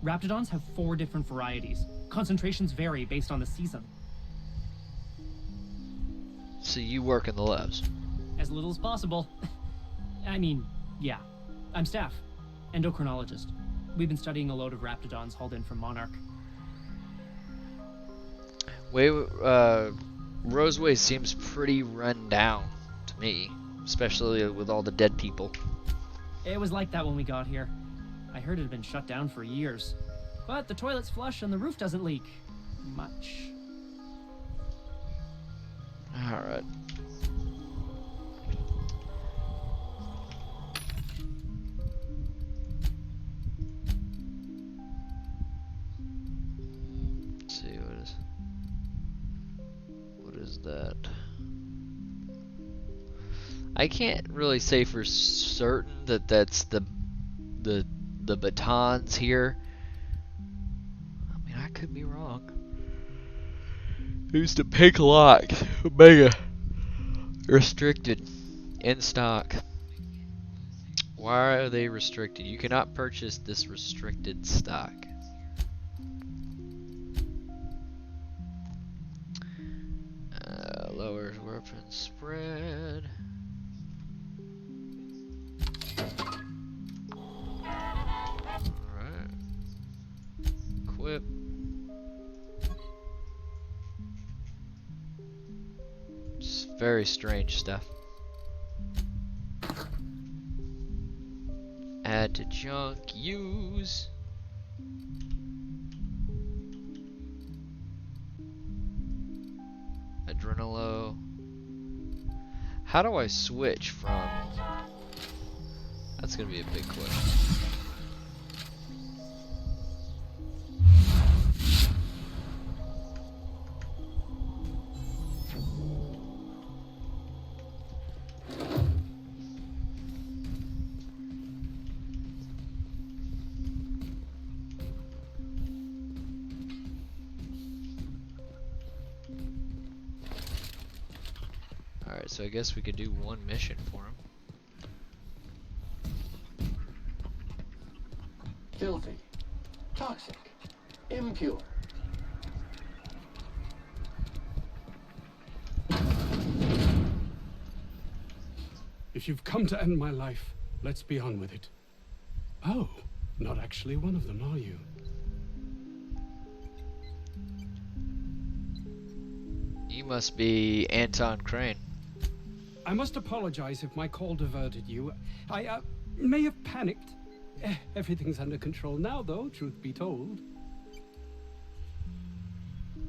Raptidons have 4 different varieties. Concentrations vary based on the season. So you work in the labs? As little as possible. I mean, yeah. I'm staff. Endocrinologist. We've been studying a load of raptidons hauled in from Monarch. Roseway seems pretty run down to me, especially with all the dead people. It was like that when we got here. I heard it had been shut down for years. But the toilet's flush and the roof doesn't leak. Much. Alright. Let's see, what is that? I can't really say for certain that that's the batons here. I mean, I could be wrong. Who's the pink lock? Omega. Restricted. In stock. Why are they restricted? You cannot purchase this restricted stock. Lowers weapon spread. Alright. Equip. Just very strange stuff. Add to junk. Use. Adrenalo. How do I switch from... That's gonna be a big question. Alright, so I guess we could do one mission for him. Filthy. Toxic. Impure. If you've come to end my life, let's be on with it. Oh, not actually one of them, are you? You must be Anton Crane. I must apologize if my call diverted you. I may have panicked. Everything's under control now, though, truth be told.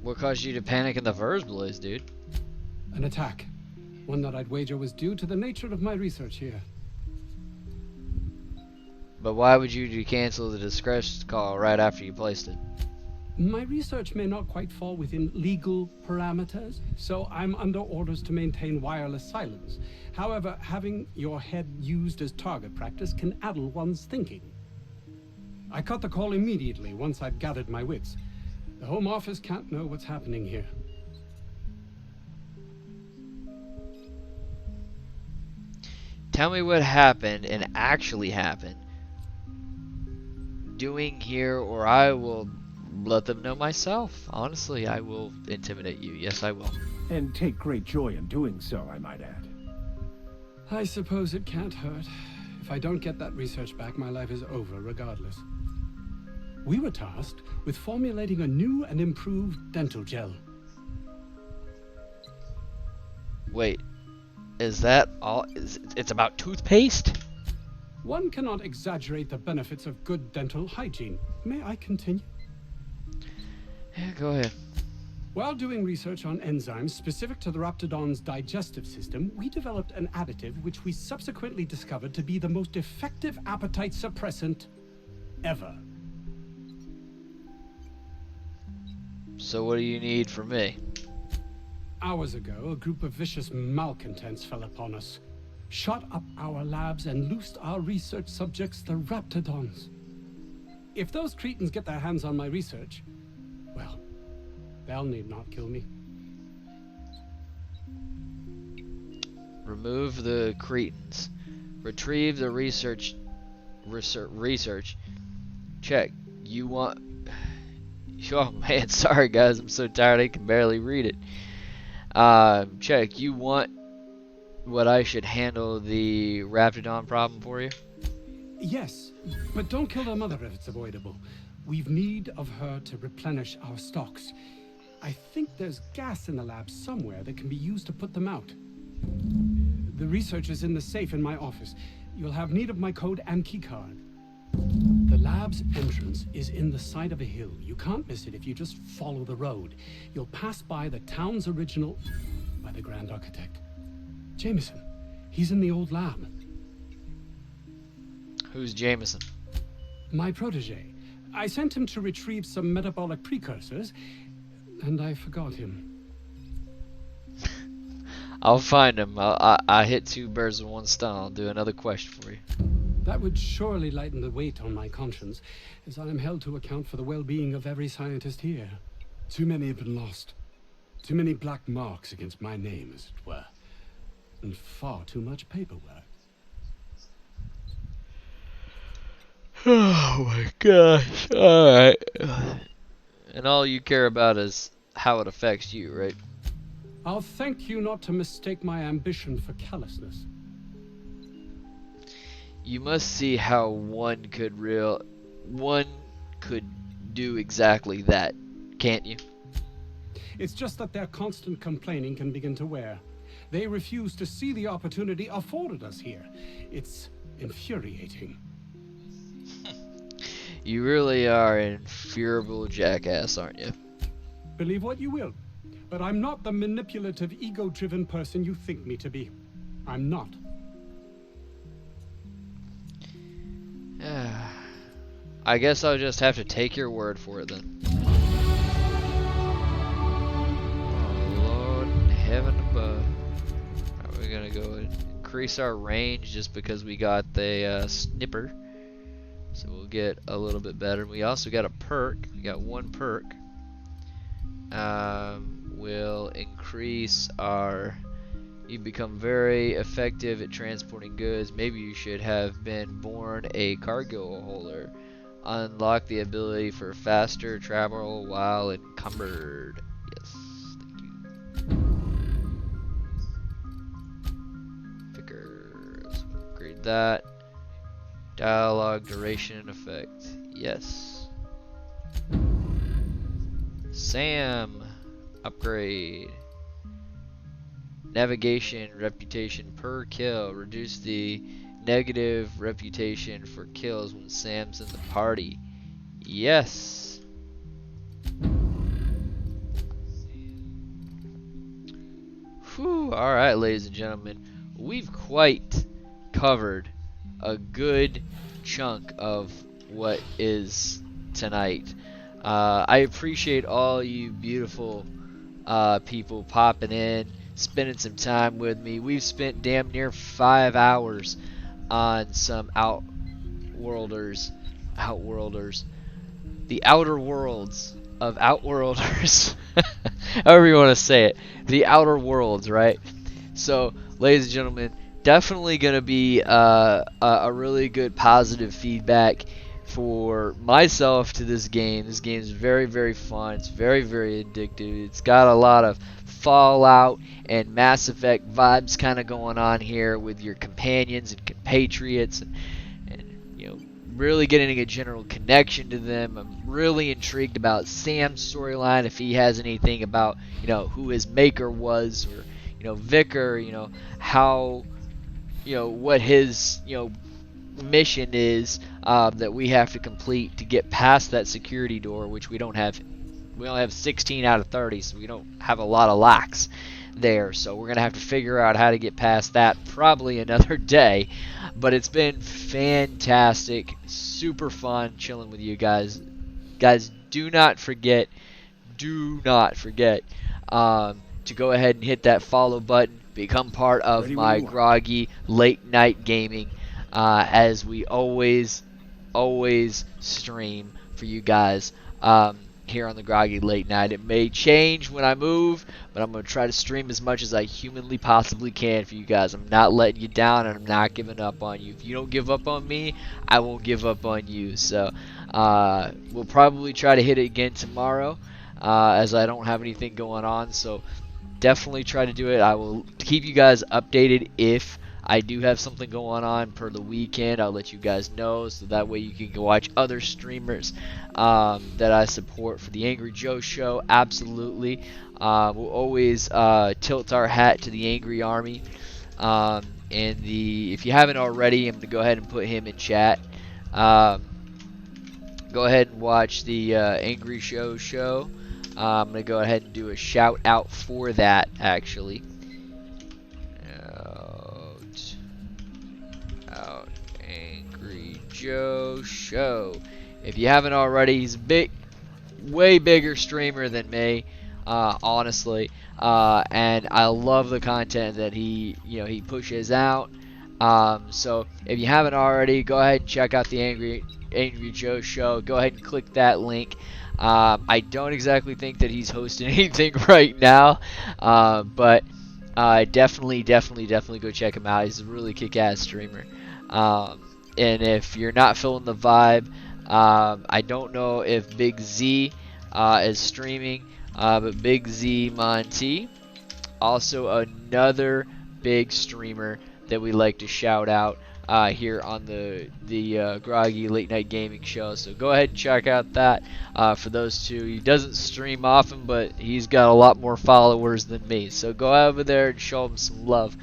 What caused you to panic in the first place, dude? An attack. One that I'd wager was due to the nature of my research here. But why would you cancel the distress call right after you placed it? My research may not quite fall within legal parameters, so I'm under orders to maintain wireless silence. However, having your head used as target practice can addle one's thinking. I cut the call immediately once I'd gathered my wits. The Home Office can't know what's happening here. Tell me what happened and actually happened. Doing here, or I will let them know myself. Honestly, I will intimidate you. Yes, I will. And take great joy in doing so, I might add. I suppose it can't hurt. If I don't get that research back, my life is over regardless. We were tasked with formulating a new and improved dental gel. Wait, is that all? It's about toothpaste? One cannot exaggerate the benefits of good dental hygiene. May I continue? Yeah, go ahead. While doing research on enzymes specific to the Raptidon's digestive system, we developed an additive which we subsequently discovered to be the most effective appetite suppressant ever. So what do you need from me? Hours ago, a group of vicious malcontents fell upon us, shot up our labs and loosed our research subjects, the Raptidons. If those cretins get their hands on my research, well, they'll need not kill me. Remove the cretins. Retrieve the research. Check. You want... Oh man, sorry guys, I'm so tired I can barely read it. Check, you want what I should handle the Raptidon problem for you? Yes, but don't kill their mother if it's avoidable. We've need of her to replenish our stocks. I think there's gas in the lab somewhere that can be used to put them out. The research is in the safe in my office. You'll have need of my code and keycard. The lab's entrance is in the side of a hill. You can't miss it if you just follow the road. You'll pass by the town's original by the Grand Architect. Jameson, he's in the old lab. Who's Jameson? My protege. I sent him to retrieve some metabolic precursors, and I forgot him. I'll find him. I hit 2 birds with 1 stone. I'll do another question for you. That would surely lighten the weight on my conscience, as I am held to account for the well-being of every scientist here. Too many have been lost. Too many black marks against my name, as it were. And far too much paperwork. Oh my gosh. Alright. And all you care about is how it affects you, right? I'll thank you not to mistake my ambition for callousness. You must see how one could do exactly that, can't you? It's just that their constant complaining can begin to wear. They refuse to see the opportunity afforded us here. It's infuriating. You really are an infuriable jackass, aren't you? Believe what you will, but I'm not the manipulative, ego-driven person you think me to be. I'm not. I guess I'll just have to take your word for it then. Oh Lord in heaven above. Alright, we're gonna go and increase our range just because we got the snipper. So we'll get a little bit better. We also got a perk. We got 1 perk. We'll increase our... You become very effective at transporting goods. Maybe you should have been born a cargo holder. Unlock the ability for faster travel while encumbered. Yes, thank you. Figures. Upgrade that. Dialogue duration and effect. Yes. Sam. Upgrade. Navigation reputation per kill. Reduce the negative reputation for kills when Sam's in the party. Yes. Whew. Alright, ladies and gentlemen. We've quite covered a good chunk of what is tonight. I appreciate all you beautiful people popping in, spending some time with me. We've spent damn near 5 hours on some Outworlders, the Outer Worlds of Outworlders, however you want to say it, the Outer Worlds, right? So, ladies and gentlemen, definitely going to be a really good positive feedback for myself to this game. This game is very, very fun. It's very, very addictive. It's got a lot of Fallout and Mass Effect vibes kind of going on here with your companions and compatriots, and you know, really getting a general connection to them. I'm really intrigued about Sam's storyline, if he has anything about, you know, who his maker was, or, you know, Vicar, you know, how, you know, what his, you know, mission is that we have to complete to get past that security door, which we don't have. We only have 16 out of 30, so we don't have a lot of locks there. So we're going to have to figure out how to get past that probably another day. But it's been fantastic, super fun chilling with you guys. Guys, do not forget to go ahead and hit that follow button. Become part of my Groggy Late Night Gaming, as we always stream for you guys here on the Groggy Late Night. It may change when I move, but I'm going to try to stream as much as I humanly possibly can for you guys. I'm not letting you down, and I'm not giving up on you. If you don't give up on me, I won't give up on you. So we'll probably try to hit it again tomorrow, as I don't have anything going on. So definitely try to do it. I will keep you guys updated if I do have something going on per the weekend. I'll let you guys know, so that way you can go watch other streamers that I support for the Angry Joe Show. Absolutely. We'll always tilt our hat to the Angry Army. And if you haven't already, I'm going to go ahead and put him in chat. Go ahead and watch the Angry Show. I'm going to go ahead and do a shout out for that, actually. Out Angry Joe Show. If you haven't already, he's a way bigger streamer than me, honestly. And I love the content that he pushes out. So if you haven't already, go ahead and check out the Angry Joe Show. Go ahead and click that link. I don't exactly think that he's hosting anything right now, but definitely go check him out. He's a really kick-ass streamer. And if you're not feeling the vibe, I don't know if Big Z is streaming, but Big Z Monty, also another big streamer that we like to shout out here on the Groggy Late Night Gaming Show. So go ahead and check out that for those two. He doesn't stream often, but he's got a lot more followers than me. So go over there and show him some love,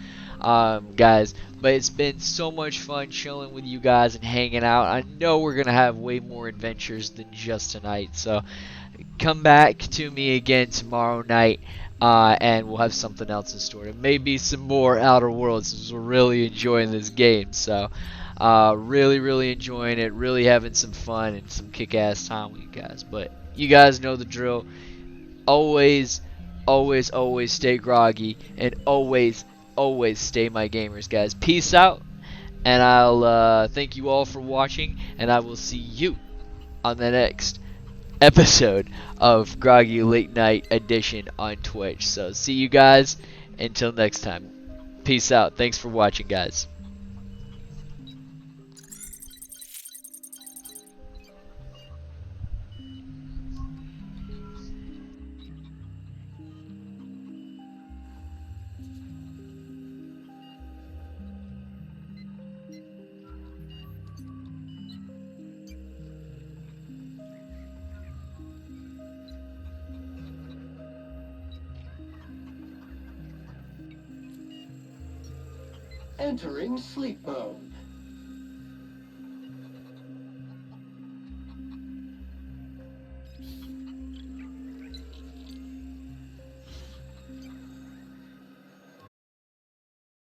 guys. But it's been so much fun chilling with you guys and hanging out. I know we're going to have way more adventures than just tonight. So come back to me again tomorrow night. And we'll have something else in store. It may be some more Outer Worlds, since we're really enjoying this game. So, really enjoying it. Really having some fun and some kick-ass time with you guys. But you guys know the drill. Always stay groggy. And always stay my gamers, guys. Peace out. And I'll thank you all for watching. And I will see you on the next episode of Groggy Late Night Edition on Twitch. So see you guys until next time. Peace out. Thanks for watching, guys. Entering sleep mode.